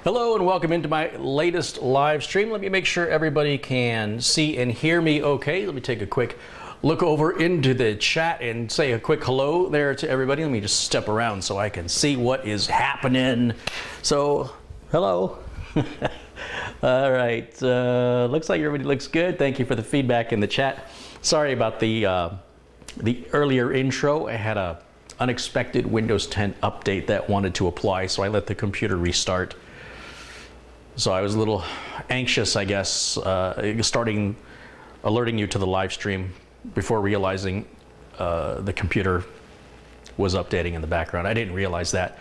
Hello and welcome into my latest live stream. Let me make sure everybody can see and hear me okay. Let me take a quick look over into the chat and say a quick hello there to everybody. Let me just step around so I can see what is happening. So, hello. All right, looks like everybody looks good. Thank you for the feedback in the chat. Sorry about the earlier intro. I had a unexpected Windows 10 update that wanted to apply, so I let the computer restart. So I was a little anxious, I guess, alerting you to the live stream before realizing the computer was updating in the background. I didn't realize that.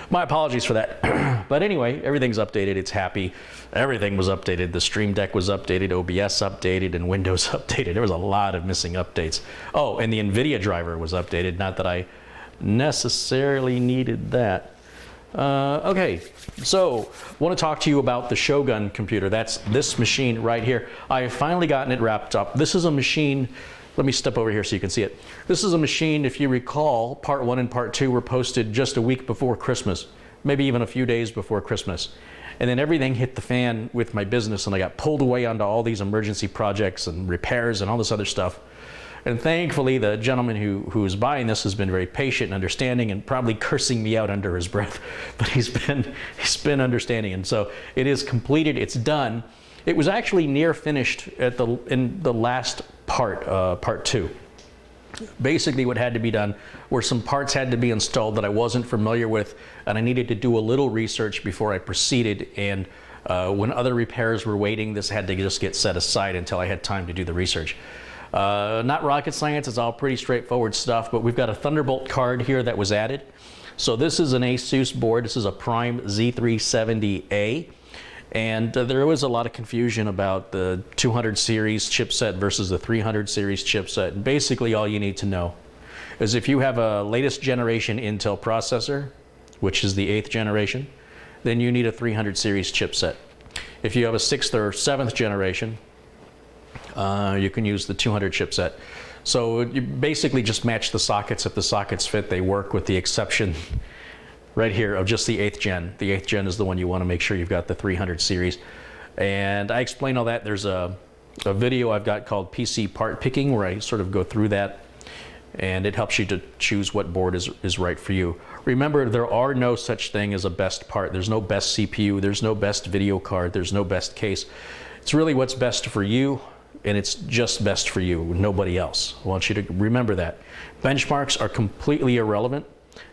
My apologies for that. But anyway, everything's updated. It's happy. Everything was updated. The Stream Deck was updated, OBS updated, and Windows updated. There was a lot of missing updates. Oh, and the NVIDIA driver was updated. Not that I necessarily needed that. Okay, so I want to talk to you about the Shogun computer. That's this machine right here. I have finally gotten it wrapped up. This is a machine, let me step over here so you can see it. This is a machine, if you recall, part 1 and part 2 were posted just a week before Christmas, maybe even a few days before Christmas. And then everything hit the fan with my business and I got pulled away onto all these emergency projects and repairs and all this other stuff. And thankfully, the gentleman who is buying this has been very patient and understanding, and probably cursing me out under his breath. But he's been understanding, and so it is completed. It's done. It was actually near finished in the last part, part 2. Basically, what had to be done were some parts had to be installed that I wasn't familiar with, and I needed to do a little research before I proceeded. And when other repairs were waiting, this had to just get set aside until I had time to do the research. Not rocket science, it's all pretty straightforward stuff, but we've got a Thunderbolt card here that was added. So this is an Asus board. This is a Prime Z370A, and there was a lot of confusion about the 200 series chipset versus the 300 series chipset. Basically, all you need to know is if you have a latest generation Intel processor, which is the 8th generation, then you need a 300 series chipset. If you have a 6th or 7th generation, you can use the 200 chipset. So you basically just match the sockets. If the sockets fit, they work, with the exception right here of just the 8th gen. The 8th gen is the one you want to make sure you've got the 300 series. And I explain all that. There's a video I've got called PC Part Picking where I sort of go through that, and it helps you to choose what board is right for you. Remember, there are no such thing as a best part. There's no best CPU. There's no best video card. There's no best case. It's really what's best for you, and it's just best for you, nobody else. I want you to remember that. Benchmarks are completely irrelevant.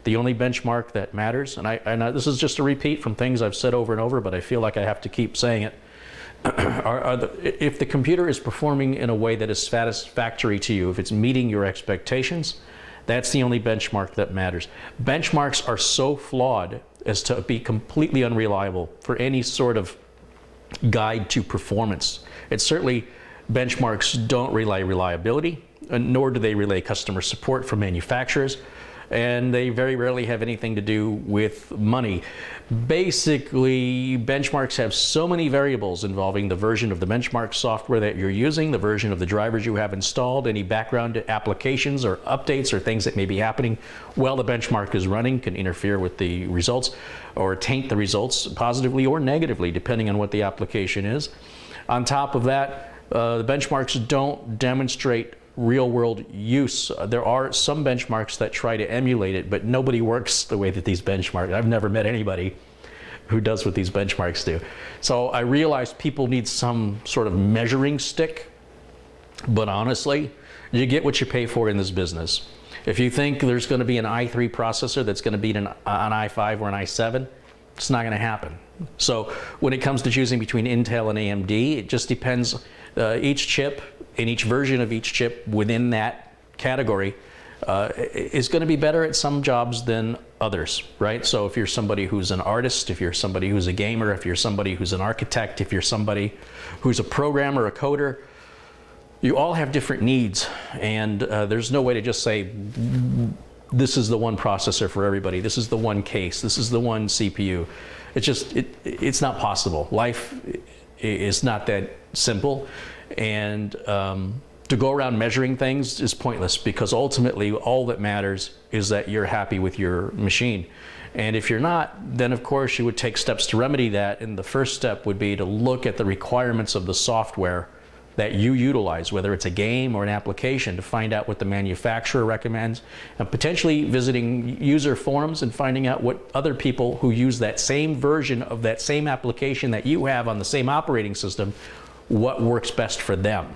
The only benchmark that matters, and this is just a repeat from things I've said over and over, but I feel like I have to keep saying it, if the computer is performing in a way that is satisfactory to you, if it's meeting your expectations, that's the only benchmark that matters. Benchmarks are so flawed as to be completely unreliable for any sort of guide to performance. It's certainly, benchmarks don't relay reliability, nor do they relay customer support from manufacturers, and they very rarely have anything to do with money. Basically, benchmarks have so many variables involving the version of the benchmark software that you're using, the version of the drivers you have installed, any background applications or updates or things that may be happening while the benchmark is running can interfere with the results or taint the results positively or negatively, depending on what the application is. On top of that, the benchmarks don't demonstrate real-world use. There are some benchmarks that try to emulate it, but nobody works the way that these benchmarks. I've never met anybody who does what these benchmarks do. So I realized people need some sort of measuring stick, but honestly, you get what you pay for in this business. If you think there's going to be an i3 processor that's going to beat an i5 or an i7, it's not going to happen. So when it comes to choosing between Intel and AMD, it just depends. Each chip and each version of each chip within that category is going to be better at some jobs than others, right? So if you're somebody who's an artist, if you're somebody who's a gamer, if you're somebody who's an architect, if you're somebody who's a programmer, a coder, you all have different needs, and there's no way to just say this is the one processor for everybody, this is the one case, this is the one CPU. It's just, it's not possible. Life is not that simple, and to go around measuring things is pointless, because ultimately all that matters is that you're happy with your machine. And if you're not, then of course you would take steps to remedy that. And the first step would be to look at the requirements of the software that you utilize, whether it's a game or an application, to find out what the manufacturer recommends, and potentially visiting user forums and finding out what other people who use that same version of that same application that you have on the same operating system, what works best for them.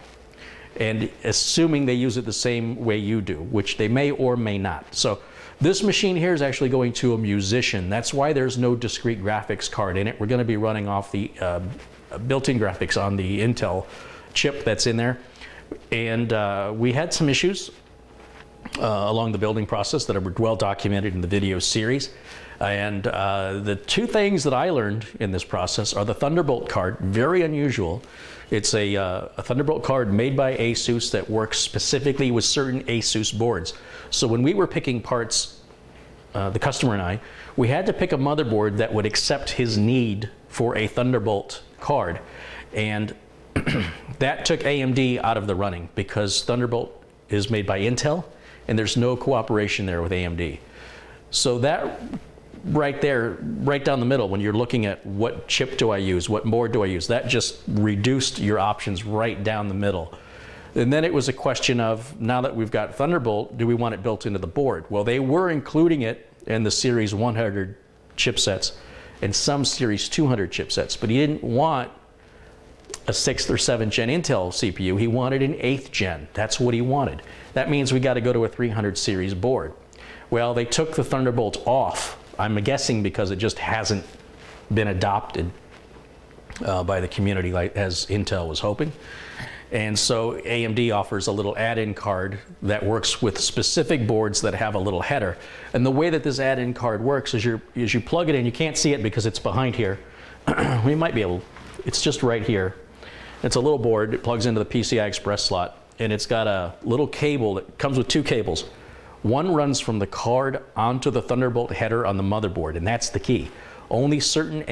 And assuming they use it the same way you do, which they may or may not. So this machine here is actually going to a musician. That's why there's no discrete graphics card in it. We're going to be running off the built-in graphics on the Intel chip that's in there. And we had some issues along the building process that are well documented in the video series. And the two things that I learned in this process are the Thunderbolt card, very unusual. It's a Thunderbolt card made by Asus that works specifically with certain Asus boards. So when we were picking parts, the customer and I, we had to pick a motherboard that would accept his need for a Thunderbolt card. And that took AMD out of the running, because Thunderbolt is made by Intel and there's no cooperation there with AMD. So that right there, right down the middle, when you're looking at what chip do I use, what board do I use, that just reduced your options right down the middle. And then it was a question of, now that we've got Thunderbolt, do we want it built into the board? Well, they were including it in the Series 100 chipsets and some Series 200 chipsets, but he didn't want a 6th or 7th gen Intel CPU. He wanted an 8th gen. That's what he wanted. That means we got to go to a 300 series board. Well, they took the Thunderbolt off. I'm guessing because it just hasn't been adopted by the community like as Intel was hoping. And so AMD offers a little add-in card that works with specific boards that have a little header. And the way that this add-in card works is you plug it in. You can't see it because it's behind here. We might be able, it's just right here. It's a little board. It plugs into the PCI Express slot, and it's got a little cable that comes with two cables. One runs from the card onto the Thunderbolt header on the motherboard, and that's the key. Only certain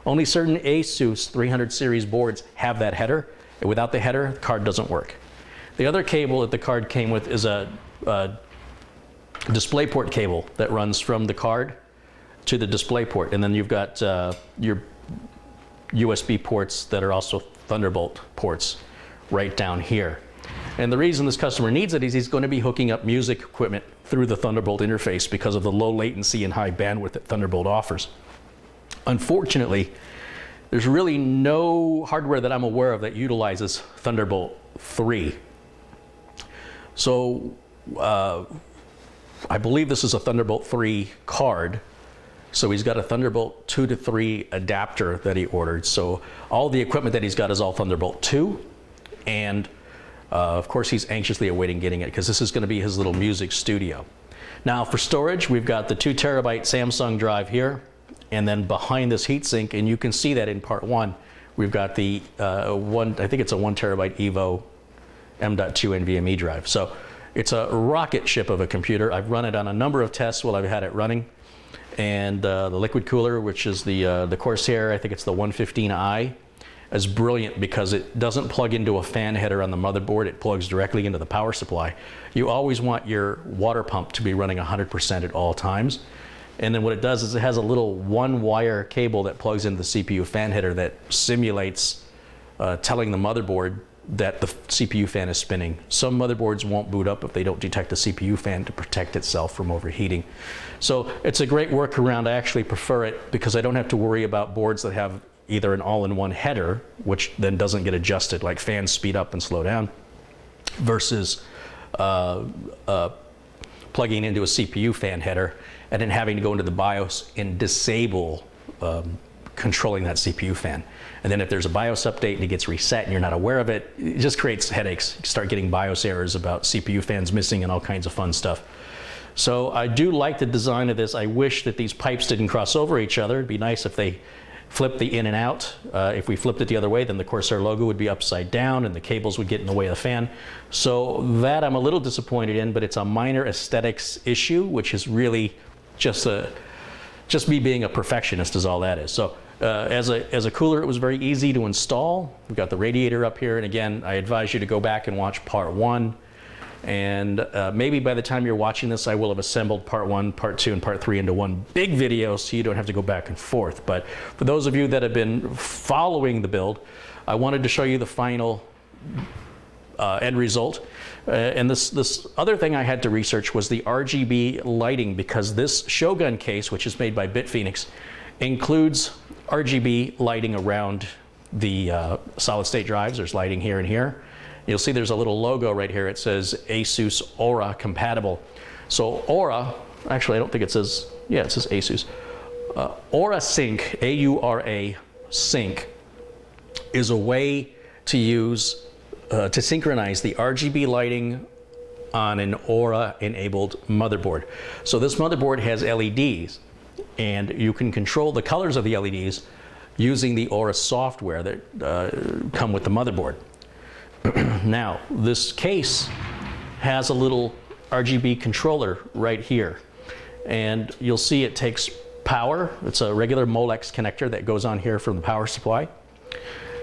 only certain Asus 300 series boards have that header. And without the header, the card doesn't work. The other cable that the card came with is a DisplayPort cable that runs from the card to the DisplayPort, and then you've got your USB ports that are also Thunderbolt ports right down here. And the reason this customer needs it is he's going to be hooking up music equipment through the Thunderbolt interface because of the low latency and high bandwidth that Thunderbolt offers. Unfortunately, there's really no hardware that I'm aware of that utilizes Thunderbolt 3. So I believe this is a Thunderbolt 3 card. So he's got a Thunderbolt 2 to 3 adapter that he ordered. So all the equipment that he's got is all Thunderbolt 2. And of course, he's anxiously awaiting getting it because this is going to be his little music studio. Now for storage, we've got the 2 terabyte Samsung drive here. And then behind this heatsink, and you can see that in part 1, we've got the I think it's a 1 terabyte Evo M.2 NVMe drive. So it's a rocket ship of a computer. I've run it on a number of tests while I've had it running. And the liquid cooler, which is the Corsair, I think it's the 115i, is brilliant because it doesn't plug into a fan header on the motherboard. It plugs directly into the power supply. You always want your water pump to be running 100% at all times. And then what it does is it has a little one-wire cable that plugs into the CPU fan header that simulates telling the motherboard that the CPU fan is spinning. Some motherboards won't boot up if they don't detect the CPU fan to protect itself from overheating. So it's a great workaround. I actually prefer it because I don't have to worry about boards that have either an all-in-one header, which then doesn't get adjusted, like fans speed up and slow down, versus plugging into a CPU fan header and then having to go into the BIOS and disable controlling that CPU fan. And then if there's a BIOS update and it gets reset and you're not aware of it, it just creates headaches. You start getting BIOS errors about CPU fans missing and all kinds of fun stuff. So I do like the design of this. I wish that these pipes didn't cross over each other. It'd be nice if they flip the in and out. If we flipped it the other way, then the Corsair logo would be upside down and the cables would get in the way of the fan. So that I'm a little disappointed in, but it's a minor aesthetics issue, which is really just me being a perfectionist is all that is. So As a cooler, it was very easy to install. We've got the radiator up here, and again, I advise you to go back and watch part 1. And maybe by the time you're watching this, I will have assembled part 1, part 2, and part 3 into one big video, so you don't have to go back and forth. But for those of you that have been following the build, I wanted to show you the final end result. And this other thing I had to research was the RGB lighting, because this Shogun case, which is made by Bitfenix, includes RGB lighting around the solid state drives. There's lighting here and here. You'll see there's a little logo right here. It says Asus Aura compatible. So Aura, actually I don't think it says, yeah, it says Asus. Aura Sync, A-U-R-A Sync, is a way to use, to synchronize the RGB lighting on an Aura enabled motherboard. So this motherboard has LEDs, and you can control the colors of the LEDs using the Aura software that come with the motherboard. Now, this case has a little RGB controller right here, and you'll see it takes power. It's a regular Molex connector that goes on here from the power supply.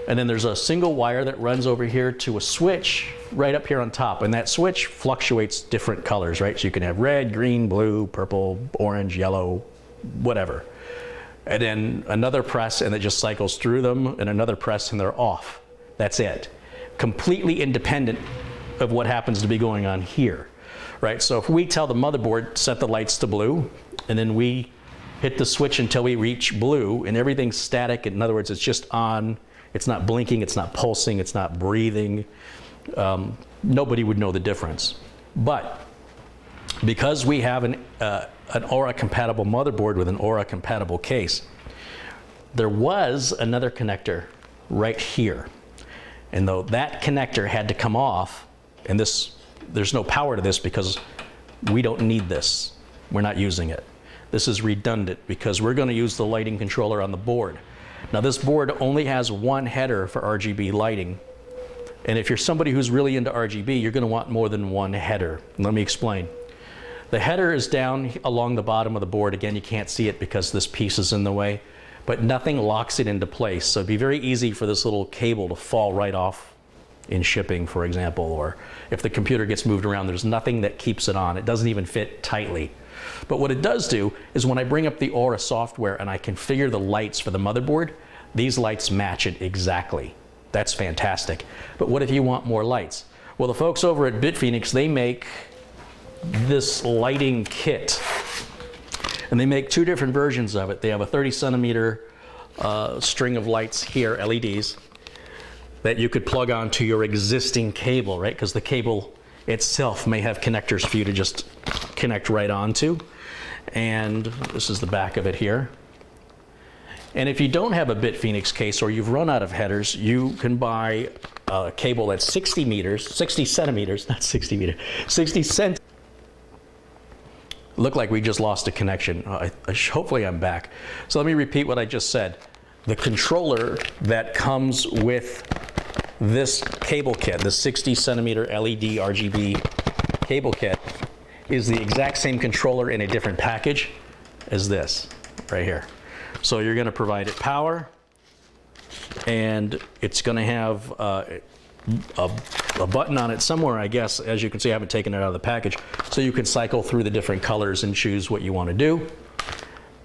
And then there's a single wire that runs over here to a switch right up here on top, and that switch fluctuates different colors, right? So you can have red, green, blue, purple, orange, yellow, whatever. And then another press and it just cycles through them, and another press and they're off. That's it. Completely independent of what happens to be going on here, right? So if we tell the motherboard, set the lights to blue, and then we hit the switch until we reach blue, and everything's static, in other words, it's just on, it's not blinking, it's not pulsing, it's not breathing, nobody would know the difference. But because we have an Aura compatible motherboard with an Aura compatible case, there was another connector right here. And though that connector had to come off, and there's no power to this because we don't need this. We're not using it. This is redundant because we're going to use the lighting controller on the board. Now this board only has one header for RGB lighting. And if you're somebody who's really into RGB, you're going to want more than one header. Let me explain. The header is down along the bottom of the board. Again, you can't see it because this piece is in the way, but nothing locks it into place. So it'd be very easy for this little cable to fall right off in shipping, for example, or if the computer gets moved around, there's nothing that keeps it on. It doesn't even fit tightly. But what it does do is when I bring up the Aura software and I configure the lights for the motherboard, these lights match it exactly. That's fantastic. But what if you want more lights? Well, the folks over at Bitfenix, they make this lighting kit. And they make two different versions of it. They have a 30 centimeter string of lights here, LEDs, that you could plug onto your existing cable, right? Because the cable itself may have connectors for you to just connect right onto. And this is the back of it here. And if you don't have a Bitfenix case or you've run out of headers, you can buy a cable that's 60 centimeters, not 60 meters, 60 centimeters. Look like we just lost a connection. Hopefully I'm back. So let me repeat what I just said. The controller that comes with this cable kit, the 60 centimeter LED RGB cable kit, is the exact same controller in a different package as this right here. So you're going to provide it power, and it's going to have a button on it somewhere, I guess. As you can see, I haven't taken it out of the package, so you can cycle through the different colors and choose what you want to do.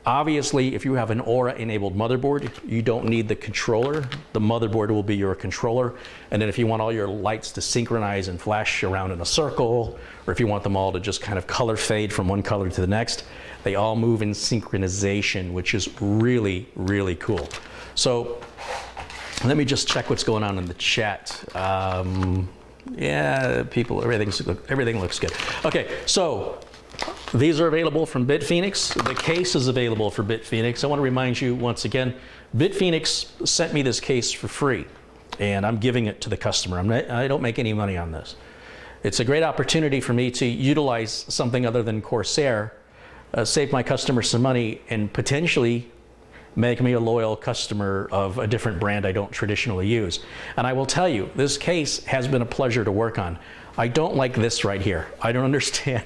Obviously, if you have an Aura enabled motherboard, you don't need the controller. The motherboard will be your controller. And then if you want all your lights to synchronize and flash around in a circle, or if you want them all to just kind of color fade from one color to the next, they all move in synchronization, which is really, really cool. So let me just check what's going on in the chat. Yeah, people, everything looks good. Okay, so these are available from Bitfenix. The case is available for Bitfenix. I want to remind you once again, Bitfenix sent me this case for free, and I'm giving it to the customer. I don't make any money on this. It's a great opportunity for me to utilize something other than Corsair, save my customers some money, and potentially make me a loyal customer of a different brand I don't traditionally use. And I will tell you, this case has been a pleasure to work on. I don't like this right here. I don't understand.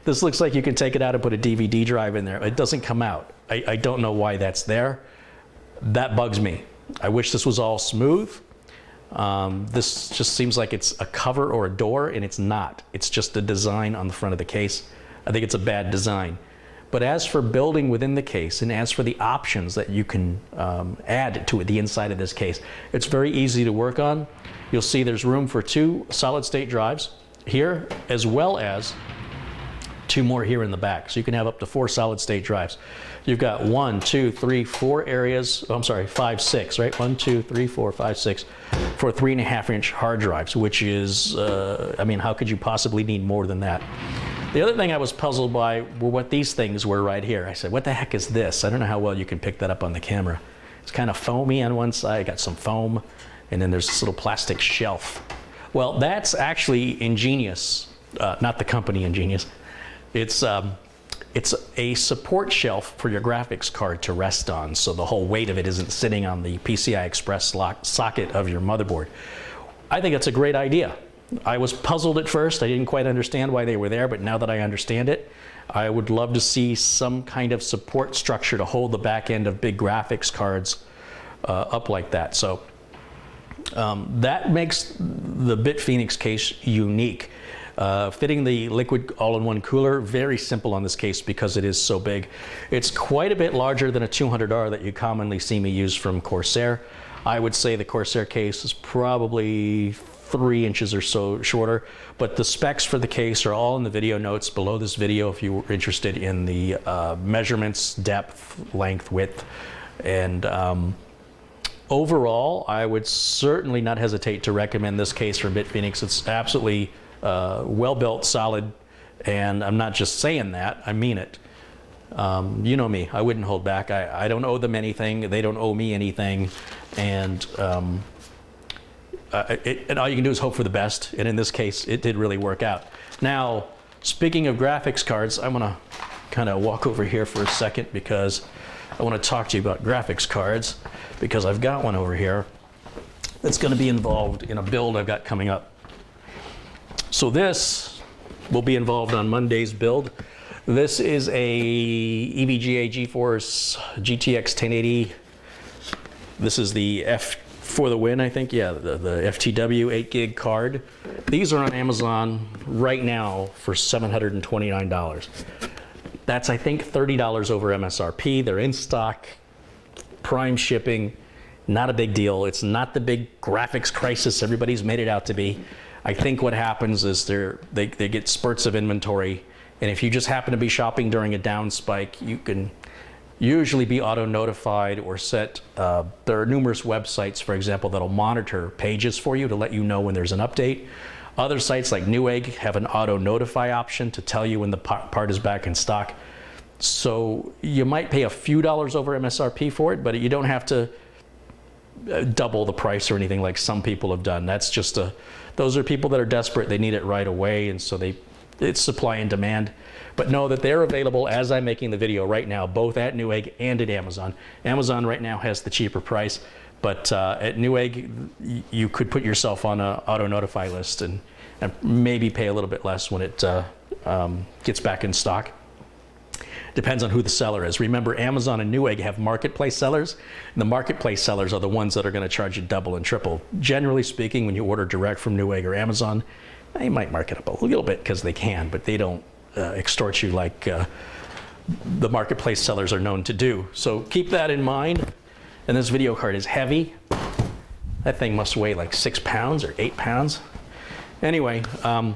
This looks like you can take it out and put a DVD drive in there. It doesn't come out. I don't know why that's there. That bugs me. I wish this was all smooth. This just seems like it's a cover or a door, and it's not. It's just a design on the front of the case. I think it's a bad design. But as for building within the case, and as for the options that you can add to the inside of this case, it's very easy to work on. You'll see there's room for 2 solid-state drives here, as well as 2 more here in the back. So you can have up to 4 solid-state drives. You've got 1, 2, 3, 4 areas. Oh, I'm sorry, 5, 6, right? 1, 2, 3, 4, 5, 6 for 3.5-inch hard drives, which is, I mean, how could you possibly need more than that? The other thing I was puzzled by were what these things were right here. I said, what the heck is this? I don't know how well you can pick that up on the camera. It's kind of foamy on one side, got some foam, and then there's this little plastic shelf. Well, that's actually Ingenious, not the company Ingenious. It's a support shelf for your graphics card to rest on, so the whole weight of it isn't sitting on the PCI Express socket of your motherboard. I think it's a great idea. I was puzzled at first. I didn't quite understand why they were there, but now that I understand it, I would love to see some kind of support structure to hold the back end of big graphics cards up like that. So that makes the Bitfenix case unique. Fitting the liquid all-in-one cooler, very simple on this case because it is so big. It's quite a bit larger than a 200R that you commonly see me use from Corsair. I would say the Corsair case is probably 3 inches or so shorter, but the specs for the case are all in the video notes below this video if you were interested in the measurements, depth, length, width, and overall, I would certainly not hesitate to recommend this case from Bitfenix. It's absolutely well-built, solid, and I'm not just saying that, I mean it. You know me, I wouldn't hold back. I don't owe them anything, they don't owe me anything, and all you can do is hope for the best, and in this case, it did really work out. Now, speaking of graphics cards, I'm gonna kind of walk over here for a second because I want to talk to you about graphics cards, because I've got one over here that's gonna be involved in a build I've got coming up. So this will be involved on Monday's build. This is a EVGA GeForce GTX 1080. This is the F for the win, I think. Yeah, the FTW 8 gig card. These are on Amazon right now for $729. That's, I think, $30 over MSRP. They're in stock, prime shipping, not a big deal. It's not the big graphics crisis everybody's made it out to be. I think what happens is they get spurts of inventory, and if you just happen to be shopping during a down spike, you can usually be auto-notified or set. There are numerous websites, for example, that'll monitor pages for you to let you know when there's an update. Other sites like Newegg have an auto-notify option to tell you when the part is back in stock. So you might pay a few dollars over MSRP for it, but you don't have to double the price or anything like some people have done. That's just those are people that are desperate. They need it right away, and so it's supply and demand. But know that they're available as I'm making the video right now, both at Newegg and at Amazon. Amazon right now has the cheaper price, but at Newegg, you could put yourself on an auto-notify list and maybe pay a little bit less when it gets back in stock. Depends on who the seller is. Remember, Amazon and Newegg have marketplace sellers, and the marketplace sellers are the ones that are going to charge you double and triple. Generally speaking, when you order direct from Newegg or Amazon, they might mark it up a little bit because they can, but they don't extort you like the marketplace sellers are known to do. So keep that in mind. And this video card is heavy. That thing must weigh like 6 pounds or 8 pounds. Anyway, let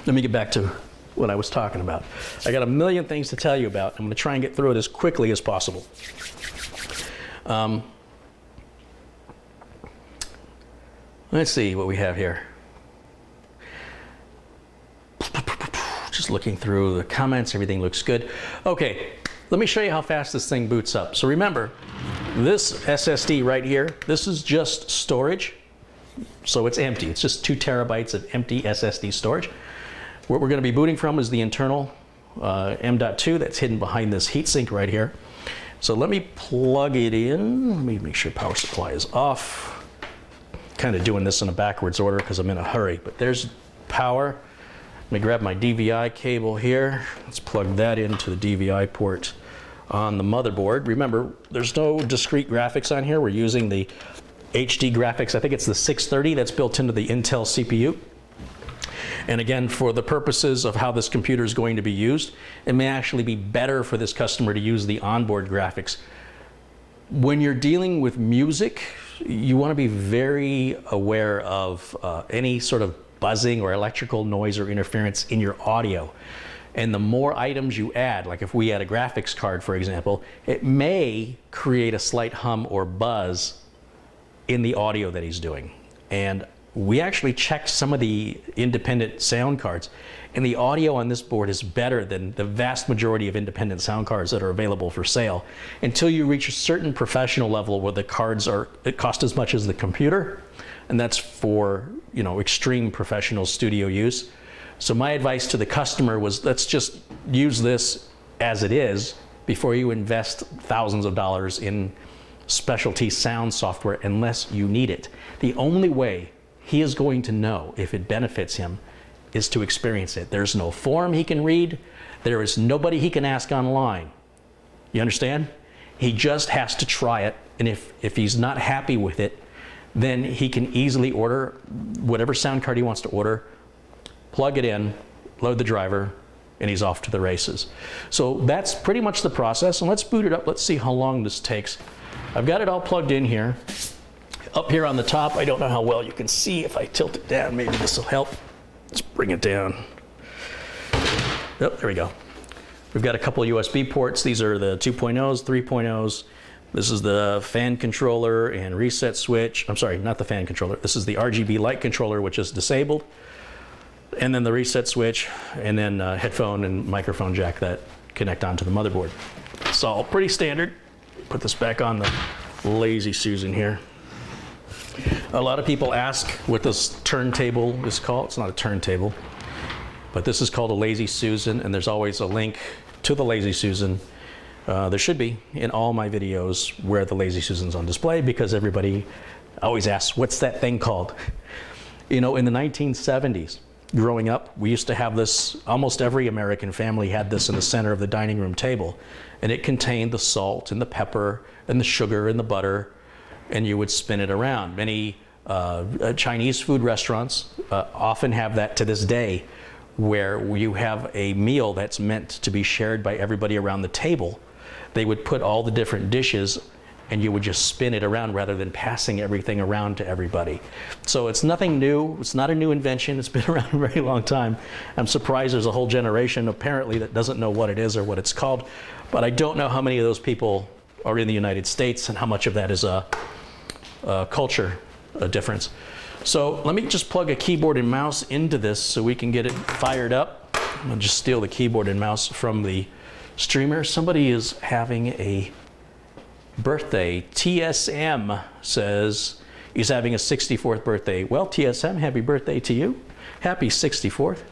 me get back to what I was talking about. I got a million things to tell you about. I'm going to try and get through it as quickly as possible. Let's see what we have here. Just looking through the comments, everything looks good. Okay, let me show you how fast this thing boots up. So remember, this SSD right here, this is just storage. So it's empty. It's just 2 terabytes of empty SSD storage. What we're going to be booting from is the internal M.2 that's hidden behind this heatsink right here. So let me plug it in. Let me make sure power supply is off. Kind of doing this in a backwards order because I'm in a hurry, but there's power. Let me grab my DVI cable here. Let's plug that into the DVI port on the motherboard. Remember, there's no discrete graphics on here. We're using the HD graphics. I think it's the 630 that's built into the Intel CPU. And again, for the purposes of how this computer is going to be used, it may actually be better for this customer to use the onboard graphics. When you're dealing with music, you want to be very aware of any sort of buzzing or electrical noise or interference in your audio. And the more items you add, like if we add a graphics card, for example, it may create a slight hum or buzz in the audio that he's doing. And we actually checked some of the independent sound cards, and the audio on this board is better than the vast majority of independent sound cards that are available for sale, until you reach a certain professional level where the cards it cost as much as the computer, and that's for, you know, extreme professional studio use. So my advice to the customer was, let's just use this as it is before you invest thousands of dollars in specialty sound software unless you need it. The only way he is going to know if it benefits him is to experience it. There's no forum he can read. There is nobody he can ask online. You understand? He just has to try it, and if he's not happy with it, then he can easily order whatever sound card he wants to order, plug it in, load the driver, and he's off to the races. So that's pretty much the process, and let's boot it up. Let's see how long this takes. I've got it all plugged in here. Up here on the top, I don't know how well you can see. If I tilt it down, maybe this will help. Let's bring it down. Oh, there we go. We've got a couple of USB ports. These are the 2.0s, 3.0s. This is the fan controller and reset switch. I'm sorry, not the fan controller. This is the RGB light controller, which is disabled. And then the reset switch, and then headphone and microphone jack that connect onto the motherboard. It's all pretty standard. Put this back on the Lazy Susan here. A lot of people ask what this turntable is called. It's not a turntable, but this is called a Lazy Susan, and there's always a link to the Lazy Susan. There should be in all my videos where the Lazy Susan's on display, because everybody always asks, what's that thing called? You know, in the 1970s, growing up, we used to have this, almost every American family had this in the center of the dining room table, and it contained the salt and the pepper and the sugar and the butter, and you would spin it around. Many Chinese food restaurants often have that to this day, where you have a meal that's meant to be shared by everybody around the table. They would put all the different dishes, and you would just spin it around rather than passing everything around to everybody. So it's nothing new. It's not a new invention. It's been around a very long time. I'm surprised there's a whole generation apparently that doesn't know what it is or what it's called, but I don't know how many of those people are in the United States and how much of that is a culture difference. So let me just plug a keyboard and mouse into this so we can get it fired up. I'm gonna just steal the keyboard and mouse from the streamer. Somebody is having a birthday. TSM says he's having a 64th birthday. Well, TSM, happy birthday to you. Happy 64th.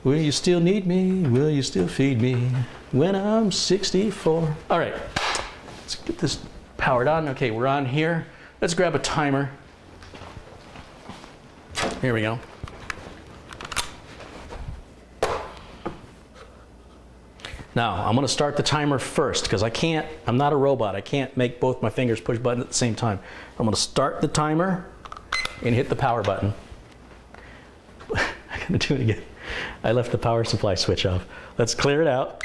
Will you still need me? Will you still feed me when I'm 64? All right, let's get this powered on. Okay, we're on here. Let's grab a timer. Here we go. Now, I'm gonna start the timer first because I'm not a robot. I can't make both my fingers push buttons at the same time. I'm gonna start the timer and hit the power button. I'm gonna do it again. I left the power supply switch off. Let's clear it out.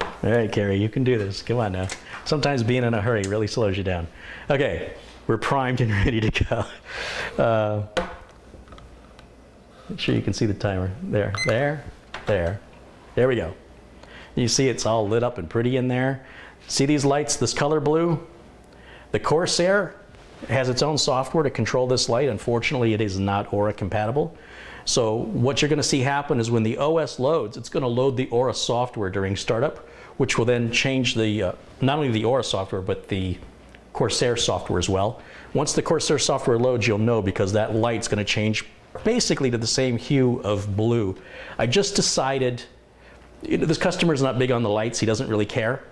All right, Carrie, you can do this. Come on now. Sometimes being in a hurry really slows you down. Okay, we're primed and ready to go. Make sure you can see the timer. There. There we go. You see it's all lit up and pretty in there. See these lights, this color blue? The Corsair has its own software to control this light. Unfortunately, it is not Aura compatible. So what you're gonna see happen is when the OS loads, it's gonna load the Aura software during startup, which will then change the, not only the Aura software, but the Corsair software as well. Once the Corsair software loads, you'll know because that light's gonna change basically to the same hue of blue. I just decided, this customer's not big on the lights, he doesn't really care.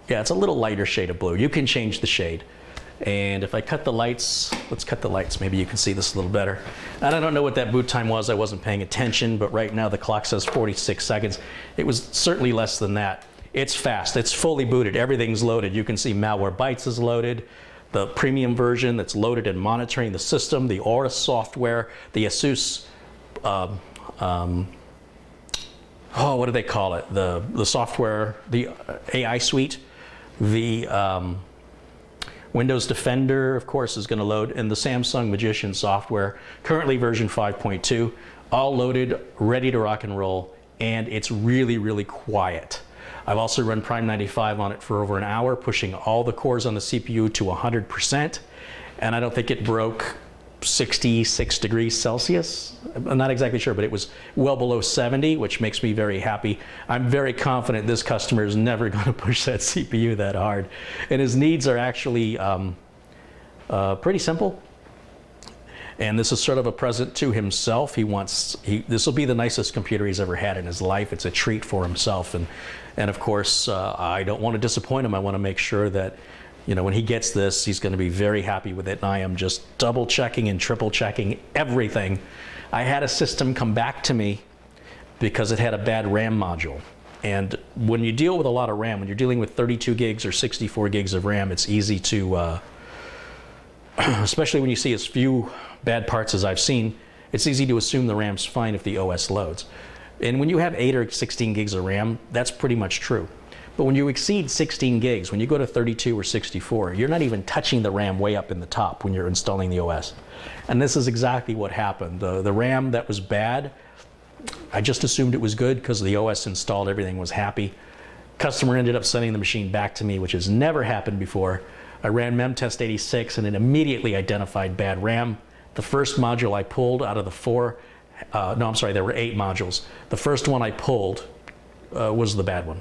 Yeah, it's a little lighter shade of blue. You can change the shade. And if I cut the lights, let's cut the lights, maybe you can see this a little better. And I don't know what that boot time was, I wasn't paying attention, but right now the clock says 46 seconds. It was certainly less than that. It's fast, it's fully booted, everything's loaded. You can see Malwarebytes is loaded, the premium version that's loaded and monitoring the system, the Aura software, the Asus, what do they call it? The software, the AI suite, the Windows Defender, of course, is going to load, and the Samsung Magician software, currently version 5.2, all loaded, ready to rock and roll, and it's really, really quiet. I've also run Prime 95 on it for over an hour, pushing all the cores on the CPU to 100%, and I don't think it broke 66 degrees Celsius. I'm not exactly sure, but it was well below 70, which makes me very happy. I'm very confident this customer is never going to push that CPU that hard. And his needs are actually pretty simple. And this is sort of a present to himself. This will be the nicest computer he's ever had in his life. It's a treat for himself. And of course, I don't want to disappoint him. I want to make sure that, you know, when he gets this, he's going to be very happy with it. And I am just double checking and triple checking everything. I had a system come back to me because it had a bad RAM module. And when you deal with a lot of RAM, when you're dealing with 32 gigs or 64 gigs of RAM, it's easy to, especially when you see as few bad parts as I've seen, it's easy to assume the RAM's fine if the OS loads. And when you have 8 or 16 gigs of RAM, that's pretty much true. But when you exceed 16 gigs, when you go to 32 or 64, you're not even touching the RAM way up in the top when you're installing the OS. And this is exactly what happened. The RAM that was bad, I just assumed it was good because the OS installed, everything was happy. Customer ended up sending the machine back to me, which has never happened before. I ran memtest 86 and it immediately identified bad RAM. The first module I pulled out of the there were 8 modules. The first one I pulled was the bad one.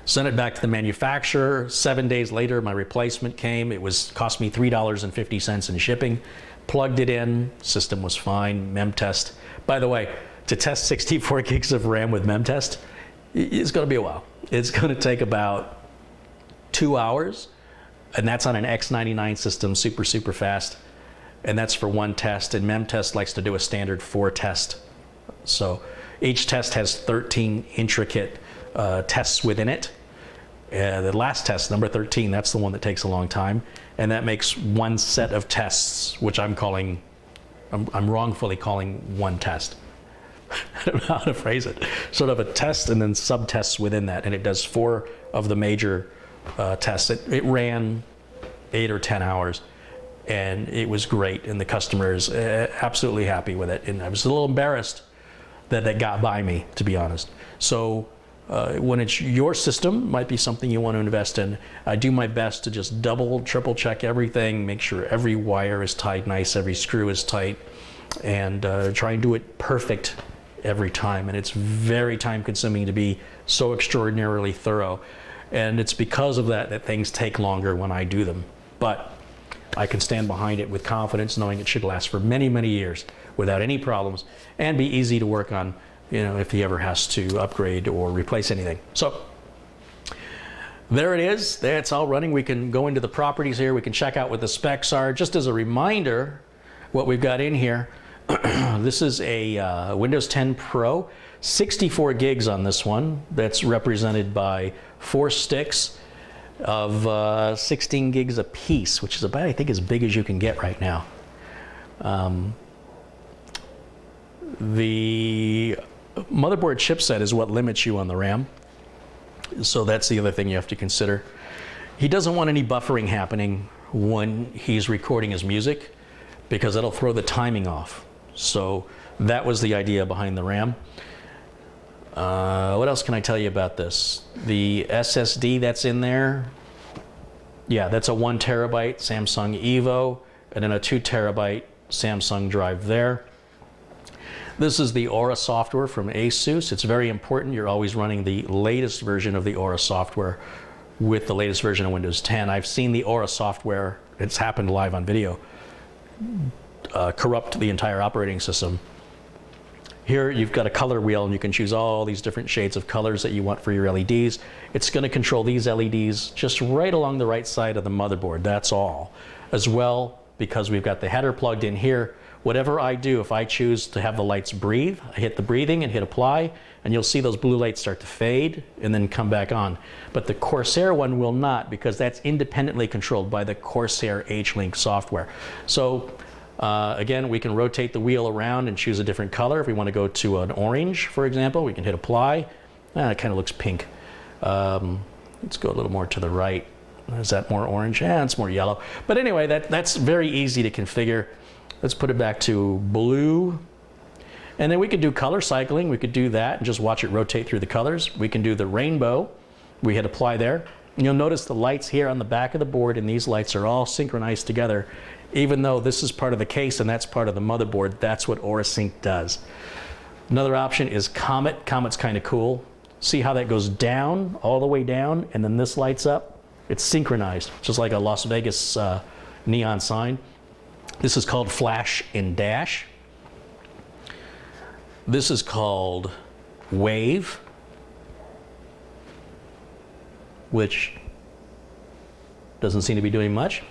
Sent it back to the manufacturer. 7 days later, my replacement came. It cost me $3.50 in shipping. Plugged it in, system was fine, memtest. By the way, to test 64 gigs of RAM with memtest, it's gonna be a while. It's gonna take about 2 hours, and that's on an X99 system, super, super fast. And that's for one test, and memtest likes to do a standard 4 test. So each test has 13 intricate tests within it. The last test, number 13, that's the one that takes a long time, and that makes one set of tests, which I'm wrongfully calling one test. I don't know how to phrase it. Sort of a test and then subtests within that, and it does 4 of the major tests. It ran 8 or 10 hours, and it was great, and the customer is absolutely happy with it. And I was a little embarrassed that that got by me, to be honest. So when it's your system, might be something you want to invest in. I do my best to just double, triple check everything, make sure every wire is tied nice, every screw is tight, and try and do it perfect every time. And it's very time consuming to be so extraordinarily thorough. And it's because of that that things take longer when I do them. But I can stand behind it with confidence, knowing it should last for many, many years without any problems and be easy to work on, you know, if he ever has to upgrade or replace anything. So there it is. That's all running. We can go into the properties here. We can check out what the specs are. Just as a reminder, what we've got in here, this is a Windows 10 Pro, 64 gigs on this one. That's represented by 4 sticks of 16 gigs a piece, which is about, I think, as big as you can get right now. The motherboard chipset is what limits you on the RAM, so that's the other thing you have to consider. He doesn't want any buffering happening when he's recording his music because that'll throw the timing off. So that was the idea behind the RAM. What else can I tell you about this? The SSD that's in there, yeah, that's a 1 terabyte Samsung Evo, and then a 2 terabyte Samsung drive there. This is the Aura software from Asus. It's very important you're always running the latest version of the Aura software with the latest version of Windows 10. I've seen the Aura software, it's happened live on video, corrupt the entire operating system. Here you've got a color wheel and you can choose all these different shades of colors that you want for your LEDs. It's going to control these LEDs just right along the right side of the motherboard, that's all. As well, because we've got the header plugged in here, whatever I do, if I choose to have the lights breathe, I hit the breathing and hit apply, and you'll see those blue lights start to fade and then come back on. But the Corsair one will not, because that's independently controlled by the Corsair H-Link software. So again, we can rotate the wheel around and choose a different color. If we want to go to an orange, for example, we can hit apply. It kind of looks pink. Let's go a little more to the right. Is that more orange? Yeah, it's more yellow. But anyway, that's very easy to configure. Let's put it back to blue. And then we could do color cycling. We could do that and just watch it rotate through the colors. We can do the rainbow. We hit apply there. And you'll notice the lights here on the back of the board and these lights are all synchronized together. Even though this is part of the case and that's part of the motherboard, that's what AuraSync does. Another option is Comet. Comet's kind of cool. See how that goes down, all the way down, and then this lights up? It's synchronized, just like a Las Vegas neon sign. This is called Flash and Dash. This is called Wave, which doesn't seem to be doing much.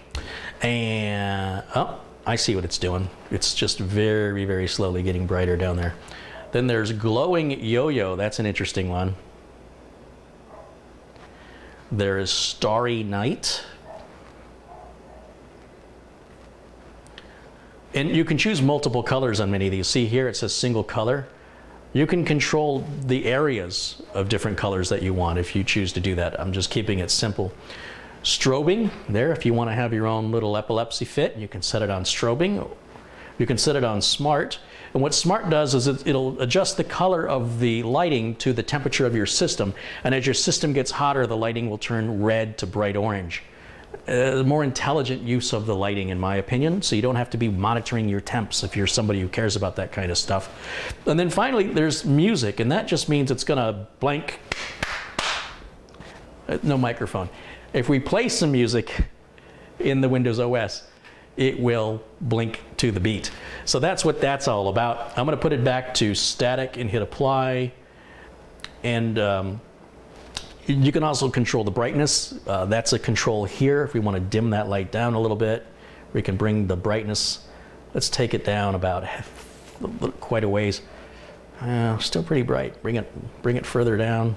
And, oh, I see what it's doing. It's just very, very slowly getting brighter down there. Then there's Glowing Yo-Yo. That's an interesting one. There is Starry Night. And you can choose multiple colors on many of these. See here, it says single color. You can control the areas of different colors that you want if you choose to do that. I'm just keeping it simple. Strobing, there, if you want to have your own little epilepsy fit, you can set it on strobing. You can set it on smart. And what smart does is it'll adjust the color of the lighting to the temperature of your system. And as your system gets hotter, the lighting will turn red to bright orange. More intelligent use of the lighting, in my opinion, so you don't have to be monitoring your temps if you're somebody who cares about that kind of stuff. And then finally, there's music, and that just means it's gonna blank. No microphone. If we play some music in the Windows OS, it will blink to the beat. So that's what that's all about. I'm gonna put it back to static and hit apply. And you can also control the brightness. That's a control here. If we want to dim that light down a little bit, we can bring the brightness. Let's take it down about quite a ways. Still pretty bright. Bring it further down.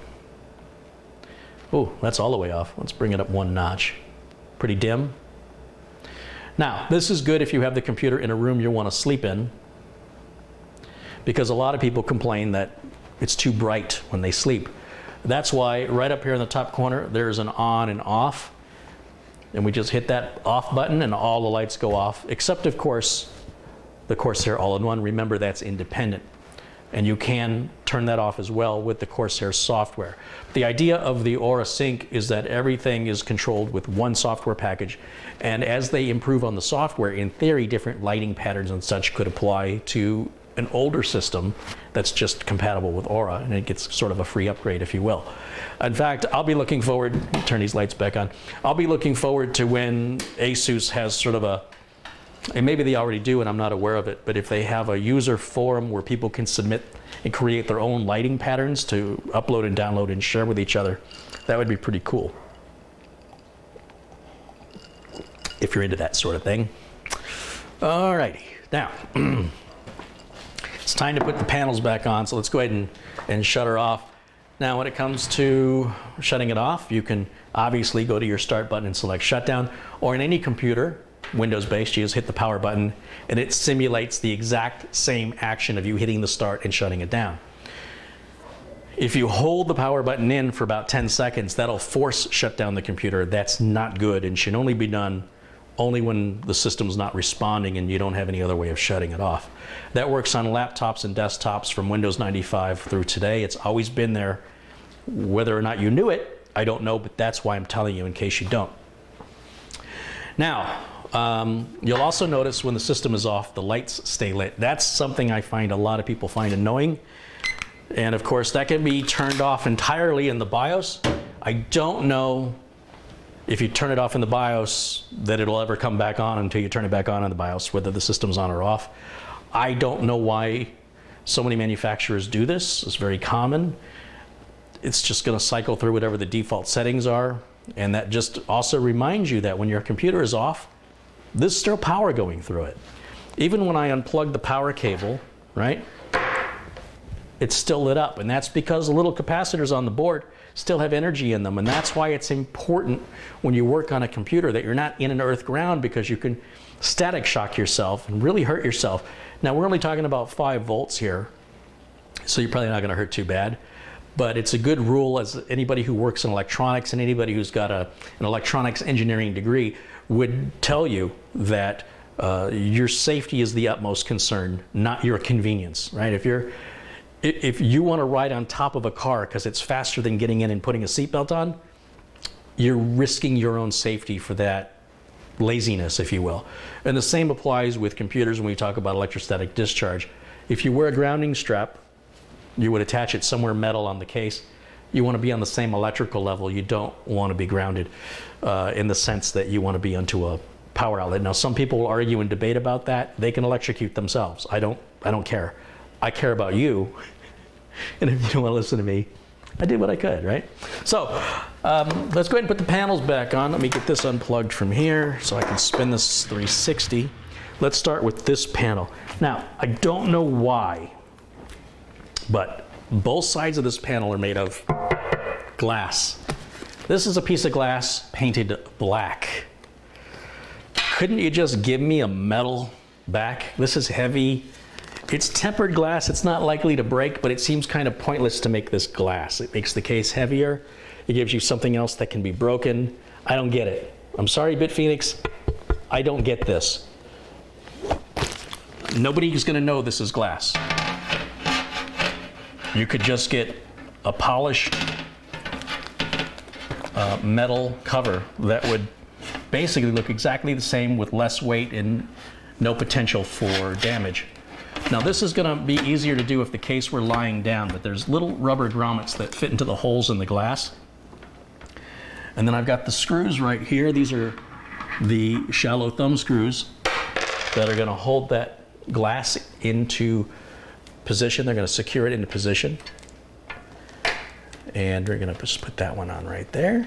Oh, that's all the way off. Let's bring it up one notch. Pretty dim. Now, this is good if you have the computer in a room you want to sleep in, because a lot of people complain that it's too bright when they sleep. That's why right up here in the top corner, there's an on and off. And we just hit that off button and all the lights go off, except of course, the Corsair All-in-One. Remember, that's independent. And you can turn that off as well with the Corsair software. The idea of the AuraSync is that everything is controlled with one software package. And as they improve on the software, in theory, different lighting patterns and such could apply to an older system that's just compatible with Aura, and it gets sort of a free upgrade, if you will. In fact, I'll be looking forward, turn these lights back on, I'll be looking forward to when Asus has sort of a, and maybe they already do and I'm not aware of it, but if they have a user forum where people can submit and create their own lighting patterns to upload and download and share with each other, that would be pretty cool. If you're into that sort of thing. Alrighty, now, it's time to put the panels back on, so let's go ahead and shut her off. Now, when it comes to shutting it off, you can obviously go to your start button and select shutdown, or in any computer, Windows-based, you just hit the power button and it simulates the exact same action of you hitting the start and shutting it down. If you hold the power button in for about 10 seconds, that'll force shut down the computer. That's not good and should only be done only when the system's not responding and you don't have any other way of shutting it off. That works on laptops and desktops from Windows 95 through today. It's always been there. Whether or not you knew it, I don't know, but that's why I'm telling you in case you don't. Now, you'll also notice when the system is off, the lights stay lit. That's something I find a lot of people find annoying. And of course, that can be turned off entirely in the BIOS. I don't know if you turn it off in the BIOS that it'll ever come back on until you turn it back on in the BIOS, whether the system's on or off. I don't know why So many manufacturers do this. It's very common. It's just going to cycle through whatever the default settings are. And that just also reminds you that when your computer is off, there's still power going through it. Even when I unplug the power cable, right, it's still lit up. And that's because the little capacitors on the board still have energy in them. And that's why it's important when you work on a computer that you're not in an earth ground, because you can static shock yourself and really hurt yourself. Now, we're only talking about 5 volts here, so you're probably not going to hurt too bad. But it's a good rule, as anybody who works in electronics and anybody who's got an electronics engineering degree would tell you, that your safety is the utmost concern, not your convenience, right? If you want to ride on top of a car because it's faster than getting in and putting a seatbelt on, you're risking your own safety for that laziness, if you will. And the same applies with computers when we talk about electrostatic discharge. If you wear a grounding strap, you would attach it somewhere metal on the case. You want to be on the same electrical level. You don't want to be grounded in the sense that you want to be onto a power outlet. Now, some people will argue and debate about that. They can electrocute themselves. I don't care. I care about you. And if you don't want to listen to me, I did what I could, right? So let's go ahead and put the panels back on. Let me get this unplugged from here so I can spin this 360. Let's start with this panel. Now, I don't know why, but both sides of this panel are made of glass. This is a piece of glass painted black. Couldn't you just give me a metal back? This is heavy. It's tempered glass. It's not likely to break, but it seems kind of pointless to make this glass. It makes the case heavier. It gives you something else that can be broken. I don't get it. I'm sorry, Bitfenix. I don't get this. Nobody's going to know this is glass. You could just get a polished metal cover that would basically look exactly the same with less weight and no potential for damage. Now, this is going to be easier to do if the case were lying down, but there's little rubber grommets that fit into the holes in the glass. And then I've got the screws right here. These are the shallow thumb screws that are going to hold that glass into position. They're going to secure it into position. And we're going to just put that one on right there.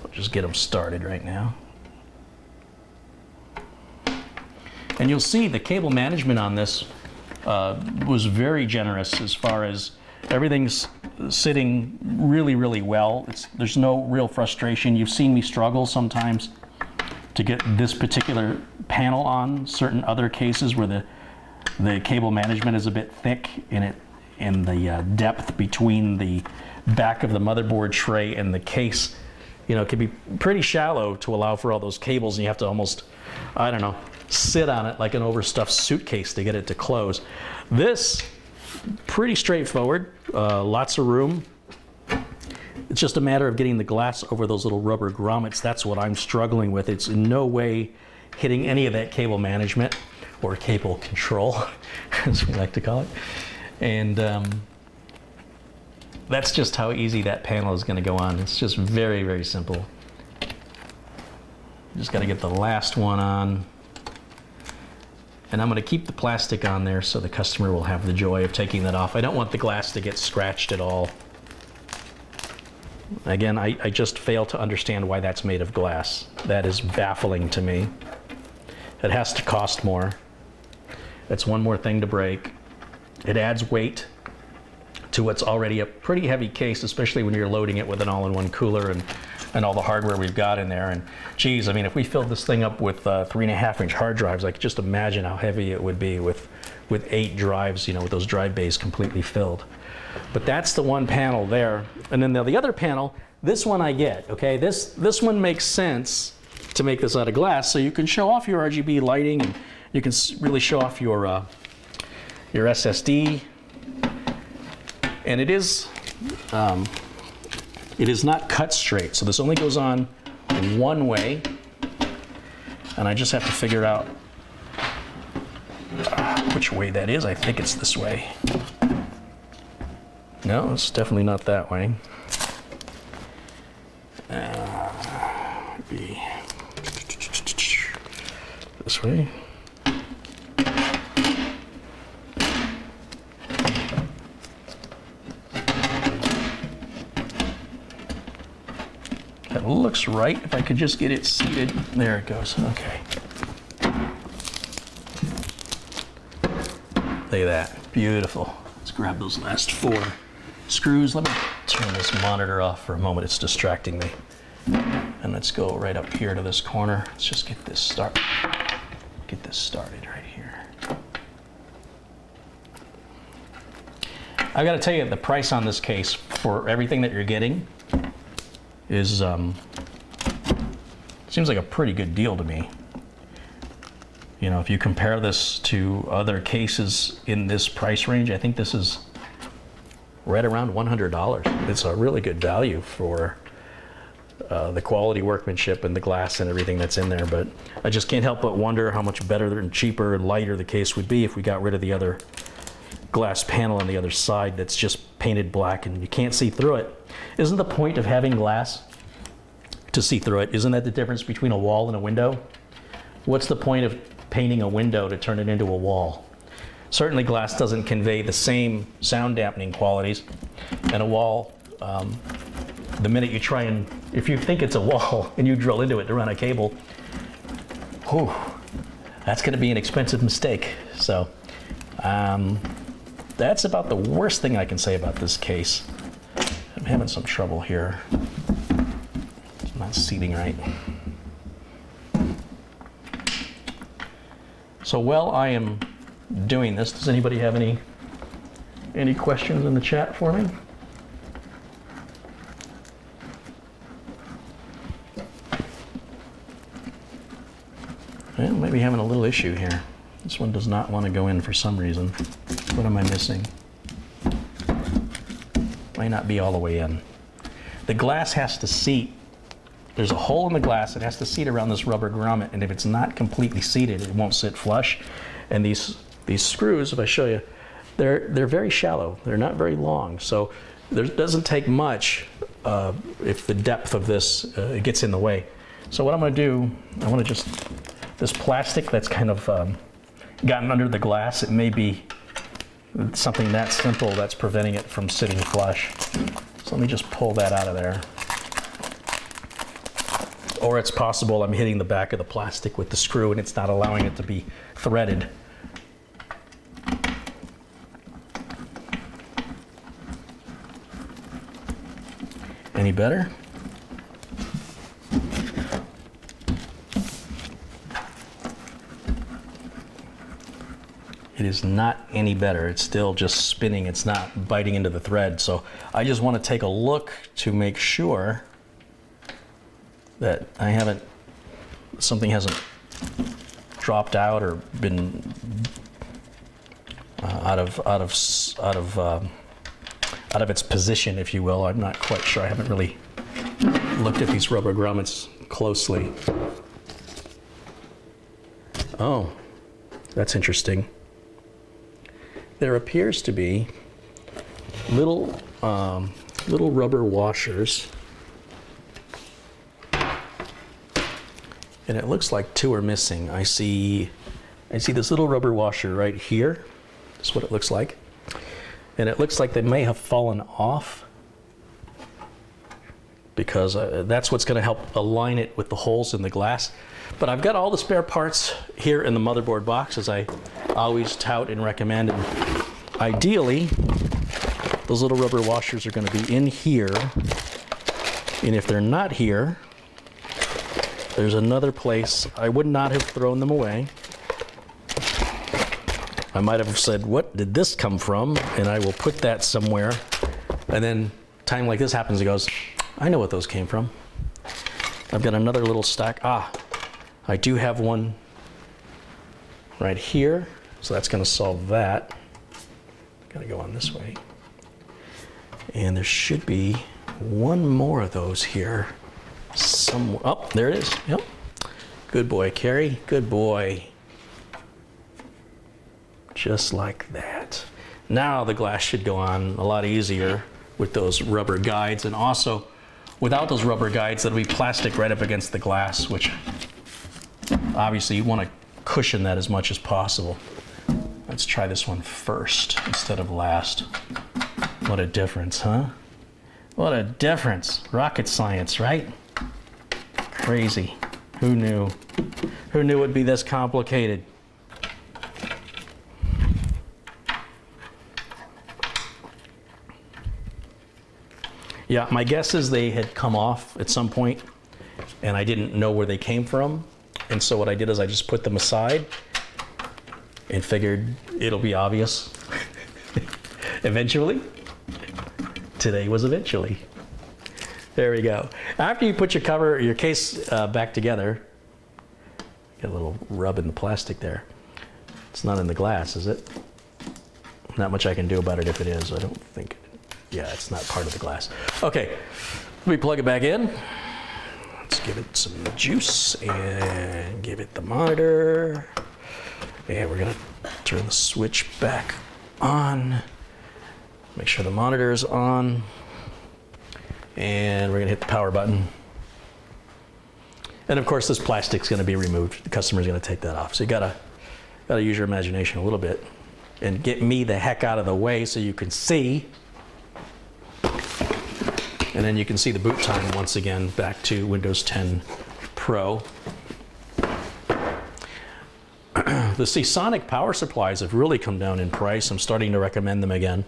We'll just get them started right now. And you'll see the cable management on this was very generous as far as everything's sitting really, really well. There's no real frustration. You've seen me struggle sometimes to get this particular panel on certain other cases where the cable management is a bit thick and the depth between the back of the motherboard tray and the case, you know, it can be pretty shallow to allow for all those cables, and you have to almost, I don't know, sit on it like an overstuffed suitcase to get it to close. This, pretty straightforward, lots of room. It's just a matter of getting the glass over those little rubber grommets. That's what I'm struggling with. It's in no way hitting any of that cable management or cable control, as we like to call it. And that's just how easy that panel is going to go on. It's just very, very simple. Just got to get the last one on. And I'm going to keep the plastic on there so the customer will have the joy of taking that off. I don't want the glass to get scratched at all. Again, I just fail to understand why that's made of glass. That is baffling to me. It has to cost more. That's one more thing to break. It adds weight to what's already a pretty heavy case, especially when you're loading it with an all-in-one cooler and all the hardware we've got in there. And geez, I mean, if we filled this thing up with 3.5-inch hard drives, I could just imagine how heavy it would be with 8 drives, you know, with those drive bays completely filled. But that's the one panel there. And then the other panel, this one I get, okay? This one makes sense to make this out of glass, so you can show off your RGB lighting, and you can really show off your SSD. And it is not cut straight, so this only goes on one way, and I just have to figure out which way that is. I think it's this way. No, it's definitely not that way. Maybe this way. it looks right. If I could just get it seated. There it goes. Okay. Look at that. Beautiful. Let's grab those last 4 screws. Let me turn this monitor off for a moment. It's distracting me. And let's go right up here to this corner. Let's just get this started right here. I got to tell you, the price on this case for everything that you're getting is seems like a pretty good deal to me. You know, if you compare this to other cases in this price range, I think this is right around $100. It's a really good value for the quality workmanship and the glass and everything that's in there. But I just can't help but wonder how much better and cheaper and lighter the case would be if we got rid of the other glass panel on the other side that's just painted black and you can't see through it. Isn't the point of having glass to see through it? Isn't that the difference between a wall and a window? What's the point of painting a window to turn it into a wall? Certainly glass doesn't convey the same sound dampening qualities, and a wall, the minute you try and, if you think it's a wall and you drill into it to run a cable, whew, that's going to be an expensive mistake. So that's about the worst thing I can say about this case. I'm having some trouble here. It's not seating right. So while I am doing this, does anybody have any questions in the chat for me? Well, maybe having a little issue here. This one does not want to go in for some reason. What am I missing? Might not be all the way in. The glass has to seat. There's a hole in the glass. It has to seat around this rubber grommet, and if it's not completely seated, it won't sit flush. And these screws, if I show you, they're very shallow. They're not very long. So there doesn't take much if the depth of this gets in the way. So what I'm going to do, I want to just, this plastic that's kind of gotten under the glass, it may be something that simple that's preventing it from sitting flush. So let me just pull that out of there. Or it's possible I'm hitting the back of the plastic with the screw and it's not allowing it to be threaded. Any better? It is not any better. It's still just spinning. It's not biting into the thread. So I just want to take a look to make sure that something hasn't dropped out or been out of its position, if you will. I'm not quite sure. I haven't really looked at these rubber grommets closely. Oh, that's interesting. There appears to be little rubber washers, and it looks like 2 are missing. I see this little rubber washer right here. That's what it looks like, and it looks like they may have fallen off because that's what's going to help align it with the holes in the glass. But I've got all the spare parts here in the motherboard box, as I always tout and recommend. And ideally, those little rubber washers are going to be in here. And if they're not here, there's another place. I would not have thrown them away. I might have said, what did this come from? And I will put that somewhere. And then time like this happens, it goes, I know what those came from. I've got another little stack. I do have one right here, so that's going to solve that. Got to go on this way. And there should be one more of those here somewhere. Oh, there it is. Yep. Good boy, Carrie. Good boy. Just like that. Now the glass should go on a lot easier with those rubber guides, and also without those rubber guides, that'll be plastic right up against the glass, which obviously you want to cushion that as much as possible. Let's try this one first instead of last. What a difference, huh? What a difference. Rocket science, right? Crazy. Who knew? Who knew it would be this complicated? Yeah, my guess is they had come off at some point and I didn't know where they came from. And so what I did is I just put them aside and figured it'll be obvious eventually. Today was eventually. There we go. After you put your case back together, get a little rub in the plastic there. It's not in the glass, is it? Not much I can do about it if it is. I don't think. Yeah, it's not part of the glass. Okay, let me plug it back in. Let's give it some juice and give it the monitor. And we're gonna turn the switch back on. Make sure the monitor is on. And we're gonna hit the power button. And of course this plastic's gonna be removed. The customer's gonna take that off. So you gotta use your imagination a little bit and get me the heck out of the way so you can see. And then you can see the boot time once again back to Windows 10 Pro. The Seasonic power supplies have really come down in price. I'm starting to recommend them again.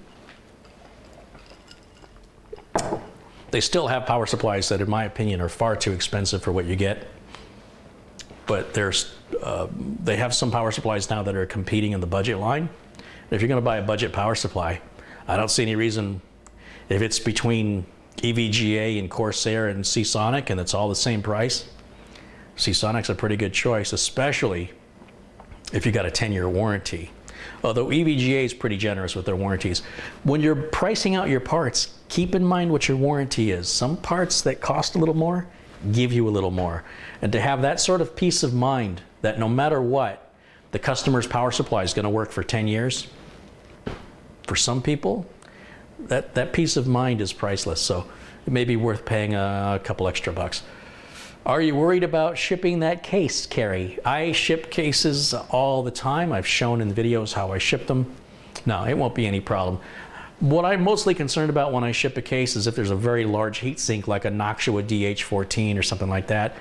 They still have power supplies that, in my opinion, are far too expensive for what you get. But they have some power supplies now that are competing in the budget line. If you're going to buy a budget power supply, I don't see any reason, if it's between EVGA and Corsair and Seasonic and it's all the same price, Seasonic's a pretty good choice, especially if you got a 10-year warranty. Although EVGA is pretty generous with their warranties. When you're pricing out your parts, keep in mind what your warranty is. Some parts that cost a little more give you a little more. And to have that sort of peace of mind that no matter what, the customer's power supply is going to work for 10 years, for some people, that peace of mind is priceless. So it may be worth paying a couple extra bucks. Are you worried about shipping that case, Carrie? I ship cases all the time. I've shown in videos how I ship them. No, it won't be any problem. What I'm mostly concerned about when I ship a case is if there's a very large heatsink like a Noctua DH14 or something like that,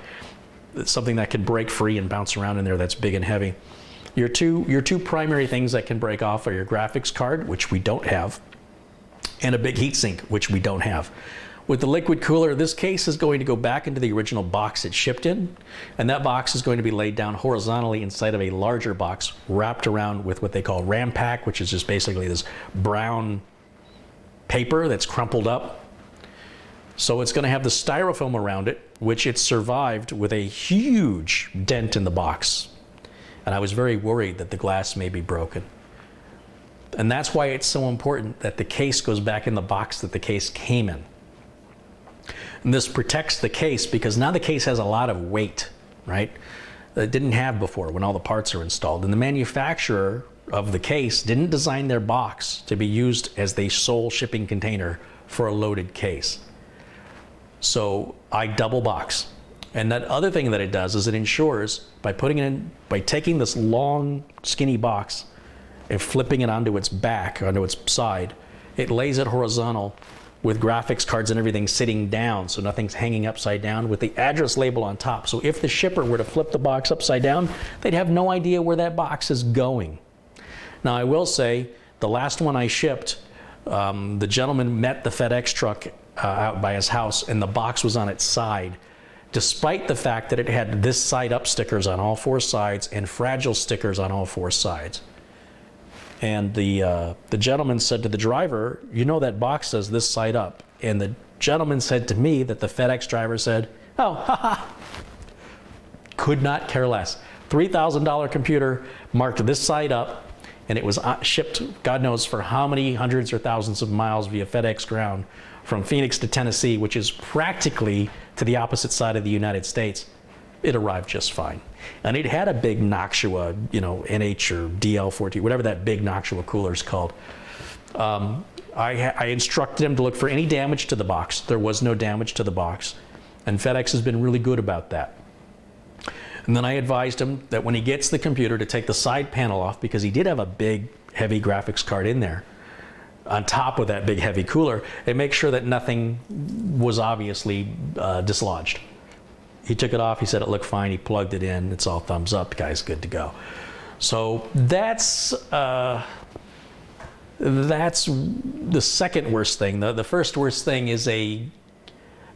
something that can break free and bounce around in there that's big and heavy. Your two primary things that can break off are your graphics card, which we don't have, and a big heatsink, which we don't have. With the liquid cooler, this case is going to go back into the original box it shipped in, and that box is going to be laid down horizontally inside of a larger box wrapped around with what they call RAM pack, which is just basically this brown paper that's crumpled up. So it's going to have the styrofoam around it, which it survived with a huge dent in the box. And I was very worried that the glass may be broken. And that's why it's so important that the case goes back in the box that the case came in. And this protects the case because now the case has a lot of weight, right? That it didn't have before when all the parts are installed. And the manufacturer of the case didn't design their box to be used as the sole shipping container for a loaded case. So I double box. And that other thing that it does is it ensures by putting it in, by taking this long skinny box and flipping it onto its back, onto its side, it lays it horizontal with graphics cards and everything sitting down, so nothing's hanging upside down, with the address label on top. So if the shipper were to flip the box upside down, they'd have no idea where that box is going. Now I will say, the last one I shipped, the gentleman met the FedEx truck out by his house and the box was on its side, despite the fact that it had this side up stickers on all four sides and fragile stickers on all four sides. And the gentleman said to the driver, you know that box says this side up. And the gentleman said to me that the FedEx driver said, oh, haha. Could not care less. $3,000 computer marked this side up, and it was shipped, God knows for how many hundreds or thousands of miles via FedEx ground from Phoenix to Tennessee, which is practically to the opposite side of the United States. It arrived just fine. And it had a big Noctua, NH or DL14, whatever that big Noctua cooler is called. I instructed him to look for any damage to the box. There was no damage to the box. And FedEx has been really good about that. And then I advised him that when he gets the computer to take the side panel off, because he did have a big, heavy graphics card in there, on top of that big, heavy cooler, and make sure that nothing was obviously dislodged. He took it off. He said it looked fine. He plugged it in. It's all thumbs up. The guy's good to go. So that's the second worst thing. The first worst thing is a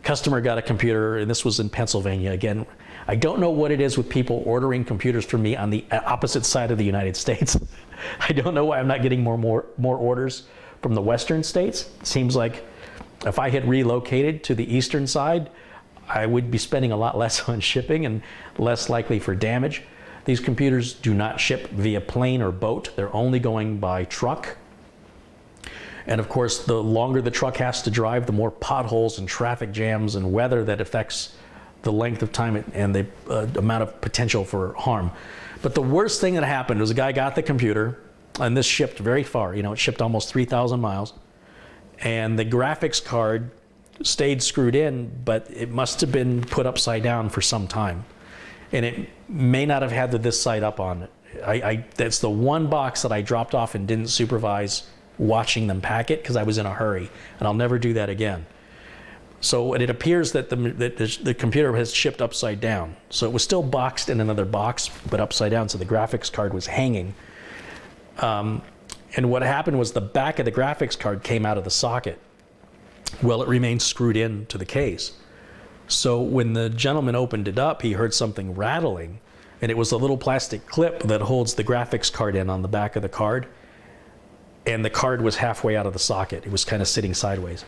customer got a computer, and this was in Pennsylvania. Again, I don't know what it is with people ordering computers from me on the opposite side of the United States. I don't know why I'm not getting more orders from the western states. It seems like if I had relocated to the eastern side, I would be spending a lot less on shipping and less likely for damage. These computers do not ship via plane or boat. They're only going by truck. And of course, the longer the truck has to drive, the more potholes and traffic jams and weather that affects the length of time and the amount of potential for harm. But the worst thing that happened was a guy got the computer, and this shipped very far. You know, it shipped almost 3,000 miles. And the graphics card stayed screwed in, but it must have been put upside down for some time. And it may not have had this side up on it. That's the one box that I dropped off and didn't supervise watching them pack it because I was in a hurry, and I'll never do that again. So it appears that the computer has shipped upside down. So it was still boxed in another box, but upside down, so the graphics card was hanging. And what happened was the back of the graphics card came out of the socket. Well, it remained screwed in to the case. So when the gentleman opened it up, he heard something rattling, and it was a little plastic clip that holds the graphics card in on the back of the card. And the card was halfway out of the socket. It was kind of sitting sideways.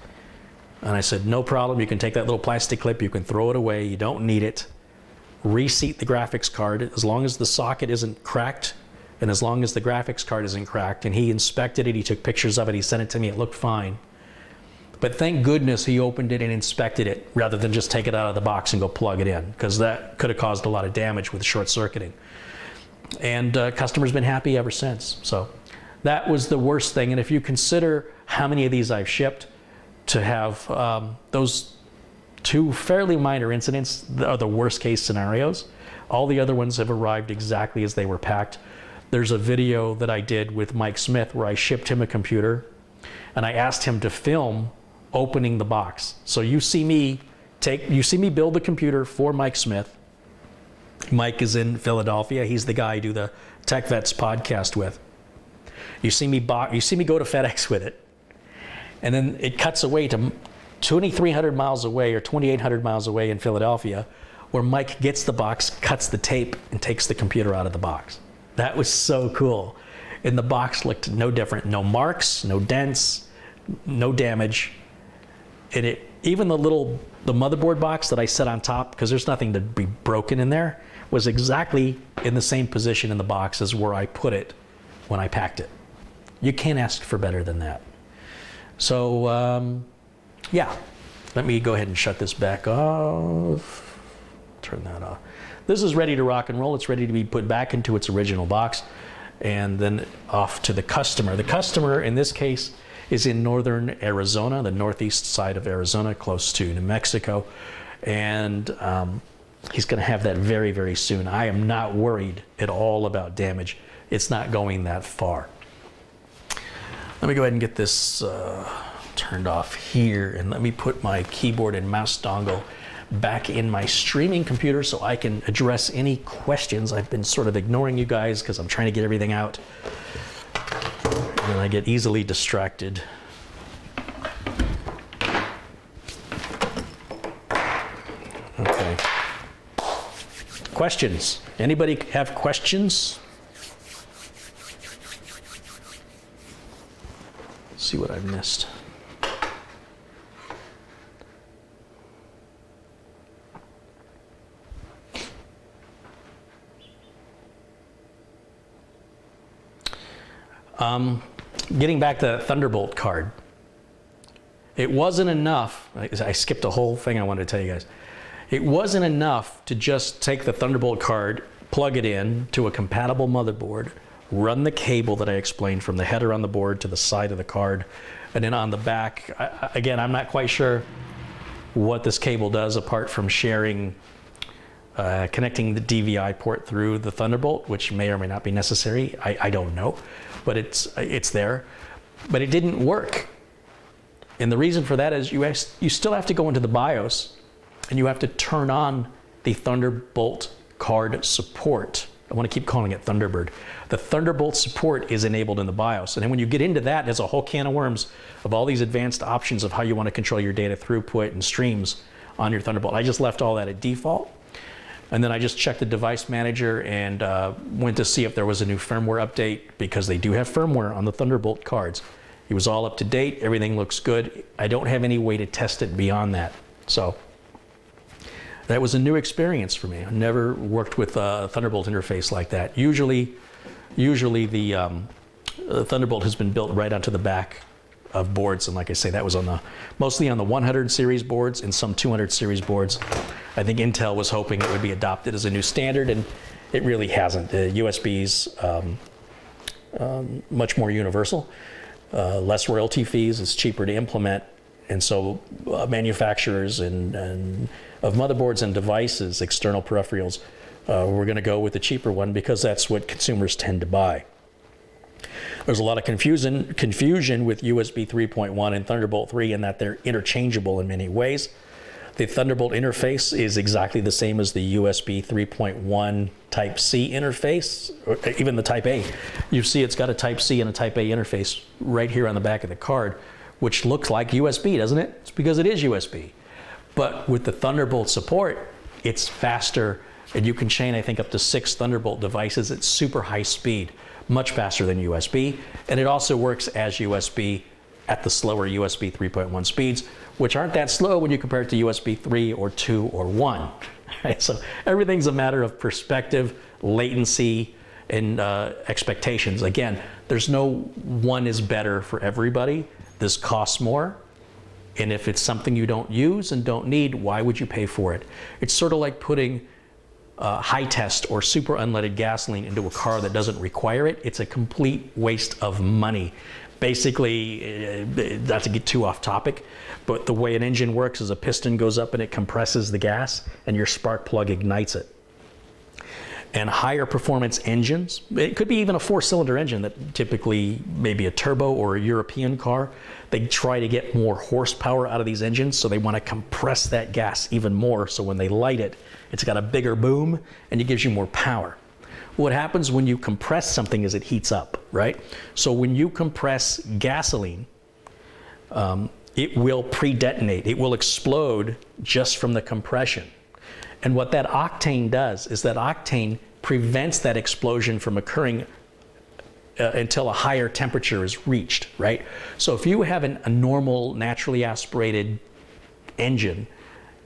And I said, no problem. You can take that little plastic clip. You can throw it away. You don't need it. Reseat the graphics card. As long as the socket isn't cracked, and as long as the graphics card isn't cracked, and he inspected it, he took pictures of it, he sent it to me, it looked fine. But thank goodness he opened it and inspected it rather than just take it out of the box and go plug it in, because that could have caused a lot of damage with short circuiting. And customer's been happy ever since. So that was the worst thing. And if you consider how many of these I've shipped, to have those two fairly minor incidents are the worst case scenarios. All the other ones have arrived exactly as they were packed. There's a video that I did with Mike Smith where I shipped him a computer and I asked him to film opening the box. So you see me build the computer for Mike Smith. Mike is in Philadelphia. He's the guy I do the Tech Vets podcast with. You see me go to FedEx with it. And then it cuts away to 2,300 miles away or 2,800 miles away in Philadelphia, where Mike gets the box, cuts the tape, and takes the computer out of the box. That was so cool. And the box looked no different. No marks, no dents, no damage. And even the motherboard box that I set on top, because there's nothing to be broken in there, was exactly in the same position in the box as where I put it when I packed it. You can't ask for better than that. So, yeah, let me go ahead and shut this back off. Turn that off. This is ready to rock and roll. It's ready to be put back into its original box and then off to the customer. The customer, in this case, is in northern Arizona, the northeast side of Arizona, close to New Mexico. And he's going to have that very, very soon. I am not worried at all about damage. It's not going that far. Let me go ahead and get this turned off here, and let me put my keyboard and mouse dongle back in my streaming computer so I can address any questions. I've been sort of ignoring you guys because I'm trying to get everything out, and I get easily distracted. Okay. Questions? Anybody have questions? See what I've missed. Getting back to the Thunderbolt card. It wasn't enough. I skipped a whole thing I wanted to tell you guys. It wasn't enough to just take the Thunderbolt card, plug it in to a compatible motherboard, run the cable that I explained from the header on the board to the side of the card, and then on the back, again, I'm not quite sure what this cable does apart from sharing, connecting the DVI port through the Thunderbolt, which may or may not be necessary. I don't know, but it's there. But it didn't work. And the reason for that is you still have to go into the BIOS and you have to turn on the Thunderbolt card support. I want to keep calling it Thunderbird. The Thunderbolt support is enabled in the BIOS. And then when you get into that, there's a whole can of worms of all these advanced options of how you want to control your data throughput and streams on your Thunderbolt. I just left all that at default. And then I just checked the device manager and went to see if there was a new firmware update, because they do have firmware on the Thunderbolt cards. It was all up to date. Everything looks good. I don't have any way to test it beyond that. So that was a new experience for me. I never worked with a Thunderbolt interface like that. Usually the Thunderbolt has been built right onto the back of boards, and like I say, that was on mostly on the 100 series boards and some 200 series boards. I think Intel was hoping it would be adopted as a new standard, and it really hasn't. The USB's much more universal, less royalty fees, it's cheaper to implement, and so manufacturers and of motherboards and devices, external peripherals, we're going to go with the cheaper one because that's what consumers tend to buy. There's a lot of confusion with USB 3.1 and Thunderbolt 3 in that they're interchangeable in many ways. The Thunderbolt interface is exactly the same as the USB 3.1 Type-C interface, or even the Type-A. You see it's got a Type-C and a Type-A interface right here on the back of the card, which looks like USB, doesn't it? It's because it is USB. But with the Thunderbolt support, it's faster, and you can chain, I think, up to 6 Thunderbolt devices at super high speed, much faster than USB, and it also works as USB at the slower USB 3.1 speeds, which aren't that slow when you compare it to USB 3 or 2 or 1. Right? So everything's a matter of perspective, latency, and expectations. Again, there's no one is better for everybody. This costs more, and if it's something you don't use and don't need, why would you pay for it? It's sort of like putting high test or super unleaded gasoline into a car that doesn't require it. It's a complete waste of money. Basically, not to get too off topic, but the way an engine works is a piston goes up and it compresses the gas and your spark plug ignites it. And higher performance engines, it could be even a 4-cylinder engine that typically maybe a turbo or a European car, they try to get more horsepower out of these engines, so they want to compress that gas even more, so when they light it, it's got a bigger boom and it gives you more power. What happens when you compress something is it heats up, right? So when you compress gasoline, it will pre-detonate, it will explode just from the compression. And what that octane does is that octane prevents that explosion from occurring until a higher temperature is reached, right? So if you have a normal, naturally aspirated engine,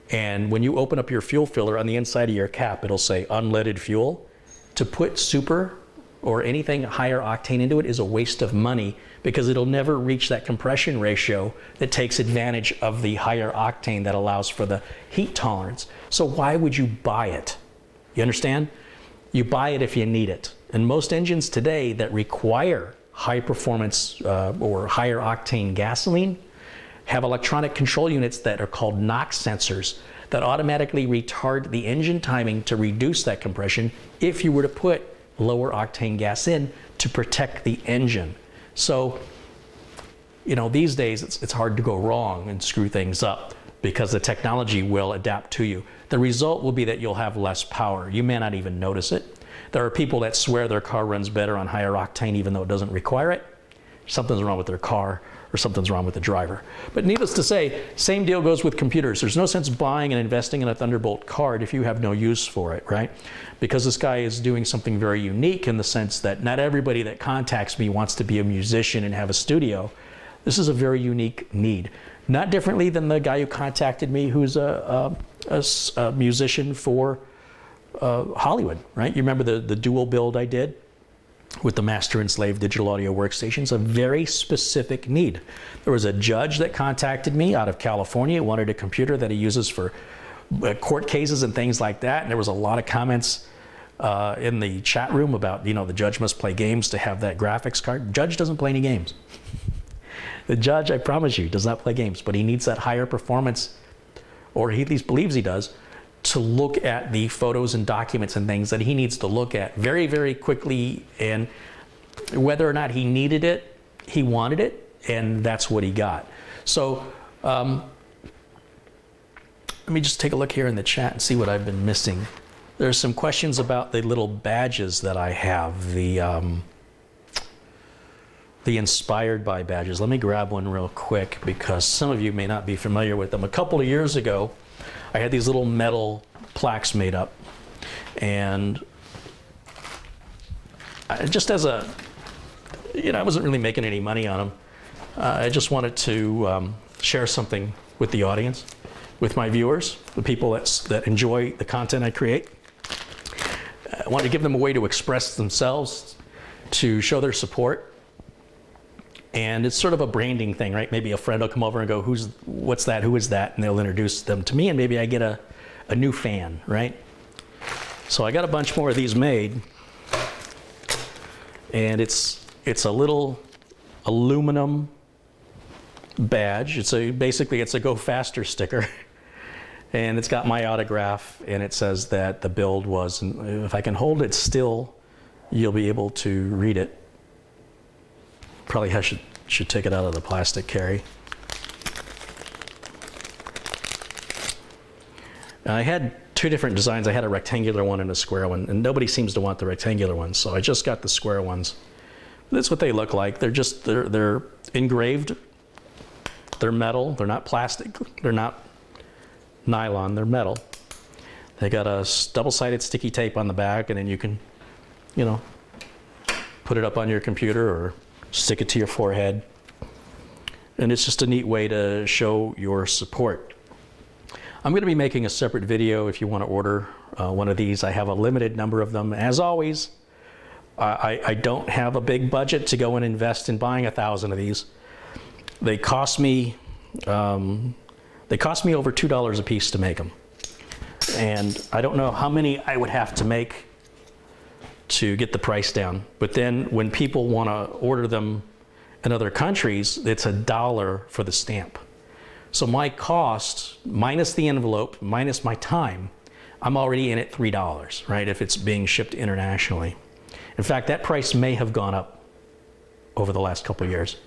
and when you open up your fuel filler on the inside of your cap, it'll say unleaded fuel. To put super or anything higher octane into it is a waste of money, because it'll never reach that compression ratio that takes advantage of the higher octane that allows for the heat tolerance. So why would you buy it? You understand? You buy it if you need it. And most engines today that require high performance or higher octane gasoline have electronic control units that are called NOx sensors that automatically retard the engine timing to reduce that compression if you were to put lower octane gas in to protect the engine. So, you know, these days it's hard to go wrong and screw things up because the technology will adapt to you. The result will be that you'll have less power. You may not even notice it. There are people that swear their car runs better on higher octane even though it doesn't require it. Something's wrong with their car, or something's wrong with the driver. But needless to say, same deal goes with computers. There's no sense buying and investing in a Thunderbolt card if you have no use for it, right? Because this guy is doing something very unique in the sense that not everybody that contacts me wants to be a musician and have a studio. This is a very unique need. Not differently than the guy who contacted me who's a musician for Hollywood, right? You remember the dual build I did with the master and slave digital audio workstations? A very specific need. There was a judge that contacted me out of California, wanted a computer that he uses for court cases and things like that. And there was a lot of comments in the chat room about, you know, the judge must play games to have that graphics card. The judge doesn't play any games. The judge, I promise you, does not play games, but he needs that higher performance, or he at least believes he does, to look at the photos and documents and things that he needs to look at very, very quickly. And whether or not he needed it, he wanted it, and that's what he got. So let me just take a look here in the chat and see what I've been missing. There's some questions about the little badges that I have, the inspired by badges. Let me grab one real quick because some of you may not be familiar with them. A couple of years ago, I had these little metal plaques made up, and just as a, I wasn't really making any money on them. I just wanted to share something with the audience, with my viewers, the people that enjoy the content I create. I wanted to give them a way to express themselves, to show their support. And it's sort of a branding thing, right? Maybe a friend will come over and go, what's that, who is that? And they'll introduce them to me, and maybe I get a new fan, right? So I got a bunch more of these made. And it's a little aluminum badge. Basically it's a go faster sticker. And it's got my autograph, and it says that the build was, and if I can hold it still, you'll be able to read it. Probably I should take it out of the plastic carry. I had two different designs. I had a rectangular one and a square one, and nobody seems to want the rectangular ones, so I just got the square ones. That's what they look like. They're engraved. They're metal. They're not plastic. They're not nylon. They're metal. They got a double-sided sticky tape on the back, and then you can, put it up on your computer or stick it to your forehead. And it's just a neat way to show your support. I'm going to be making a separate video if you want to order one of these. I have a limited number of them. As always, I don't have a big budget to go and invest in buying 1,000 of these. They cost me over $2 a piece to make them. And I don't know how many I would have to make to get the price down. But then when people want to order them in other countries, it's $1 for the stamp. So my cost, minus the envelope, minus my time, I'm already in at $3, right? If it's being shipped internationally. In fact, that price may have gone up over the last couple of years.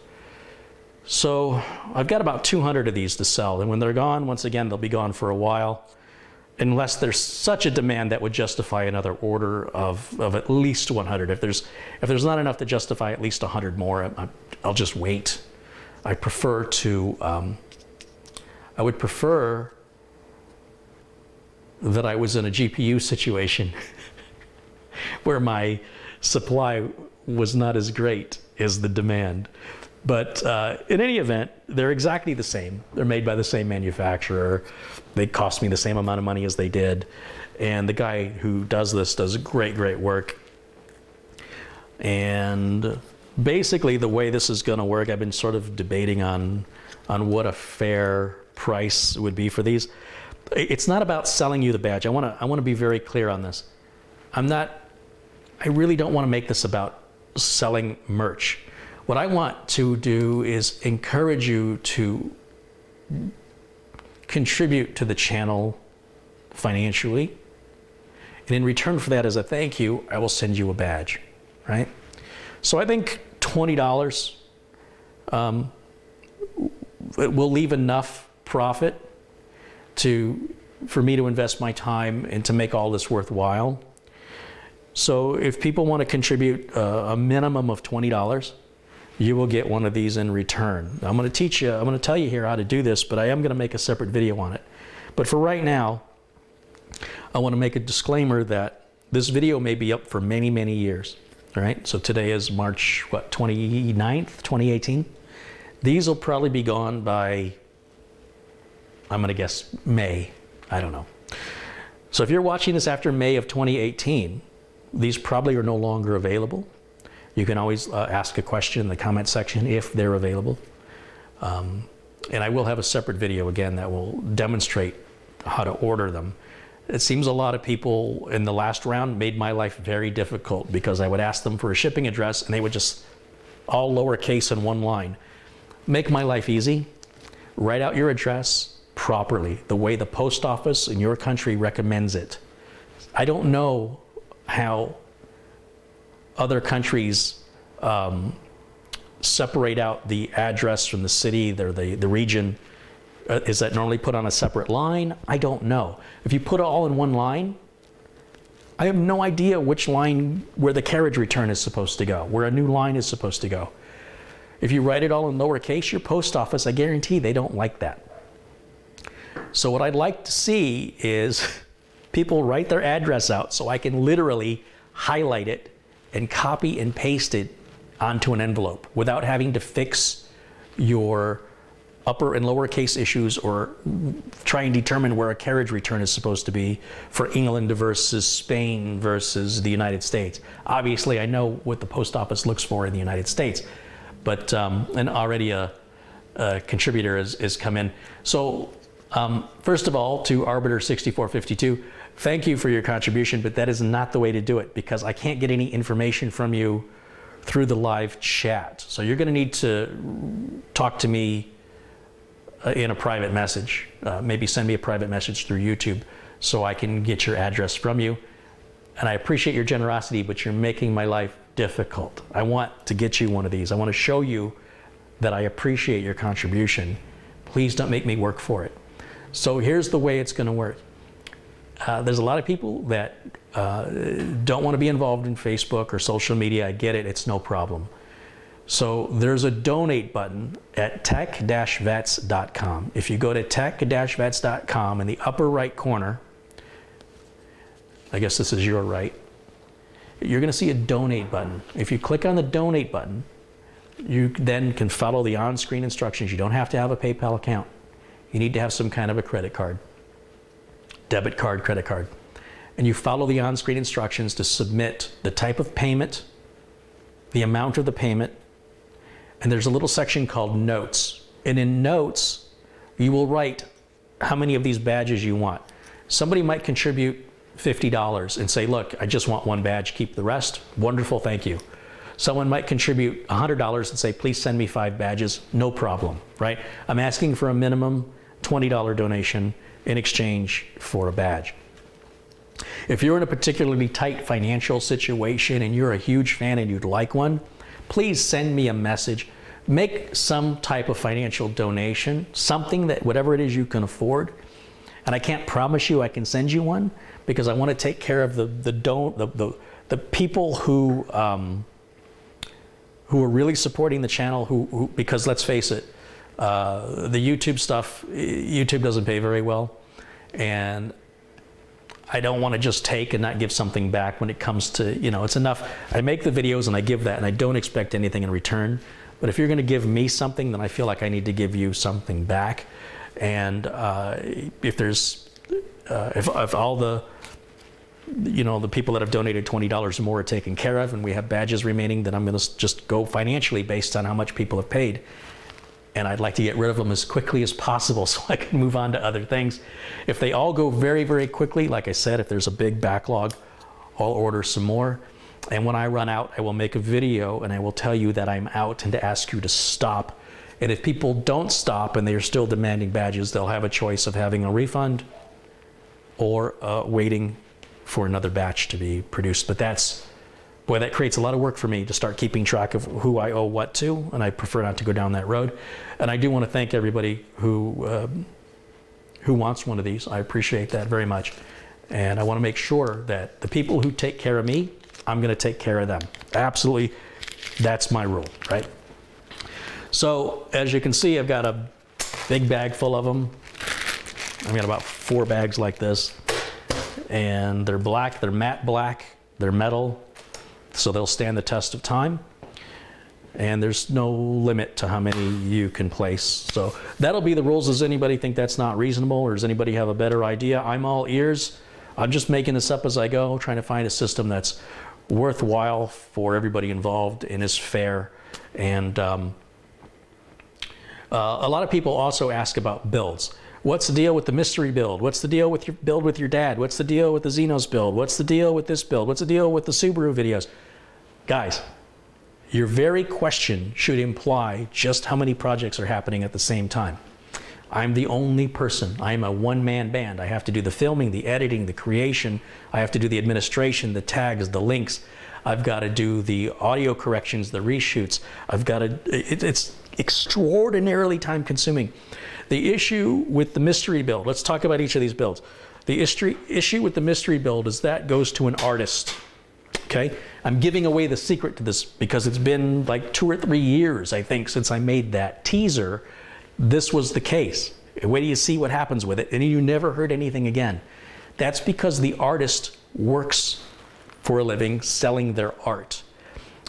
So I've got about 200 of these to sell, and when they're gone, once again, they'll be gone for a while, unless there's such a demand that would justify another order of at least 100. If there's not enough to justify at least 100 more, I'll just wait. I prefer to, I would prefer that I was in a GPU situation where my supply was not as great as the demand. But in any event, they're exactly the same. They're made by the same manufacturer. They cost me the same amount of money as they did. And the guy who does this does great work. And basically the way this is going to work, I've been sort of debating on what a fair price would be for these. It's not about selling you the badge. I want to be very clear on this. I really don't want to make this about selling merch. What I want to do is encourage you to contribute to the channel financially. And in return for that, as a thank you, I will send you a badge, right? So I think $20 it will leave enough profit for me to invest my time and to make all this worthwhile. So if people want to contribute a minimum of $20, you will get one of these in return. I'm going to tell you here how to do this, but I am going to make a separate video on it. But for right now, I want to make a disclaimer that this video may be up for many years. All right, so today is March, 29th, 2018. These will probably be gone by, I'm going to guess, May. I don't know. So if you're watching this after May of 2018, these probably are no longer available. You can always ask a question in the comment section if they're available. And I will have a separate video again that will demonstrate how to order them. It seems a lot of people in the last round made my life very difficult because I would ask them for a shipping address and they would just all lowercase in one line. Make my life easy. Write out your address properly, the way the post office in your country recommends it. I don't know how other countries separate out the address from the city, the region, Is that normally put on a separate line? I don't know. If you put it all in one line, I have no idea which line, where the carriage return is supposed to go, where a new line is supposed to go. If you write it all in lowercase, your post office, I guarantee they don't like that. So what I'd like to see is people write their address out so I can literally highlight it and copy and paste it onto an envelope without having to fix your upper and lowercase issues or try and determine where a carriage return is supposed to be for England versus Spain versus the United States. Obviously, I know what the post office looks for in the United States, but and already a contributor has come in. So first of all, to Arbiter6452, thank you for your contribution, but that is not the way to do it because I can't get any information from you through the live chat. So you're going to need to talk to me in a private message. Maybe send me a private message through YouTube so I can get your address from you. And I appreciate your generosity, but you're making my life difficult. I want to get you one of these. I want to show you that I appreciate your contribution. Please don't make me work for it. So here's the way it's going to work. There's a lot of people that don't want to be involved in Facebook or social media. I get it. It's no problem. So there's a donate button at tech-vets.com. If you go to tech-vets.com in the upper right corner, I guess this is your right, you're going to see a donate button. If you click on the donate button, you then can follow the on-screen instructions. You don't have to have a PayPal account. You need to have some kind of a credit card, debit card, credit card. And you follow the on-screen instructions to submit the type of payment, the amount of the payment, and there's a little section called Notes. And in Notes, you will write how many of these badges you want. Somebody might contribute $50 and say, look, I just want one badge, keep the rest. Wonderful, thank you. Someone might contribute $100 and say, please send me 5 badges. No problem, right? I'm asking for a minimum $20 donation in exchange for a badge. If you're in a particularly tight financial situation and you're a huge fan and you'd like one, please send me a message. Make some type of financial donation, something that whatever it is you can afford. And I can't promise you I can send you one because I want to take care of the people who are really supporting the channel. Who because let's face it, the YouTube stuff, YouTube doesn't pay very well, and I don't want to just take and not give something back when it comes to, you know, it's enough. I make the videos and I give that and I don't expect anything in return. But if you're going to give me something, then I feel like I need to give you something back. And if there's, if all the, you know, the people that have donated $20 or more are taken care of and we have badges remaining, then I'm going to just go financially based on how much people have paid. And I'd like to get rid of them as quickly as possible so I can move on to other things. If they all go very, very quickly, like I said, if there's a big backlog, I'll order some more. And when I run out, I will make a video and I will tell you that I'm out and to ask you to stop. And if people don't stop and they're still demanding badges, they'll have a choice of having a refund or waiting for another batch to be produced. But that's, boy, that creates a lot of work for me to start keeping track of who I owe what to, and I prefer not to go down that road. And I do want to thank everybody who wants one of these. I appreciate that very much. And I want to make sure that the people who take care of me, I'm going to take care of them. Absolutely, that's my rule, right? So as you can see, I've got a big bag full of them. I've got about 4 bags like this. And they're black, they're matte black, they're metal, so they'll stand the test of time. And there's no limit to how many you can place. So that'll be the rules. Does anybody think that's not reasonable, or does anybody have a better idea? I'm all ears. I'm just making this up as I go, trying to find a system that's worthwhile for everybody involved and is fair. And a lot of people also ask about builds. What's the deal with the mystery build? What's the deal with your build with your dad? What's the deal with the Xenos build? What's the deal with this build? What's the deal with the Subaru videos? Guys, your very question should imply just how many projects are happening at the same time. I'm the only person. I'm a one-man band. I have to do the filming, the editing, the creation. I have to do the administration, the tags, the links. I've got to do the audio corrections, the reshoots. I've got to, it's extraordinarily time consuming. The issue with the mystery build, let's talk about each of these builds. The issue with the mystery build is that goes to an artist, okay? I'm giving away the secret to this because it's been like 2 or 3 years, I think, since I made that teaser. This was the case. Wait till you see what happens with it, and you never heard anything again. That's because the artist works for a living selling their art.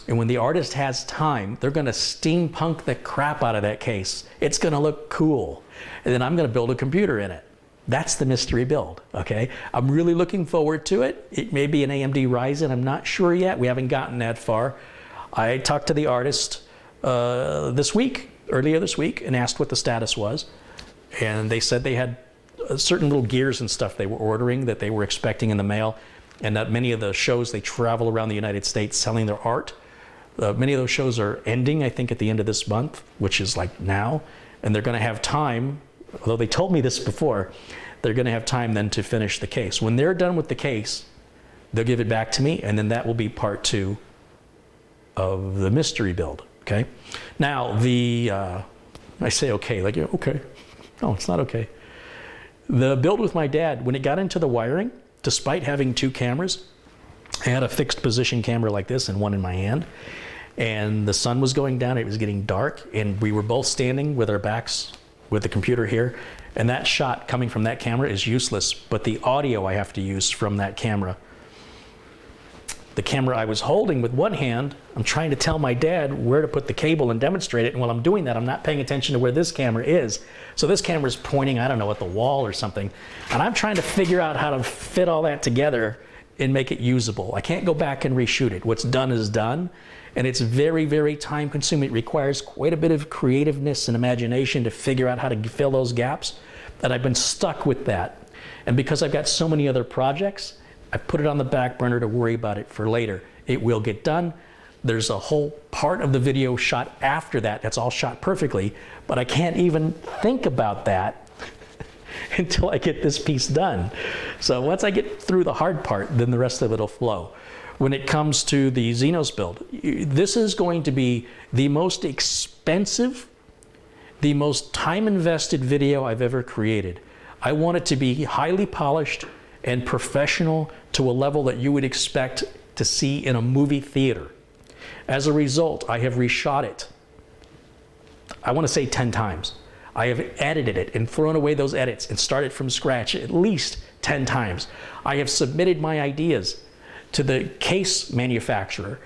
And when the artist has time, they're gonna steampunk the crap out of that case. It's gonna look cool. And then I'm gonna build a computer in it. That's the mystery build, okay? I'm really looking forward to it. It may be an AMD Ryzen, I'm not sure yet. We haven't gotten that far. I talked to the artist earlier this week, and asked what the status was. And they said they had certain little gears and stuff they were ordering that they were expecting in the mail, and that many of the shows, they travel around the United States selling their art. Many of those shows are ending, I think, at the end of this month, which is like now, and they're gonna have time, although they told me this before, they're gonna have time then to finish the case. When they're done with the case, they'll give it back to me, and then that will be part 2 of the mystery build, okay? Now, I say okay, like, okay. No, it's not okay. The build with my dad, when it got into the wiring, despite having 2 cameras, I had a fixed position camera like this and one in my hand, and the sun was going down, it was getting dark, and we were both standing with our backs with the computer here, and that shot coming from that camera is useless, but the audio I have to use from that camera. The camera I was holding with one hand, I'm trying to tell my dad where to put the cable and demonstrate it, and while I'm doing that, I'm not paying attention to where this camera is. So this camera's pointing, I don't know, at the wall or something, and I'm trying to figure out how to fit all that together and make it usable. I can't go back and reshoot it. What's done is done, and it's very, very time consuming. It requires quite a bit of creativeness and imagination to figure out how to fill those gaps, and I've been stuck with that. And because I've got so many other projects, I put it on the back burner to worry about it for later. It will get done. There's a whole part of the video shot after that that's all shot perfectly, but I can't even think about that until I get this piece done. So once I get through the hard part, then the rest of it will flow. When it comes to the Xenos build, this is going to be the most expensive, the most time-invested video I've ever created. I want it to be highly polished and professional to a level that you would expect to see in a movie theater. As a result, I have reshot it, I want to say 10 times. I have edited it and thrown away those edits and started from scratch at least 10 times. I have submitted my ideas to the case manufacturer,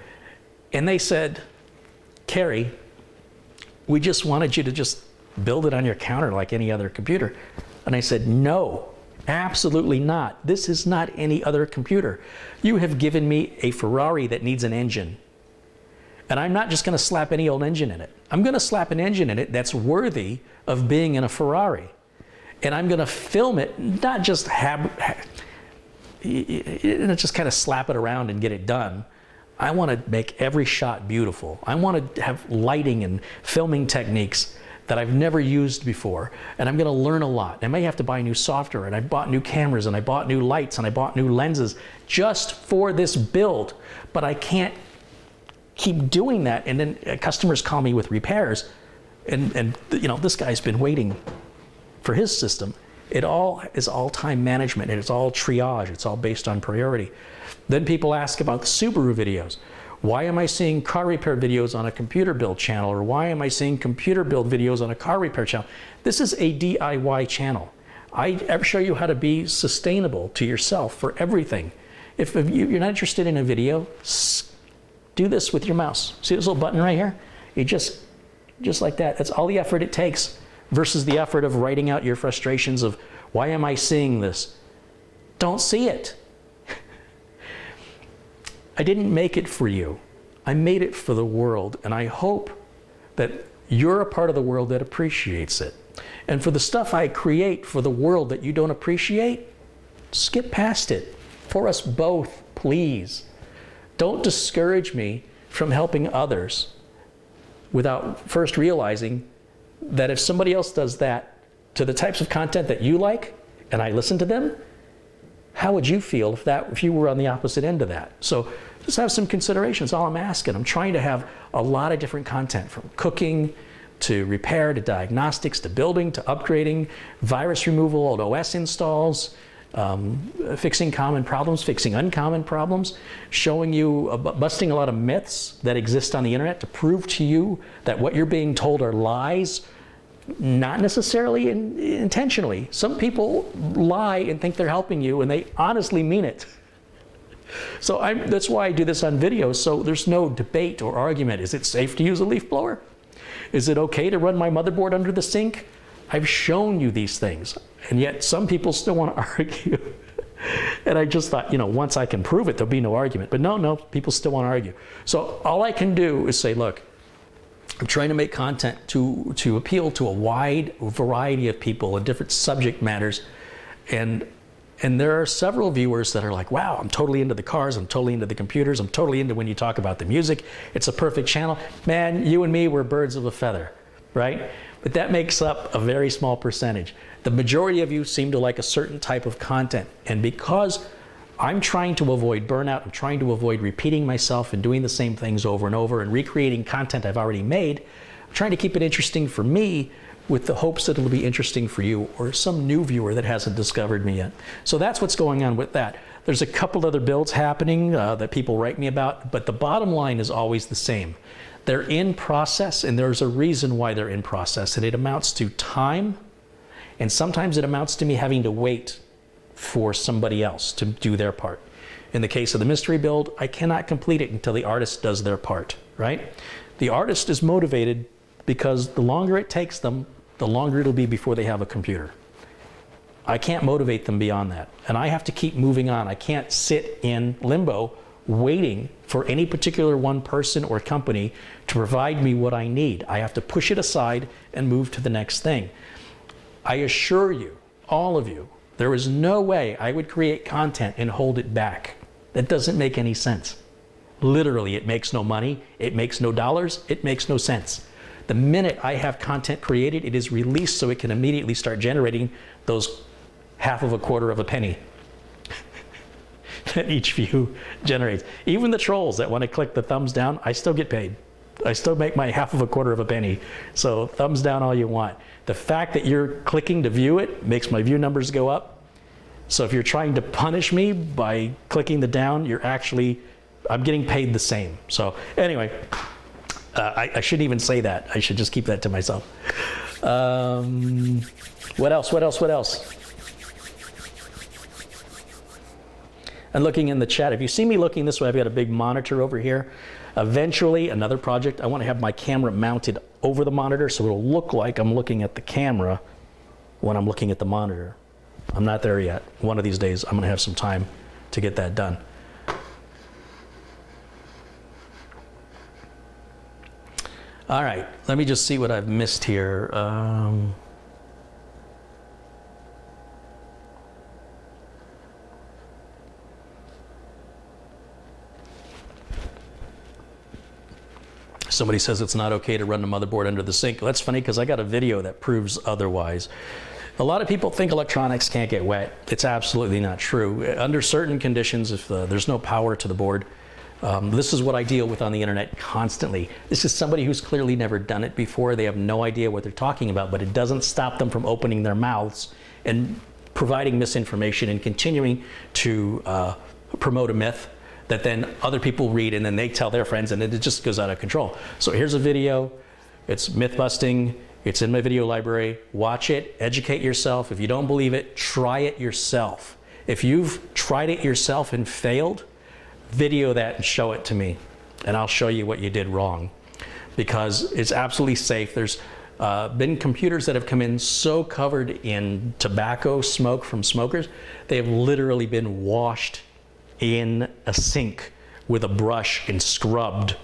and they said, Kerry, we just wanted you to just build it on your counter like any other computer. And I said, no, absolutely not. This is not any other computer. You have given me a Ferrari that needs an engine. And I'm not just going to slap any old engine in it. I'm going to slap an engine in it that's worthy of being in a Ferrari. And I'm going to film it, not just just kind of slap it around and get it done. I want to make every shot beautiful. I want to have lighting and filming techniques that I've never used before. And I'm going to learn a lot. I may have to buy new software, and I bought new cameras, and I bought new lights, and I bought new lenses just for this build. But I can't keep doing that, and then customers call me with repairs, and you know, this guy's been waiting for his system. It all is all time management, and it's all triage. It's all based on priority. Then people ask about the Subaru videos. Why am I seeing car repair videos on a computer build channel, or why am I seeing computer build videos on a car repair channel? This is a DIY channel. I ever show you how to be sustainable to yourself for everything. If you're not interested in a video, do this with your mouse. See this little button right here? You just like that. That's all the effort it takes versus the effort of writing out your frustrations of, why am I seeing this? Don't see it. I didn't make it for you. I made it for the world, and I hope that you're a part of the world that appreciates it. And for the stuff I create for the world that you don't appreciate, skip past it. For us both, please. Don't discourage me from helping others without first realizing that if somebody else does that to the types of content that you like, and I listen to them, how would you feel if you were on the opposite end of that? So just have some considerations. All I'm asking. I'm trying to have a lot of different content, from cooking to repair to diagnostics to building to upgrading, virus removal, old OS installs, fixing common problems, fixing uncommon problems, showing you, busting a lot of myths that exist on the internet to prove to you that what you're being told are lies, not necessarily intentionally. Some people lie and think they're helping you, and they honestly mean it. So that's why I do this on video, so there's no debate or argument. Is it safe to use a leaf blower? Is it okay to run my motherboard under the sink? I've shown you these things, and yet some people still want to argue. And I just thought, you know, once I can prove it, there'll be no argument. But no, people still want to argue. So all I can do is say, look, I'm trying to make content to appeal to a wide variety of people in different subject matters. And there are several viewers that are like, wow, I'm totally into the cars, I'm totally into the computers, I'm totally into when you talk about the music. It's a perfect channel. Man, you and me, we're birds of a feather, right? But that makes up a very small percentage. The majority of you seem to like a certain type of content. And because I'm trying to avoid burnout, I'm trying to avoid repeating myself and doing the same things over and over and recreating content I've already made, I'm trying to keep it interesting for me, with the hopes that it'll be interesting for you or some new viewer that hasn't discovered me yet. So that's what's going on with that. There's a couple other builds happening that people write me about, but the bottom line is always the same. They're in process, and there's a reason why they're in process, and it amounts to time, and sometimes it amounts to me having to wait for somebody else to do their part. In the case of the mystery build, I cannot complete it until the artist does their part, right? The artist is motivated because the longer it takes them, the longer it'll be before they have a computer. I can't motivate them beyond that. And I have to keep moving on. I can't sit in limbo waiting for any particular one person or company to provide me what I need. I have to push it aside and move to the next thing. I assure you, all of you, there is no way I would create content and hold it back. That doesn't make any sense. Literally, it makes no money, it makes no dollars, it makes no sense. The minute I have content created, it is released so it can immediately start generating those half of a quarter of a penny that each view generates. Even the trolls that want to click the thumbs down, I still get paid. I still make my half of a quarter of a penny. So thumbs down all you want. The fact that you're clicking to view it makes my view numbers go up. So if you're trying to punish me by clicking the down, I'm getting paid the same. So anyway, I shouldn't even say that. I should just keep that to myself. What else? And looking in the chat, if you see me looking this way, I've got a big monitor over here. Eventually, another project, I want to have my camera mounted over the monitor so it'll look like I'm looking at the camera when I'm looking at the monitor. I'm not there yet. One of these days, I'm going to have some time to get that done. All right, let me just see what I've missed here. Somebody says it's not okay to run the motherboard under the sink. That's funny because I got a video that proves otherwise. A lot of people think electronics can't get wet. It's absolutely not true. Under certain conditions, if there's no power to the board, this is what I deal with on the internet constantly. This is somebody who's clearly never done it before. They have no idea what they're talking about, but it doesn't stop them from opening their mouths and providing misinformation and continuing to promote a myth that then other people read and then they tell their friends, and it just goes out of control. So here's a video. It's myth busting. It's in my video library. Watch it, educate yourself. If you don't believe it, try it yourself. If you've tried it yourself and failed, video that and show it to me, and I'll show you what you did wrong, because it's absolutely safe. There's been computers that have come in so covered in tobacco smoke from smokers, they have literally been washed in a sink with a brush and scrubbed.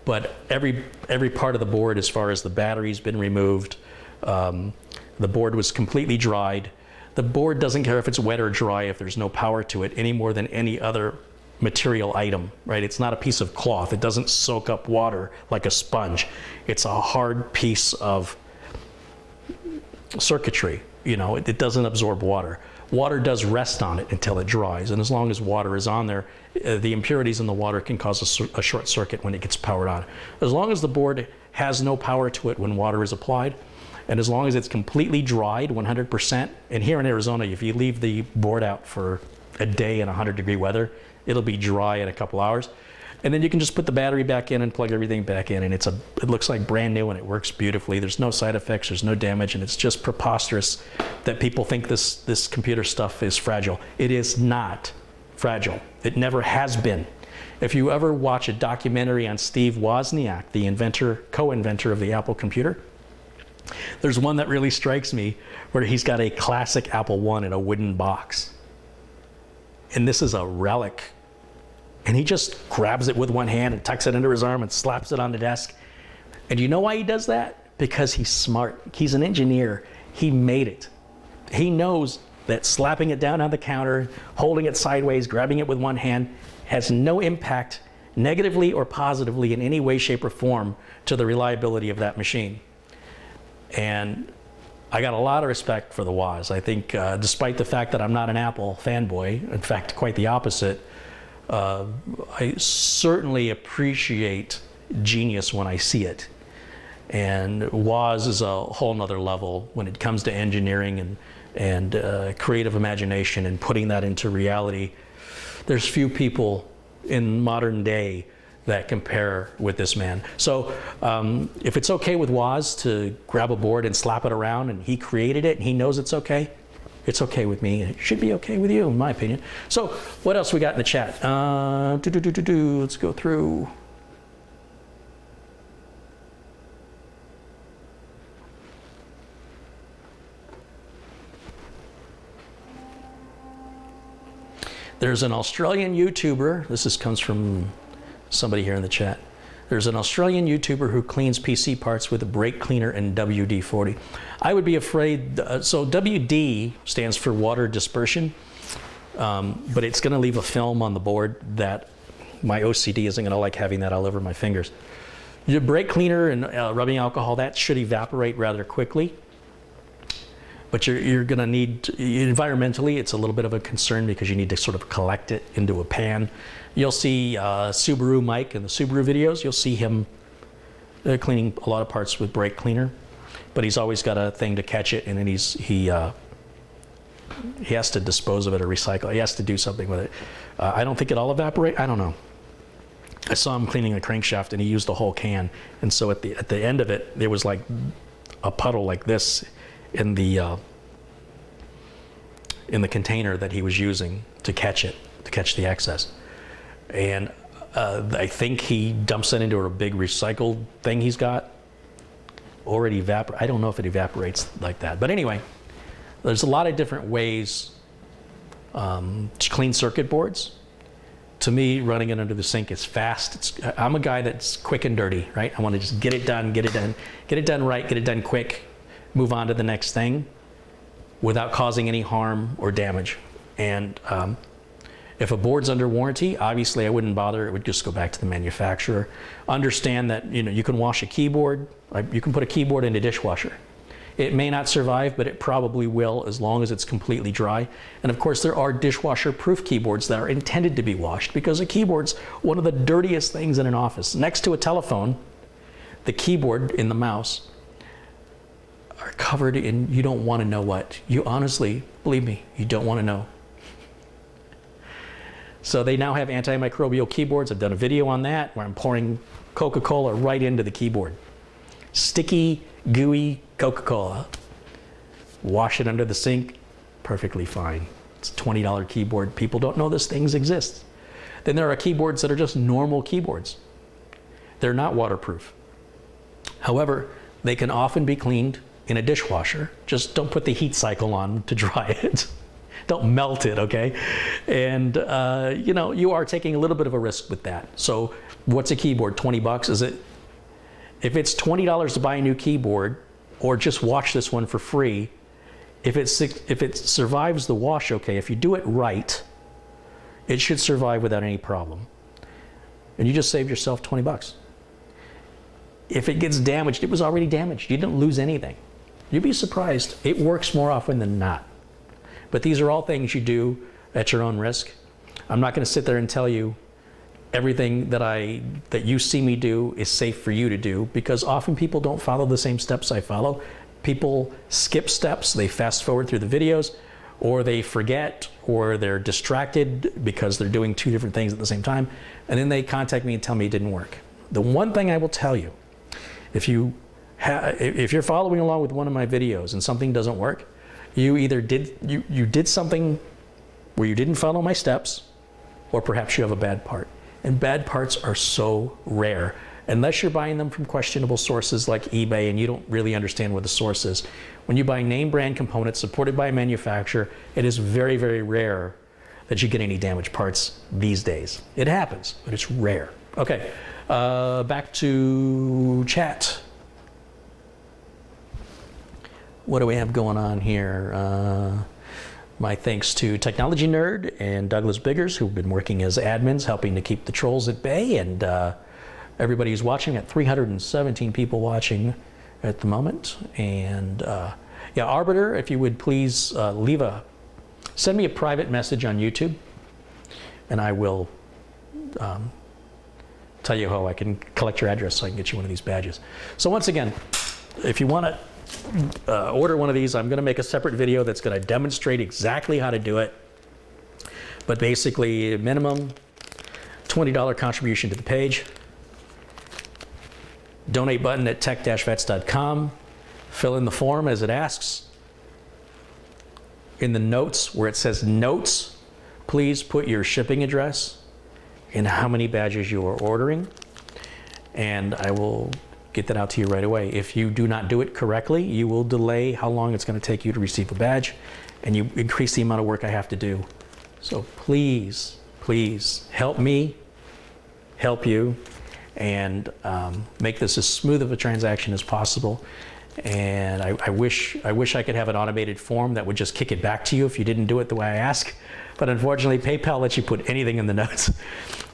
But every part of the board, as far as the battery's been removed, the board was completely dried. The board doesn't care if it's wet or dry if there's no power to it any more than any other material item, right? It's not a piece of cloth. It doesn't soak up water like a sponge. It's a hard piece of circuitry. You know, it doesn't absorb water. water does rest on it until it dries. And as long as water is on there, the impurities in the water can cause a short circuit when it gets powered on. As long as the board has no power to it when water is applied, and as long as it's completely dried 100%, and here in Arizona, if you leave the board out for a day in 100-degree weather, it'll be dry in a couple hours. And then you can just put the battery back in and plug everything back in, and it looks like brand new and it works beautifully. There's no side effects, there's no damage, and it's just preposterous that people think this computer stuff is fragile. It is not fragile. It never has been. If you ever watch a documentary on Steve Wozniak, the inventor, co-inventor of the Apple computer, there's one that really strikes me where he's got a classic Apple I in a wooden box. And this is a relic. And he just grabs it with one hand and tucks it under his arm and slaps it on the desk. And you know why he does that? Because he's smart. He's an engineer. He made it. He knows that slapping it down on the counter, holding it sideways, grabbing it with one hand, has no impact, negatively or positively, in any way, shape, or form to the reliability of that machine. And I got a lot of respect for the Woz. I think despite the fact that I'm not an Apple fanboy, in fact, quite the opposite, I certainly appreciate genius when I see it. And Woz is a whole nother level when it comes to engineering and creative imagination and putting that into reality. There's few people in modern day that compare with this man. So if it's okay with Woz to grab a board and slap it around, and he created it and he knows it's okay with me. It should be okay with you, in my opinion. So what else we got in the chat? Let's go through. There's an Australian YouTuber, comes from somebody here in the chat. There's an Australian YouTuber who cleans PC parts with a brake cleaner and WD-40. I would be afraid, so WD stands for water dispersion, but it's gonna leave a film on the board that my OCD isn't gonna like having that all over my fingers. Your brake cleaner and rubbing alcohol, that should evaporate rather quickly. But you're gonna need, environmentally, it's a little bit of a concern because you need to sort of collect it into a pan. You'll see Subaru Mike in the Subaru videos, you'll see him cleaning a lot of parts with brake cleaner, but he's always got a thing to catch it, and then he has to dispose of it or recycle. He has to do something with it. I don't think it'll evaporate, I don't know. I saw him cleaning a crankshaft and he used a whole can, and so at the end of it, there was like a puddle like this in the container that he was using to catch the excess. And I think he dumps it into a big recycled thing he's got, or it evaporates. I don't know if it evaporates like that. But anyway, there's a lot of different ways to clean circuit boards. To me, running it under the sink is fast. I'm a guy that's quick and dirty, right? I want to just get it done right, get it done quick, move on to the next thing without causing any harm or damage. And if a board's under warranty, obviously I wouldn't bother. It would just go back to the manufacturer. Understand that you can wash a keyboard. You can put a keyboard in a dishwasher. It may not survive, but it probably will as long as it's completely dry. And of course, there are dishwasher-proof keyboards that are intended to be washed, because a keyboard's one of the dirtiest things in an office. Next to a telephone, the keyboard and the mouse are covered in, you don't want to know what. You honestly, believe me, you don't want to know. So they now have antimicrobial keyboards. I've done a video on that where I'm pouring Coca-Cola right into the keyboard. Sticky, gooey Coca-Cola. Wash it under the sink, perfectly fine. It's a $20 keyboard. People don't know these things exist. Then there are keyboards that are just normal keyboards. They're not waterproof. However, they can often be cleaned in a dishwasher. Just don't put the heat cycle on to dry it. Don't melt it, okay? And you are taking a little bit of a risk with that. So what's a keyboard, 20 bucks? Is it? If it's $20 to buy a new keyboard, or just wash this one for free, if it survives the wash, okay, if you do it right, it should survive without any problem. And you just saved yourself 20 bucks. If it gets damaged, it was already damaged. You didn't lose anything. You'd be surprised. It works more often than not. But these are all things you do at your own risk. I'm not going to sit there and tell you everything that you see me do is safe for you to do, because often people don't follow the same steps I follow. People skip steps, they fast forward through the videos, or they forget, or they're distracted because they're doing two different things at the same time, and then they contact me and tell me it didn't work. The one thing I will tell you, if you're following along with one of my videos and something doesn't work, you either did something where you didn't follow my steps, or perhaps you have a bad part. And bad parts are so rare. Unless you're buying them from questionable sources like eBay and you don't really understand what the source is. When you buy name brand components supported by a manufacturer, it is very, very rare that you get any damaged parts these days. It happens, but it's rare. Okay, back to chat. What do we have going on here? My thanks to Technology Nerd and Douglas Biggers, who've been working as admins, helping to keep the trolls at bay, and everybody who's watching. At 317 people watching at the moment. And yeah, Arbiter, if you would please send me a private message on YouTube, and I will tell you how I can collect your address so I can get you one of these badges. So once again, if you want to order one of these, I'm going to make a separate video that's going to demonstrate exactly how to do it. But basically, minimum $20 contribution to the page. Donate button at tech-vets.com. Fill in the form as it asks. In the notes, where it says notes, please put your shipping address and how many badges you are ordering, and I will get that out to you right away. If you do not do it correctly, you will delay how long it's going to take you to receive a badge, and you increase the amount of work I have to do. So please, please help me help you, and make this as smooth of a transaction as possible. And I wish I could have an automated form that would just kick it back to you if you didn't do it the way I ask. But unfortunately, PayPal lets you put anything in the notes.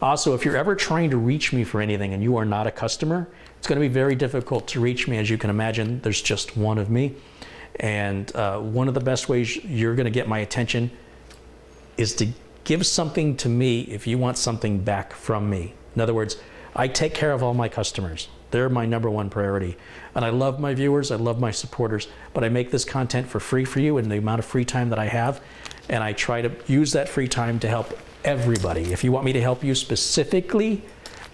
Also, if you're ever trying to reach me for anything and you are not a customer, it's going to be very difficult to reach me. As you can imagine, there's just one of me. And one of the best ways you're going to get my attention is to give something to me if you want something back from me. In other words, I take care of all my customers. They're my #1 priority. And I love my viewers, I love my supporters, but I make this content for free for you and the amount of free time that I have. And I try to use that free time to help everybody. If you want me to help you specifically,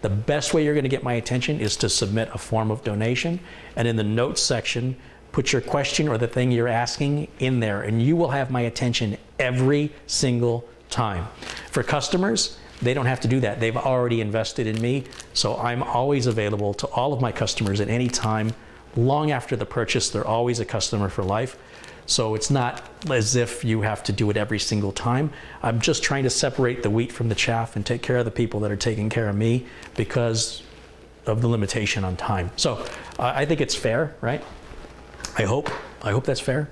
the best way you're going to get my attention is to submit a form of donation. And in the notes section, put your question or the thing you're asking in there, and you will have my attention every single time. For customers, they don't have to do that. They've already invested in me. So I'm always available to all of my customers at any time. Long after the purchase, they're always a customer for life. So it's not as if you have to do it every single time. I'm just trying to separate the wheat from the chaff and take care of the people that are taking care of me because of the limitation on time. So I think it's fair, right? I hope that's fair.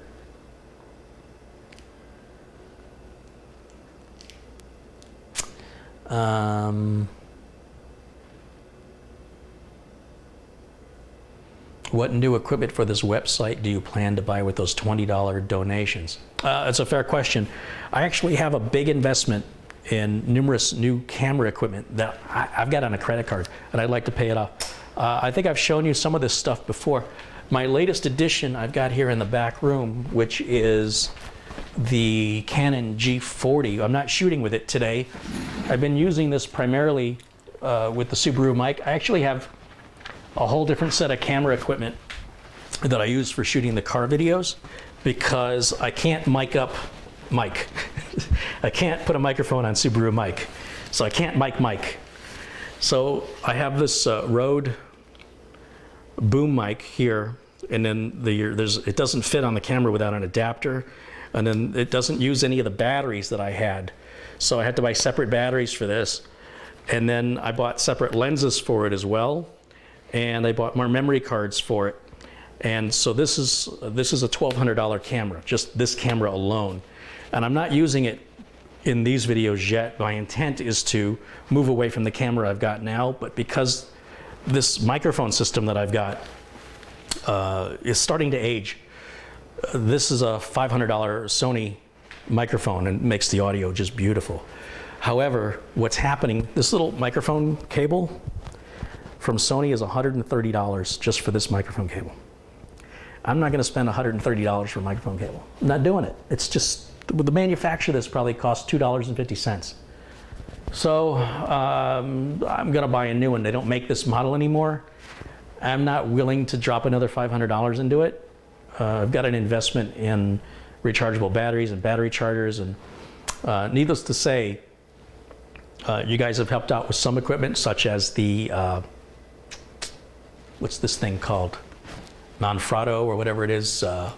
What new equipment for this website do you plan to buy with those $20 donations? It's a fair question. I actually have a big investment in numerous new camera equipment that I've got on a credit card, and I'd like to pay it off. I think I've shown you some of this stuff before. My latest addition I've got here in the back room, which is the Canon G40. I'm not shooting with it today. I've been using this primarily with the Subaru mic. I actually have a whole different set of camera equipment that I use for shooting the car videos because I can't mic up mic. I can't put a microphone on Subaru mic, so I can't mic. So I have this Rode boom mic here, and then it doesn't fit on the camera without an adapter, and then it doesn't use any of the batteries that I had. So I had to buy separate batteries for this, and then I bought separate lenses for it as well, and I bought more memory cards for it. And so this is a $1,200 camera, just this camera alone. And I'm not using it in these videos yet. My intent is to move away from the camera I've got now, but because this microphone system that I've got is starting to age. This is a $500 Sony microphone and makes the audio just beautiful. However, what's happening, this little microphone cable from Sony is $130 just for this microphone cable. I'm not going to spend $130 for a microphone cable. I'm not doing it. It's just, the manufacturer of this probably costs $2.50. So I'm going to buy a new one. They don't make this model anymore. I'm not willing to drop another $500 into it. I've got an investment in rechargeable batteries and battery chargers, and needless to say, you guys have helped out with some equipment, such as the what's this thing called? Manfrotto or whatever it is, the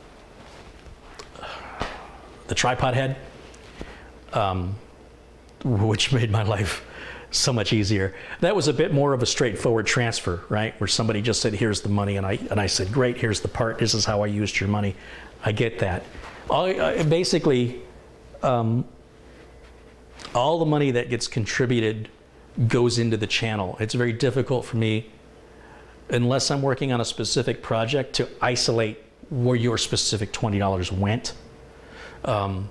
tripod head, which made my life so much easier. That was a bit more of a straightforward transfer, right? Where somebody just said, here's the money, and I said, great, here's the part, this is how I used your money. I get that. Basically, all the money that gets contributed goes into the channel. It's very difficult for me, unless I'm working on a specific project, to isolate where your specific $20 went. And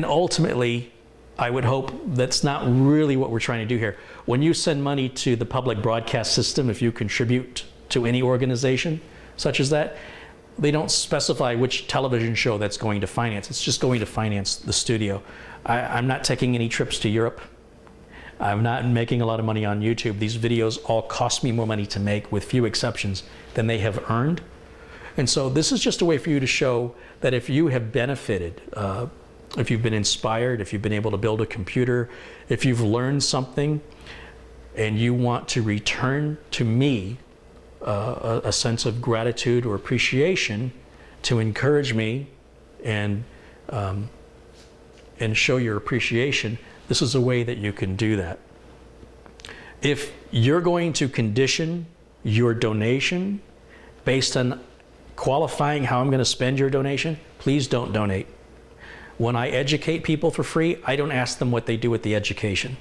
ultimately, I would hope that's not really what we're trying to do here. When you send money to the public broadcast system, if you contribute to any organization such as that, they don't specify which television show that's going to finance. It's just going to finance the studio. I'm not taking any trips to Europe. I'm not making a lot of money on YouTube. These videos all cost me more money to make, with few exceptions, than they have earned. And so this is just a way for you to show that if you have benefited, if you've been inspired, if you've been able to build a computer, if you've learned something, and you want to return to me a sense of gratitude or appreciation to encourage me and show your appreciation, this is a way that you can do that. If you're going to condition your donation based on qualifying how I'm going to spend your donation, please don't donate. When I educate people for free, I don't ask them what they do with the education.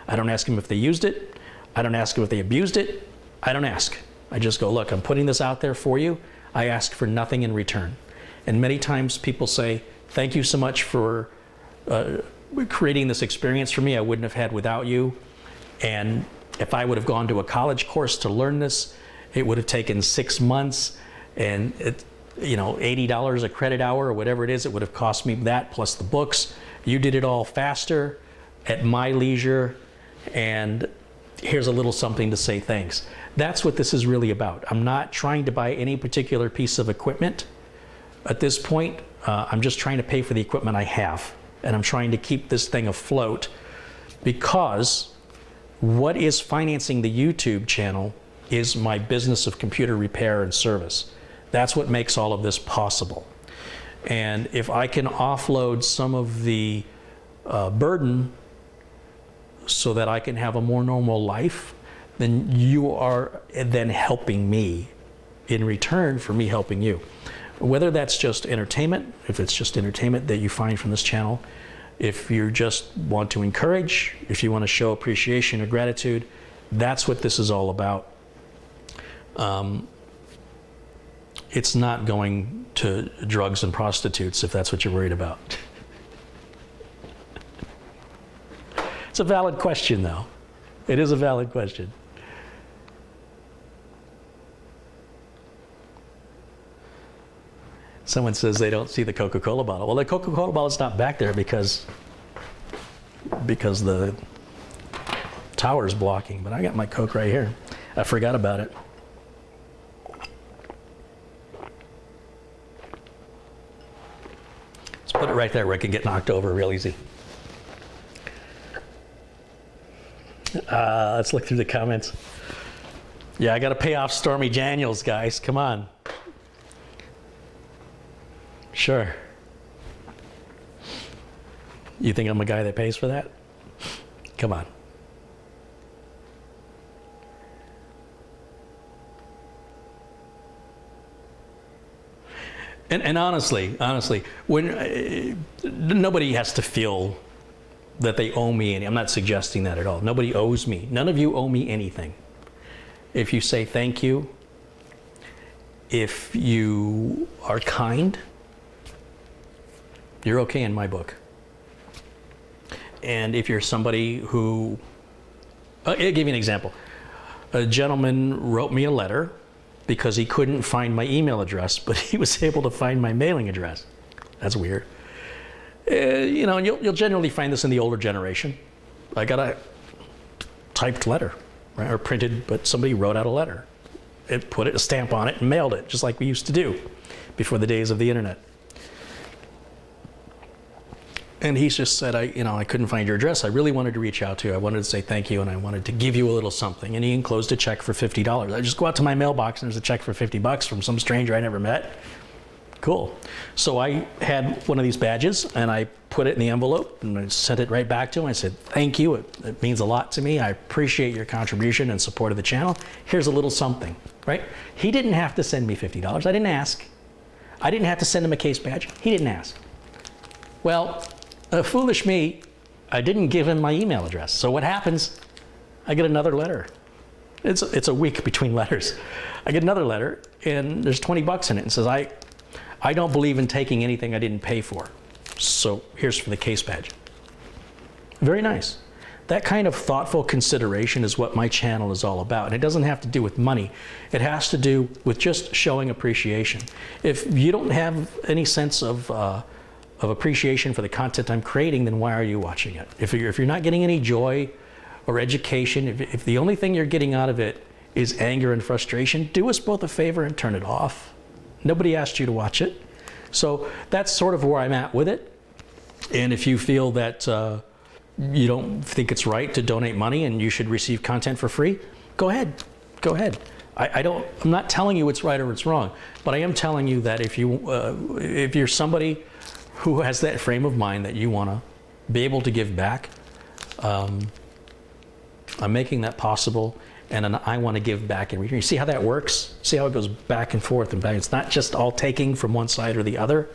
I don't ask them if they used it. I don't ask them if they abused it. I don't ask. I just go, look, I'm putting this out there for you. I ask for nothing in return. And many times people say, thank you so much for creating this experience for me I wouldn't have had without you. And if I would have gone to a college course to learn this, it would have taken 6 months, and $80 a credit hour or whatever it is, it would have cost me that plus the books. You did it all faster, at my leisure, and here's a little something to say thanks. That's what this is really about. I'm not trying to buy any particular piece of equipment at this point. I'm just trying to pay for the equipment I have, and I'm trying to keep this thing afloat, because what is financing the YouTube channel is my business of computer repair and service. That's what makes all of this possible. And if I can offload some of the burden so that I can have a more normal life, then you are then helping me in return for me helping you. Whether that's just entertainment, if it's just entertainment that you find from this channel, if you just want to encourage, if you want to show appreciation or gratitude, that's what this is all about. It's not going to drugs and prostitutes, if that's what you're worried about. It's a valid question, though. It is a valid question. Someone says they don't see the Coca-Cola bottle. Well, the Coca-Cola bottle is not back there because the tower's blocking, but I got my Coke right here. I forgot about it. Let's put it right there where it can get knocked over real easy. Let's look through the comments. Yeah, I got to pay off Stormy Daniels, guys. Come on. Sure. You think I'm a guy that pays for that? Come on. And honestly, when nobody has to feel that they owe me any. I'm not suggesting that at all. Nobody owes me. None of you owe me anything. If you say thank you, if you are kind, You're okay in my book. And if you're somebody who, I'll give you an example. A gentleman wrote me a letter because he couldn't find my email address, but he was able to find my mailing address. That's weird. You know, and you'll generally find this in the older generation. I got a typed letter, right, or printed, but somebody wrote out a letter. It put a stamp on it and mailed it, just like we used to do before the days of the internet. And he just said, I couldn't find your address. I really wanted to reach out to you. I wanted to say thank you, and I wanted to give you a little something. And he enclosed a check for $50. I just go out to my mailbox, and there's a check for $50 from some stranger I never met. Cool. So I had one of these badges, and I put it in the envelope, and I sent it right back to him. I said, thank you. It means a lot to me. I appreciate your contribution and support of the channel. Here's a little something, right? He didn't have to send me $50. I didn't ask. I didn't have to send him a case badge. He didn't ask. Well, foolish me, I didn't give him my email address. So what happens? I get another letter. It's a week between letters. I get another letter, and there's $20 in it, and says, I don't believe in taking anything I didn't pay for. So here's for the case badge. Very nice. That kind of thoughtful consideration is what my channel is all about. And it doesn't have to do with money. It has to do with just showing appreciation. If you don't have any sense of appreciation for the content I'm creating, then why are you watching it? If you're not getting any joy or education, if the only thing you're getting out of it is anger and frustration, do us both a favor and turn it off. Nobody asked you to watch it. So that's sort of where I'm at with it. And if you feel that you don't think it's right to donate money and you should receive content for free, go ahead. Go ahead. I'm not telling you it's right or it's wrong, but I am telling you that if you're somebody who has that frame of mind that you want to be able to give back, I'm making that possible, and I want to give back in return. You see how that works? See how it goes back and forth and back? It's not just all taking from one side or the other,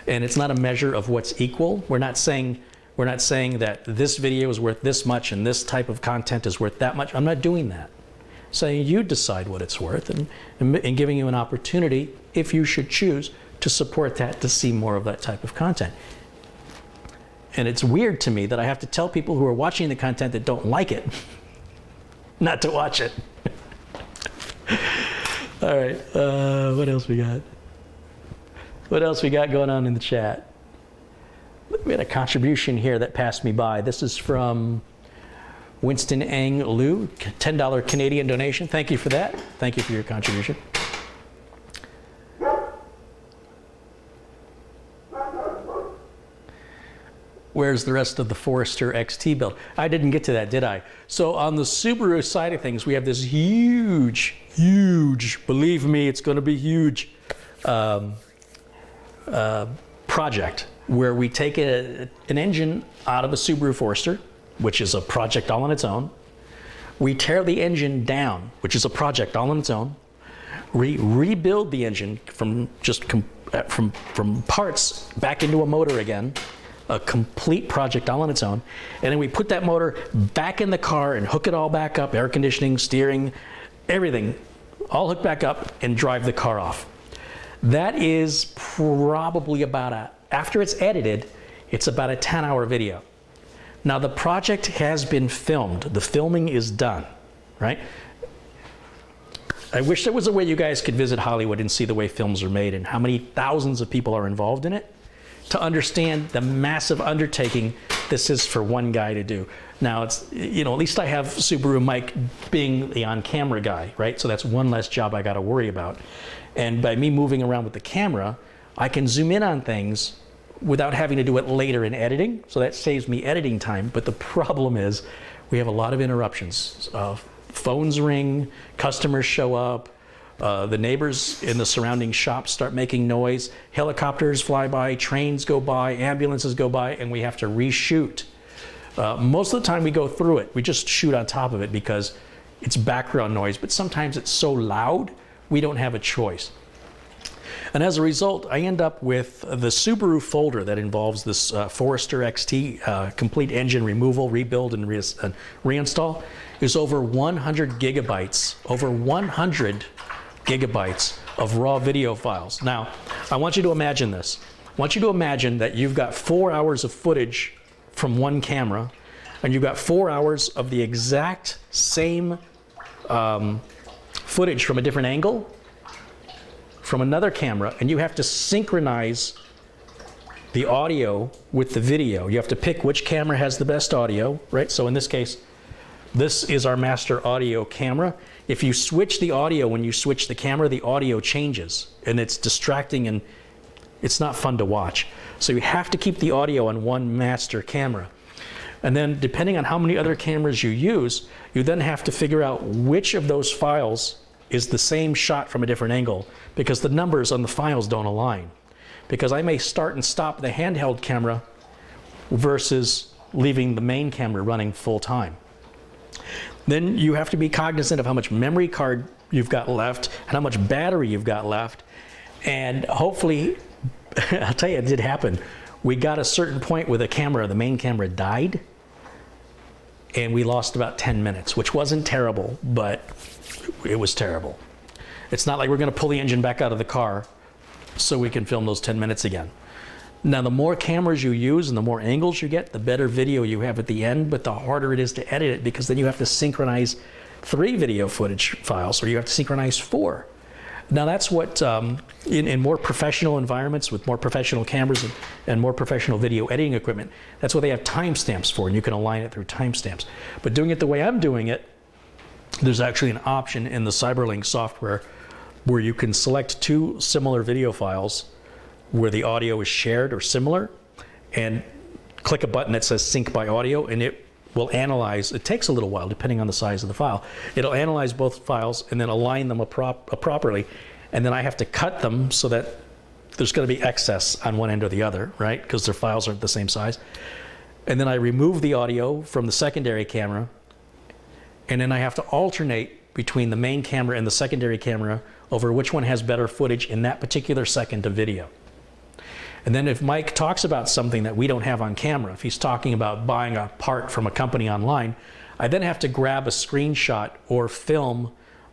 and it's not a measure of what's equal. We're not saying that this video is worth this much and this type of content is worth that much. I'm not doing that. Saying you decide what it's worth, and giving you an opportunity, if you should choose, to support that, to see more of that type of content. And it's weird to me that I have to tell people who are watching the content that don't like it not to watch it. All right, what else we got? What else we got going on in the chat? We had a contribution here that passed me by. This is from Winston Ang Liu, $10 Canadian donation. Thank you for that. Thank you for your contribution. Where's the rest of the Forester XT build? I didn't get to that, did I? So on the Subaru side of things, we have this huge, believe me, it's going to be huge, project where we take an engine out of a Subaru Forester, which is a project all on its own. We tear the engine down, which is a project all on its own. Rebuild the engine from parts back into a motor again. A complete project all on its own, and then we put that motor back in the car and hook it all back up, air conditioning, steering, everything, all hooked back up, and drive the car off. That is probably after it's edited, it's about a 10-hour video. Now the project has been filmed. The filming is done, right? I wish there was a way you guys could visit Hollywood and see the way films are made and how many thousands of people are involved in it, to understand the massive undertaking this is for one guy to do. Now it's, at least I have Subaru Mike being the on-camera guy, right? So that's one less job I got to worry about. And by me moving around with the camera, I can zoom in on things without having to do it later in editing. So that saves me editing time. But the problem is we have a lot of interruptions. Phones ring, customers show up, the neighbors in the surrounding shops start making noise, helicopters fly by, trains go by, ambulances go by, and we have to reshoot. Most of the time we go through it. We just shoot on top of it because it's background noise, but sometimes it's so loud, we don't have a choice. And as a result, I end up with the Subaru folder that involves this Forester XT, complete engine removal, rebuild, and reinstall, is over 100 gigabytes, over 100 gigabytes of raw video files. Now, I want you to imagine this. want you to imagine that you've got 4 hours of footage from one camera, and you've got 4 hours of the exact same footage from a different angle from another camera, and you have to synchronize the audio with the video. You have to pick which camera has the best audio, right? So in this case, this is our master audio camera. If you switch the audio when you switch the camera, the audio changes, and it's distracting and it's not fun to watch. So you have to keep the audio on one master camera. And then depending on how many other cameras you use, you then have to figure out which of those files is the same shot from a different angle, because the numbers on the files don't align. Because I may start and stop the handheld camera versus leaving the main camera running full time. Then you have to be cognizant of how much memory card you've got left and how much battery you've got left. And hopefully, I'll tell you, it did happen. We got a certain point where the main camera died, and we lost about 10 minutes, which wasn't terrible, but it was terrible. It's not like we're gonna pull the engine back out of the car so we can film those 10 minutes again. Now, the more cameras you use and the more angles you get, the better video you have at the end, but the harder it is to edit it, because then you have to synchronize 3 video footage files, or you have to synchronize 4. Now, that's what, in more professional environments with more professional cameras and more professional video editing equipment, that's what they have timestamps for, and you can align it through timestamps. But doing it the way I'm doing it, there's actually an option in the Cyberlink software where you can select 2 similar video files where the audio is shared or similar, and click a button that says sync by audio, and it will analyze. It takes a little while depending on the size of the file. It'll analyze both files and then align them properly, and then I have to cut them so that there's going to be excess on one end or the other, right? Because their files aren't the same size. And then I remove the audio from the secondary camera, and then I have to alternate between the main camera and the secondary camera over which one has better footage in that particular second of video. And then if Mike talks about something that we don't have on camera, if he's talking about buying a part from a company online, I then have to grab a screenshot or film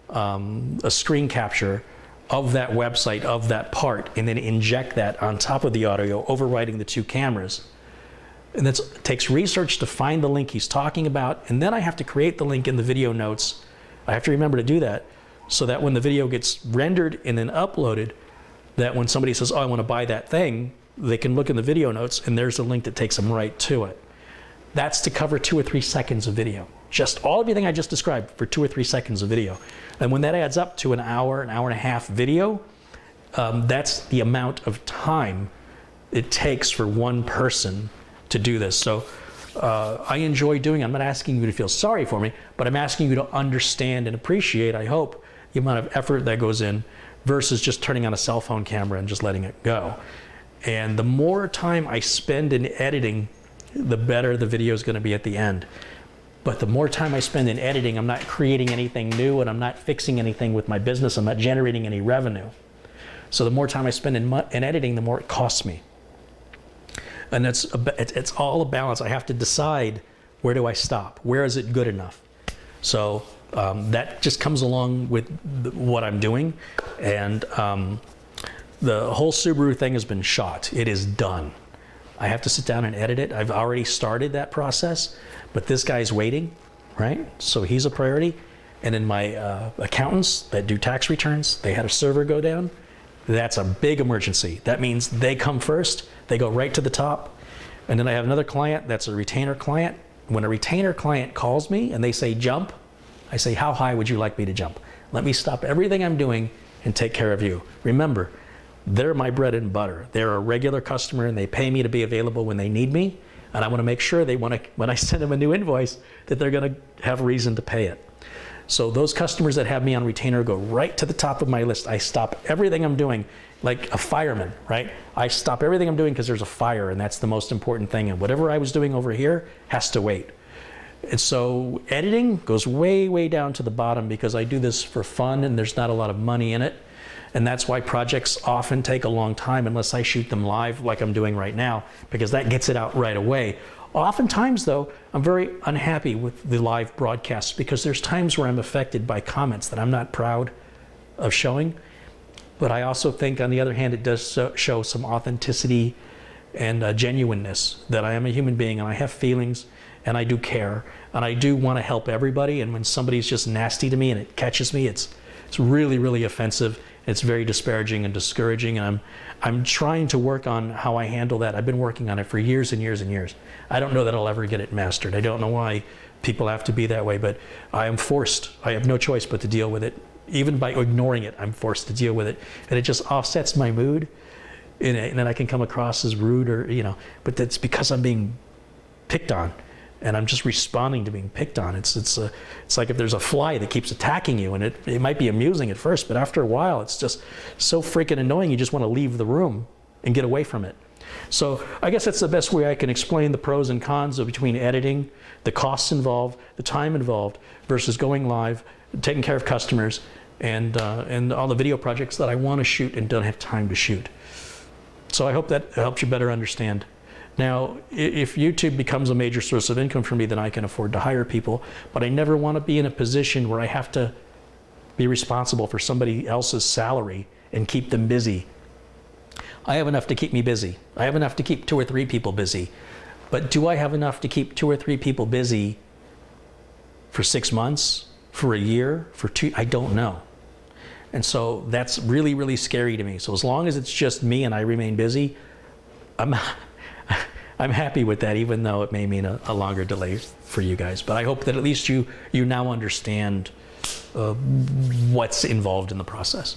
a screen capture of that website, of that part, and then inject that on top of the audio, overriding the 2 cameras. And that takes research to find the link he's talking about, and then I have to create the link in the video notes. I have to remember to do that so that when the video gets rendered and then uploaded, that when somebody says, oh, I want to buy that thing, they can look in the video notes and there's a link that takes them right to it. That's to cover 2 or 3 seconds of video. Just everything I just described for 2 or 3 seconds of video. And when that adds up to an hour and a half video, that's the amount of time it takes for one person to do this. So I enjoy doing it. I'm not asking you to feel sorry for me, but I'm asking you to understand and appreciate, I hope, the amount of effort that goes in versus just turning on a cell phone camera and just letting it go. And the more time I spend in editing, the better the video is going to be at the end. But the more time I spend in editing, I'm not creating anything new, and I'm not fixing anything with my business. I'm not generating any revenue. So the more time I spend in editing, the more it costs me. And it's all a balance. I have to decide, where do I stop? Where is it good enough? So that just comes along with what I'm doing. And the whole Subaru thing has been shot. It is done. I have to sit down and edit it. I've already started that process, but this guy's waiting, right? So he's a priority. And then my accountants that do tax returns, they had a server go down. That's a big emergency. That means they come first. They go right to the top. And then I have another client that's a retainer client. When a retainer client calls me and they say jump, I say, how high would you like me to jump? Let me stop everything I'm doing and take care of you. Remember, they're my bread and butter. They're a regular customer and they pay me to be available when they need me. And I want to make sure when I send them a new invoice, that they're going to have reason to pay it. So those customers that have me on retainer go right to the top of my list. I stop everything I'm doing, like a fireman, right? I stop everything I'm doing because there's a fire, and that's the most important thing. And whatever I was doing over here has to wait. And so editing goes way, way down to the bottom because I do this for fun and there's not a lot of money in it. And that's why projects often take a long time unless I shoot them live like I'm doing right now, because that gets it out right away. Oftentimes, though, I'm very unhappy with the live broadcasts because there's times where I'm affected by comments that I'm not proud of showing. But I also think, on the other hand, it does show some authenticity and genuineness, that I am a human being and I have feelings and I do care and I do want to help everybody. And when somebody's just nasty to me and it catches me, it's really, really offensive. It's very disparaging and discouraging. And I'm trying to work on how I handle that. I've been working on it for years and years and years. I don't know that I'll ever get it mastered. I don't know why people have to be that way, but I am forced. I have no choice but to deal with it. Even by ignoring it, I'm forced to deal with it. And it just offsets my mood. And then I can come across as rude, or, you know, but that's because I'm being picked on. And I'm just responding to being picked on. It's like if there's a fly that keeps attacking you, and it might be amusing at first, but after a while, it's just so freaking annoying. You just want to leave the room and get away from it. So I guess that's the best way I can explain the pros and cons of between editing, the costs involved, the time involved, versus going live, taking care of customers, and all the video projects that I want to shoot and don't have time to shoot. So I hope that helps you better understand. Now, if YouTube becomes a major source of income for me, then I can afford to hire people, but I never want to be in a position where I have to be responsible for somebody else's salary and keep them busy. I have enough to keep me busy. I have enough to keep 2 or 3 people busy. But do I have enough to keep 2 or 3 people busy for 6 months, for a year, for 2? I don't know. And so that's really, really scary to me. So as long as it's just me and I remain busy, I'm happy with that, even though it may mean a longer delay for you guys. But I hope that at least you now understand what's involved in the process.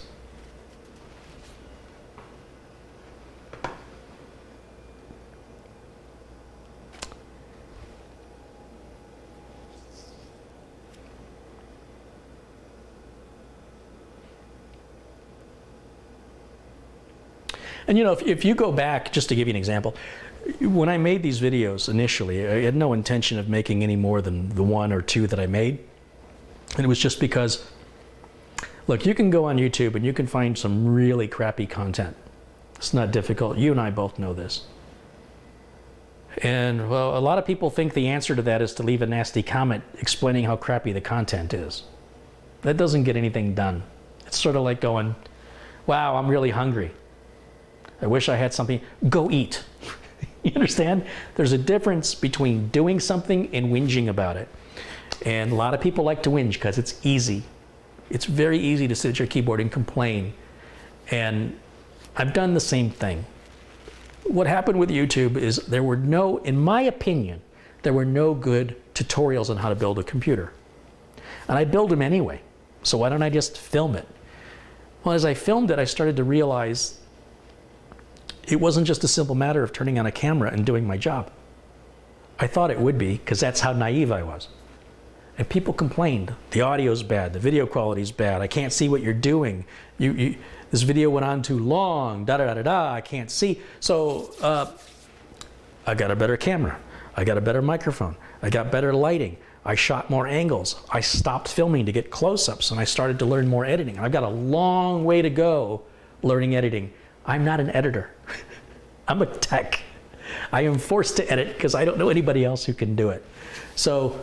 And you know, if you go back, just to give you an example, when I made these videos initially, I had no intention of making any more than the 1 or 2 that I made. And it was just because, look, you can go on YouTube and you can find some really crappy content. It's not difficult. You and I both know this. And well, a lot of people think the answer to that is to leave a nasty comment explaining how crappy the content is. That doesn't get anything done. It's sort of like going, wow, I'm really hungry. I wish I had something. Go eat. You understand? There's a difference between doing something and whinging about it. And a lot of people like to whinge because it's easy. It's very easy to sit at your keyboard and complain. And I've done the same thing. What happened with YouTube is there were no, in my opinion, there were no good tutorials on how to build a computer. And I build them anyway. So why don't I just film it? Well, as I filmed it, I started to realize it wasn't just a simple matter of turning on a camera and doing my job. I thought it would be, because that's how naive I was. And people complained. The audio's bad, the video quality's bad, I can't see what you're doing. This video went on too long, da-da-da-da-da, I can't see. So I got a better camera, I got a better microphone, I got better lighting, I shot more angles, I stopped filming to get close-ups, and I started to learn more editing. I've got a long way to go learning editing. I'm not an editor. I'm a tech. I am forced to edit because I don't know anybody else who can do it. So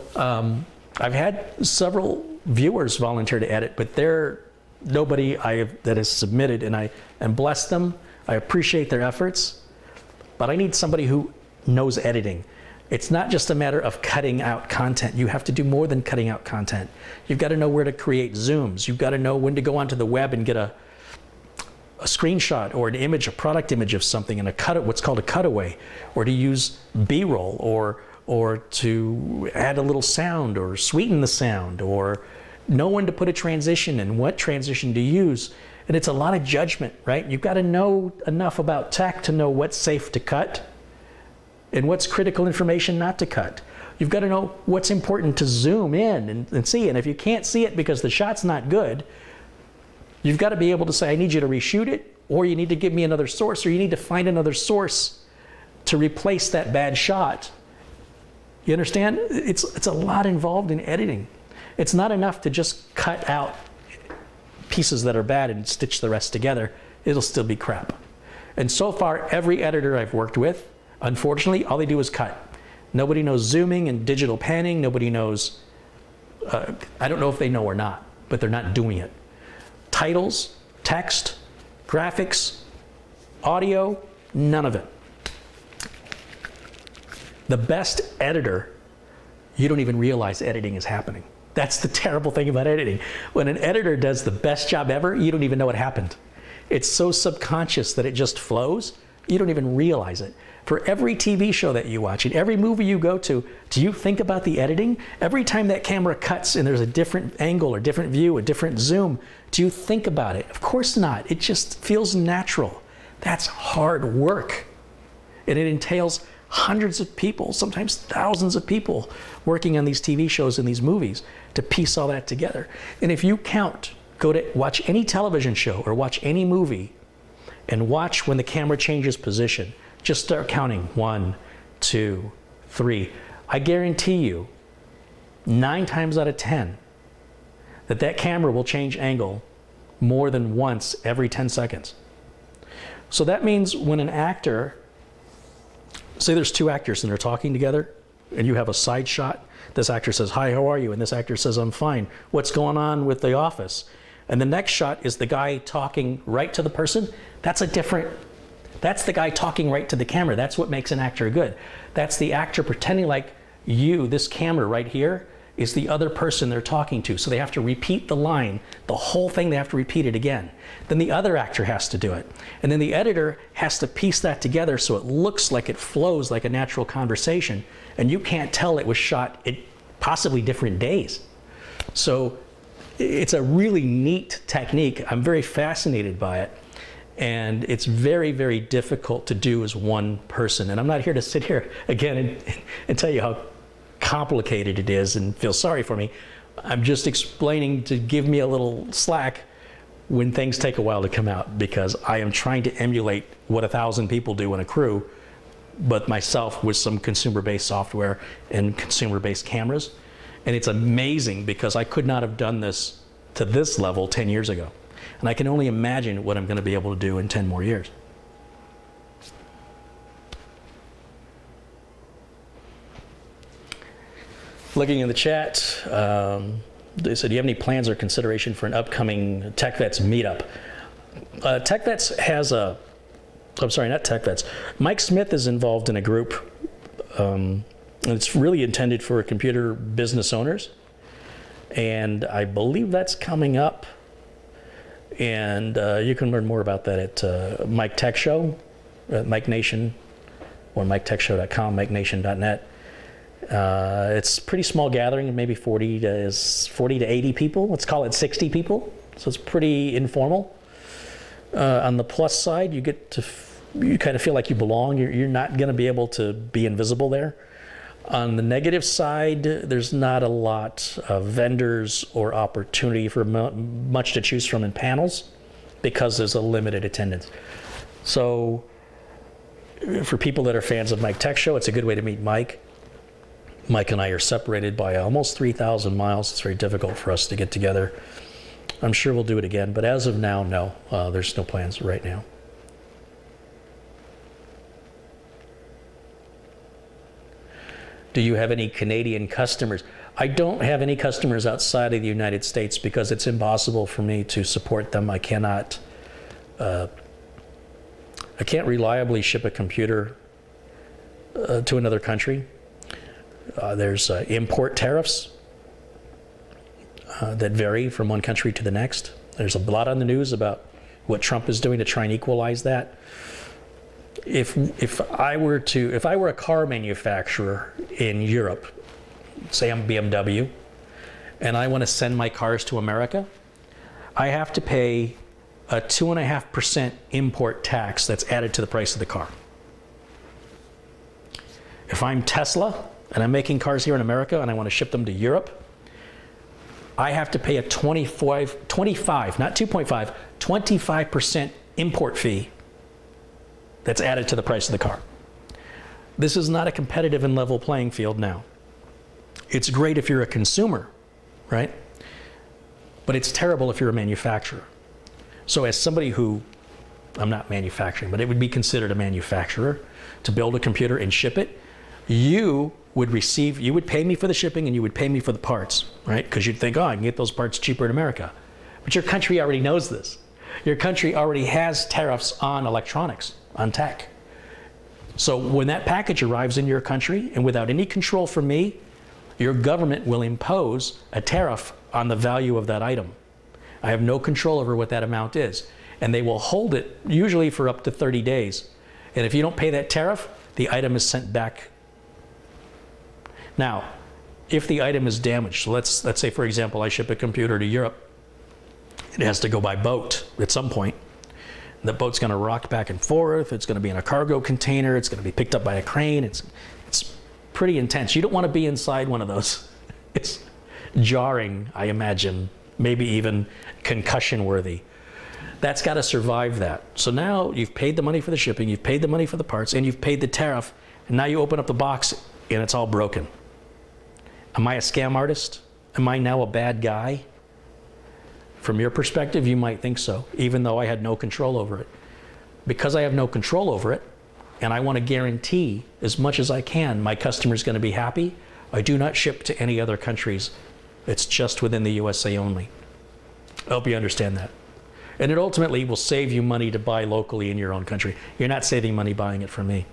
I've had several viewers volunteer to edit, but they're nobody that has submitted, and I bless them. I appreciate their efforts, but I need somebody who knows editing. It's not just a matter of cutting out content. You have to do more than cutting out content. You've got to know where to create zooms. You've got to know when to go onto the web and get a screenshot or an image, a product image of something, and what's called a cutaway, or to use B-roll, or to add a little sound or sweeten the sound, or know when to put a transition and what transition to use. And it's a lot of judgment, right? You've got to know enough about tech to know what's safe to cut and what's critical information not to cut. You've got to know what's important to zoom in and see. And if you can't see it because the shot's not good, you've got to be able to say, I need you to reshoot it, or you need to give me another source, or you need to find another source to replace that bad shot. You understand? It's a lot involved in editing. It's not enough to just cut out pieces that are bad and stitch the rest together. It'll still be crap. And so far, every editor I've worked with, unfortunately, all they do is cut. Nobody knows zooming and digital panning. Nobody knows, I don't know if they know or not, but they're not doing it. Titles, text, graphics, audio, none of it. The best editor, you don't even realize editing is happening. That's the terrible thing about editing. When an editor does the best job ever, you don't even know what happened. It's so subconscious that it just flows, you don't even realize it. For every TV show that you watch and every movie you go to, do you think about the editing? Every time that camera cuts and there's a different angle or different view, a different zoom, do you think about it? Of course not. It just feels natural. That's hard work. And it entails hundreds of people, sometimes thousands of people working on these TV shows and these movies to piece all that together. And if you count, go to watch any television show or watch any movie and watch when the camera changes position. Just start counting 1, 2, 3. I guarantee you 9 times out of 10 that camera will change angle more than once every 10 seconds. So that means when an actor, say there's 2 actors and they're talking together and you have a side shot, this actor says, "Hi, how are you?" And this actor says, "I'm fine. What's going on with the office?" And the next shot is the guy talking right to the person. That's the guy talking right to the camera. That's what makes an actor good. That's the actor pretending like this camera right here, is the other person they're talking to. So they have to repeat the line, the whole thing, they have to repeat it again. Then the other actor has to do it. And then the editor has to piece that together so it looks like it flows like a natural conversation. And you can't tell it was shot at possibly different days. So it's a really neat technique. I'm very fascinated by it. And it's very, very difficult to do as one person. And I'm not here to sit here again and tell you how complicated it is and feel sorry for me. I'm just explaining to give me a little slack when things take a while to come out, because I am trying to emulate what 1,000 people do in a crew, but myself with some consumer-based software and consumer-based cameras. And it's amazing because I could not have done this to this level 10 years ago. And I can only imagine what I'm going to be able to do in 10 more years. Looking in the chat, they said, do you have any plans or consideration for an upcoming TechVets meetup? TechVets has a, I'm sorry, not TechVets. Mike Smith is involved in a group. And it's really intended for computer business owners. And I believe that's coming up. And you can learn more about that at Mike Tech Show, Mike Nation, or MikeTechShow.com, MikeNation.net. It's a pretty small gathering, maybe 40 to 80 people. Let's call it 60 people. So it's pretty informal. On the plus side, you kind of feel like you belong. You're not going to be able to be invisible there. On the negative side, there's not a lot of vendors or opportunity for much to choose from in panels because there's a limited attendance. So for people that are fans of Mike Tech Show, it's a good way to meet Mike. Mike and I are separated by almost 3,000 miles. It's very difficult for us to get together. I'm sure we'll do it again, but as of now, no. There's no plans right now. Do you have any Canadian customers? I don't have any customers outside of the United States because it's impossible for me to support them. I can't reliably ship a computer to another country. There's import tariffs that vary from one country to the next. There's a lot on the news about what Trump is doing to try and equalize that. If I were a car manufacturer in Europe, say I'm BMW, and I want to send my cars to America, I have to pay a 2.5% import tax that's added to the price of the car. If I'm Tesla and I'm making cars here in America and I want to ship them to Europe, I have to pay a 25, not 2.5, 25% import fee that's added to the price of the car. This is not a competitive and level playing field now. It's great if you're a consumer, right? But it's terrible if you're a manufacturer. So as somebody who, I'm not manufacturing, but it would be considered a manufacturer to build a computer and ship it, you would pay me for the shipping and you would pay me for the parts, right? Because you'd think, oh, I can get those parts cheaper in America. But your country already knows this. Your country already has tariffs on electronics, on tech. So when that package arrives in your country, and without any control from me, your government will impose a tariff on the value of that item. I have no control over what that amount is. And they will hold it usually for up to 30 days. And if you don't pay that tariff, the item is sent back. Now, if the item is damaged, so let's say, for example, I ship a computer to Europe. It has to go by boat at some point. The boat's going to rock back and forth. It's going to be in a cargo container. It's going to be picked up by a crane. It's pretty intense. You don't want to be inside one of those. It's jarring, I imagine, maybe even concussion worthy. That's got to survive that. So now you've paid the money for the shipping, you've paid the money for the parts, and you've paid the tariff, and now you open up the box and it's all broken. Am I a scam artist? Am I now a bad guy? From your perspective, you might think so, even though I had no control over it. Because I have no control over it, and I want to guarantee as much as I can my customer's going to be happy, I do not ship to any other countries. It's just within the USA only. I hope you understand that. And it ultimately will save you money to buy locally in your own country. You're not saving money buying it from me.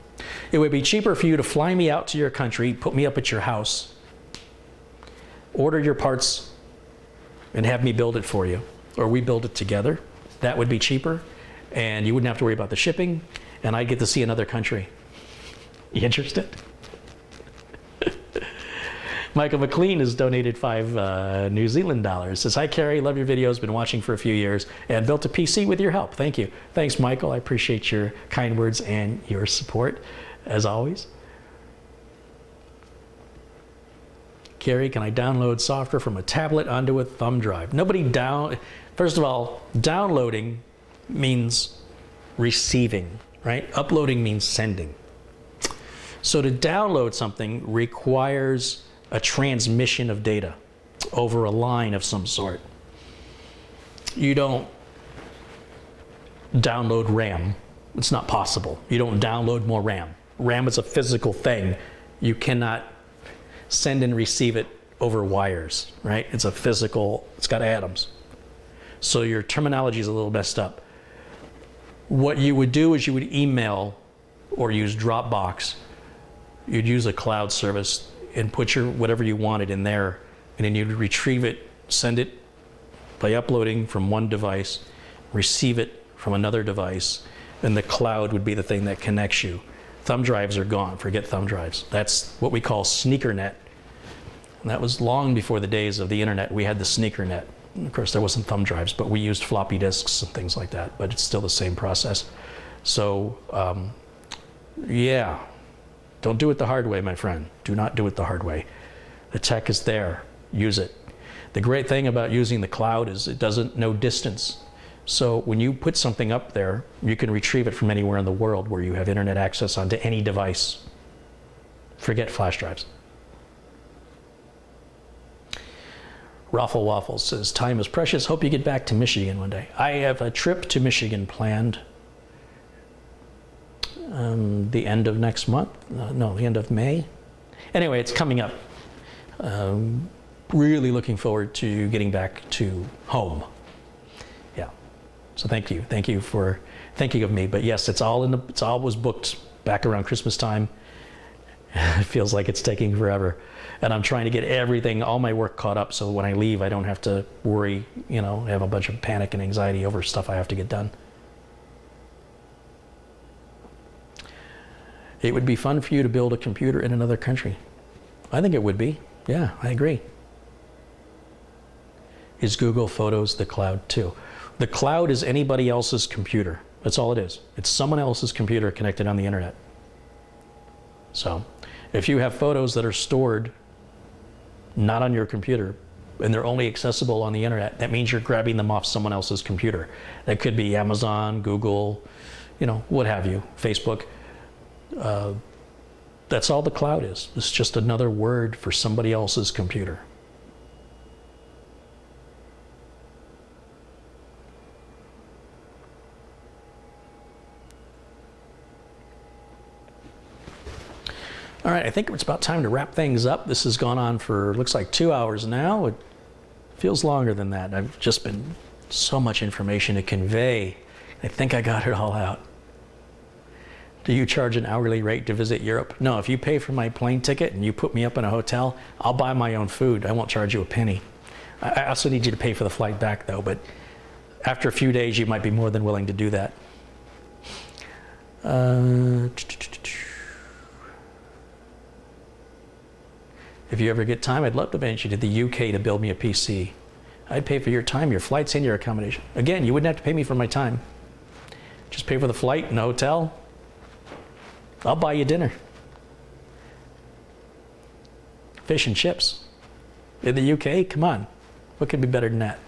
It would be cheaper for you to fly me out to your country, put me up at your house, order your parts, and have me build it for you. Or we build it together. That would be cheaper. And you wouldn't have to worry about the shipping. And I'd get to see another country. You interested? Michael McLean has donated 5 New Zealand dollars. Says, hi, Carrie, love your videos, been watching for a few years, and built a PC with your help. Thank you. Thanks, Michael. I appreciate your kind words and your support, as always. Carrie, can I download software from a tablet onto a thumb drive? First of all, downloading means receiving, right? Uploading means sending. So to download something requires a transmission of data over a line of some sort. You don't download RAM. It's not possible. You don't download more RAM. RAM is a physical thing. You cannot send and receive it over wires, right? It's a physical, it's got atoms. So your terminology is a little messed up. What you would do is you would email or use Dropbox. You'd use a cloud service and put your whatever you wanted in there, and then you'd retrieve it, send it by uploading from one device, receive it from another device, and the cloud would be the thing that connects you. Thumb drives are gone. Forget thumb drives. That's what we call sneakernet. And that was long before the days of the internet. We had the sneakernet. And of course, there wasn't thumb drives, but we used floppy disks and things like that. But it's still the same process. So, yeah. Don't do it the hard way, my friend. Do not do it the hard way. The tech is there. Use it. The great thing about using the cloud is it doesn't know distance. So when you put something up there, you can retrieve it from anywhere in the world where you have internet access onto any device. Forget flash drives. Raffle Waffles says, time is precious. Hope you get back to Michigan one day. I have a trip to Michigan planned. The end of next month. No, the end of May. Anyway, it's coming up. Really looking forward to getting back to home. Yeah. So thank you. Thank you for thinking of me. But yes, it's all was booked back around Christmas time. It feels like it's taking forever. And I'm trying to get everything, all my work caught up, so when I leave, I don't have to worry, have a bunch of panic and anxiety over stuff I have to get done. It would be fun for you to build a computer in another country. I think it would be. Yeah, I agree. Is Google Photos the cloud too? The cloud is anybody else's computer. That's all it is. It's someone else's computer connected on the internet. So if you have photos that are stored not on your computer and they're only accessible on the internet, that means you're grabbing them off someone else's computer. That could be Amazon, Google, what have you, Facebook. That's all the cloud is. It's just another word for somebody else's computer. All right, I think it's about time to wrap things up. This has gone on for, looks like 2 hours now. It feels longer than that. I've just been So much information to convey. I think I got it all out. Do you charge an hourly rate to visit Europe? No, if you pay for my plane ticket and you put me up in a hotel, I'll buy my own food. I won't charge you a penny. I also need you to pay for the flight back though, but after a few days you might be more than willing to do that. If you ever get time, I'd love to invite you to the UK to build me a PC. I'd pay for your time, your flights, and your accommodation. Again, you wouldn't have to pay me for my time. Just pay for the flight and the hotel. I'll buy you dinner. Fish and chips. In the UK, come on. What could be better than that?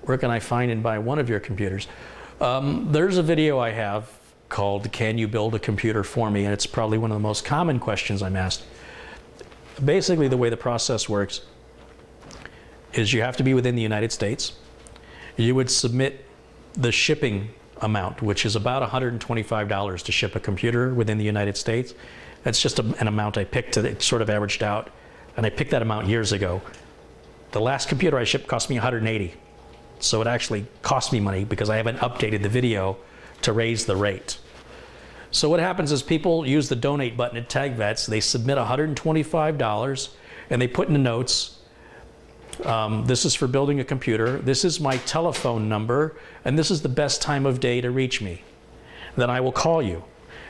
Where can I find and buy one of your computers? There's a video I have called Can You Build a Computer For Me? And it's probably one of the most common questions I'm asked. Basically, the way the process works is you have to be within the United States. You would submit the shipping amount, which is about $125 to ship a computer within the United States. That's just an amount I picked, it sort of averaged out, and I picked that amount years ago. The last computer I shipped cost me $180. So it actually cost me money because I haven't updated the video to raise the rate. So what happens is people use the donate button at TagVets, they submit $125 and they put in the notes, this is for building a computer, this is my telephone number, and this is the best time of day to reach me. Then I will call you,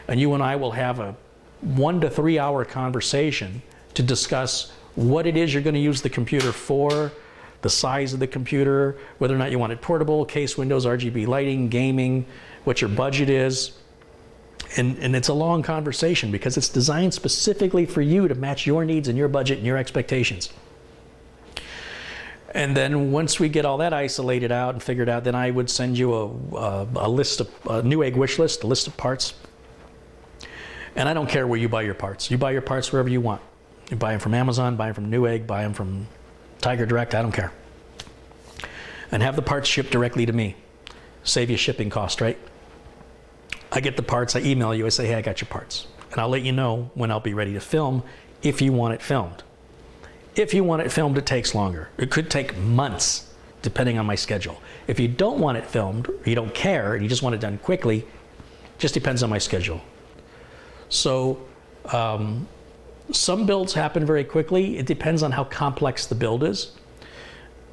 and you and I will have a 1 to 3 hour conversation to discuss what it is you're going to use the computer for, the size of the computer, whether or not you want it portable, case windows, RGB lighting, gaming, what your budget is. And it's a long conversation because it's designed specifically for you to match your needs and your budget and your expectations. And then once we get all that isolated out and figured out, then I would send you a list of, a Newegg wish list, a list of parts. And I don't care where you buy your parts. You buy your parts wherever you want. You buy them from Amazon, buy them from Newegg, buy them from Tiger Direct, I don't care. And have the parts shipped directly to me. Save you shipping cost, right? I get the parts, I email you, I say, hey, I got your parts. And I'll let you know when I'll be ready to film if you want it filmed. If you want it filmed, it takes longer. It could take months, depending on my schedule. If you don't want it filmed, or you don't care, and you just want it done quickly, just depends on my schedule. So, some builds happen very quickly. It depends on how complex the build is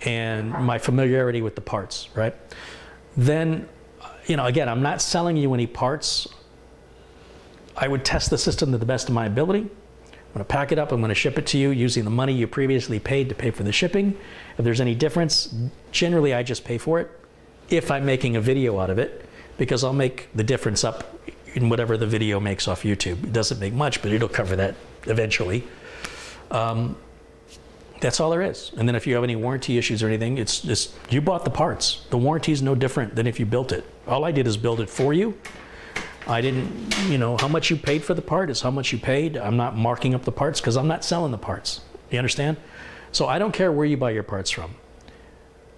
and my familiarity with the parts, right? Then, you know, again, I'm not selling you any parts. I would test the system to the best of my ability. I'm going to pack it up. I'm going to ship it to you using the money you previously paid to pay for the shipping. If there's any difference, generally I just pay for it if I'm making a video out of it, because I'll make the difference up in whatever the video makes off YouTube. It doesn't make much, but it'll cover that eventually. That's all there is. And then if you have any warranty issues or anything, it's just, you bought the parts. The warranty is no different than if you built it. All I did is build it for you. I didn't, you know, how much you paid for the part is how much you paid. I'm not marking up the parts because I'm not selling the parts. You understand? So I don't care where you buy your parts from.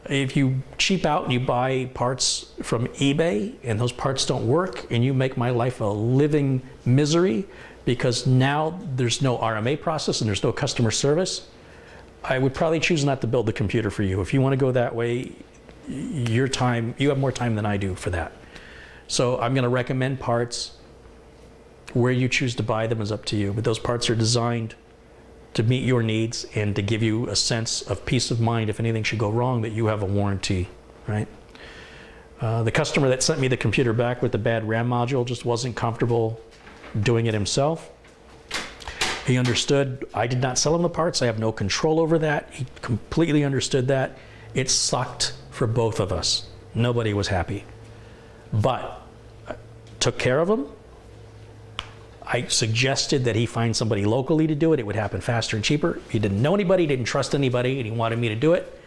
If you cheap out and you buy parts from eBay and those parts don't work and you make my life a living misery because now there's no RMA process and there's no customer service, I would probably choose not to build the computer for you. If you want to go that way, your time, you have more time than I do for that. So I'm going to recommend parts. Where you choose to buy them is up to you, but those parts are designed to meet your needs and to give you a sense of peace of mind if anything should go wrong, that you have a warranty, right? The customer that sent me the computer back with the bad RAM module just wasn't comfortable doing it himself. He understood I did not sell him the parts. I have no control over that. He completely understood that. It sucked for both of us. Nobody was happy. But I took care of him. I suggested that he find somebody locally to do it. It would happen faster and cheaper. He didn't know anybody, didn't trust anybody, and he wanted me to do it.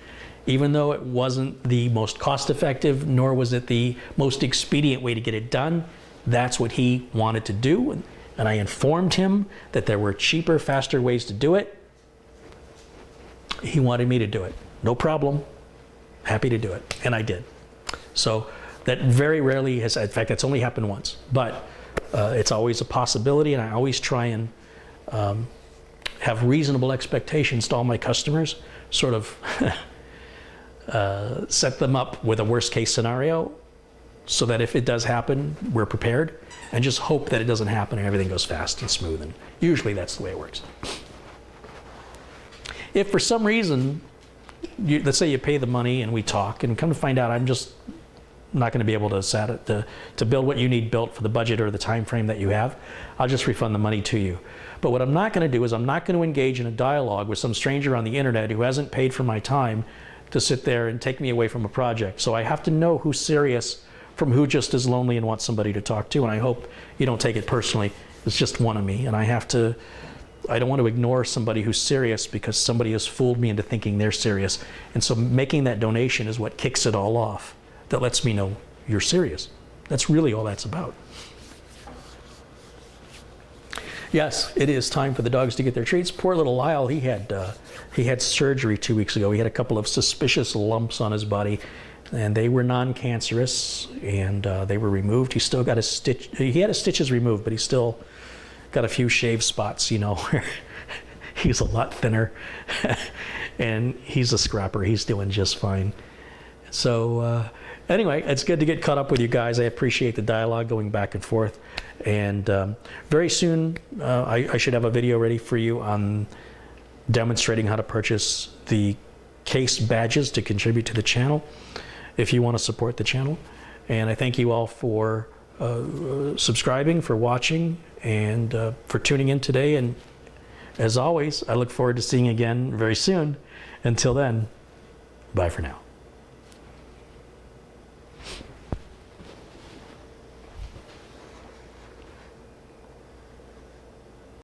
Even though it wasn't the most cost-effective, nor was it the most expedient way to get it done, that's what he wanted to do. And I informed him that there were cheaper, faster ways to do it. He wanted me to do it. No problem. Happy to do it. And I did. So that very rarely has, in fact, that's only happened once. But it's always a possibility, and I always try and have reasonable expectations to all my customers, sort of set them up with a worst case scenario so that if it does happen, we're prepared, and just hope that it doesn't happen and everything goes fast and smooth. And usually that's the way it works. If for some reason, let's say you pay the money and we talk, and come to find out I'm just not going to be able to build what you need built for the budget or the time frame that you have, I'll just refund the money to you. But what I'm not going to do is I'm not going to engage in a dialogue with some stranger on the internet who hasn't paid for my time to sit there and take me away from a project. So I have to know who's serious from who just is lonely and wants somebody to talk to. And I hope you don't take it personally. It's just one of me, and I don't want to ignore somebody who's serious because somebody has fooled me into thinking they're serious. And so making that donation is what kicks it all off. That lets me know you're serious. That's really all that's about. Yes, it is time for the dogs to get their treats. Poor little Lyle, he had surgery 2 weeks ago. He had a couple of suspicious lumps on his body, and they were non-cancerous, and they were removed. He still got his stitch. He had his stitches removed, but he still got a few shave spots, you know, where he's a lot thinner, and he's a scrapper. He's doing just fine. So anyway, it's good to get caught up with you guys. I appreciate the dialogue going back and forth. And very soon, I should have a video ready for you on demonstrating how to purchase the case badges to contribute to the channel if you want to support the channel. And I thank you all for subscribing, for watching, and for tuning in today. And as always, I look forward to seeing you again very soon. Until then, bye for now.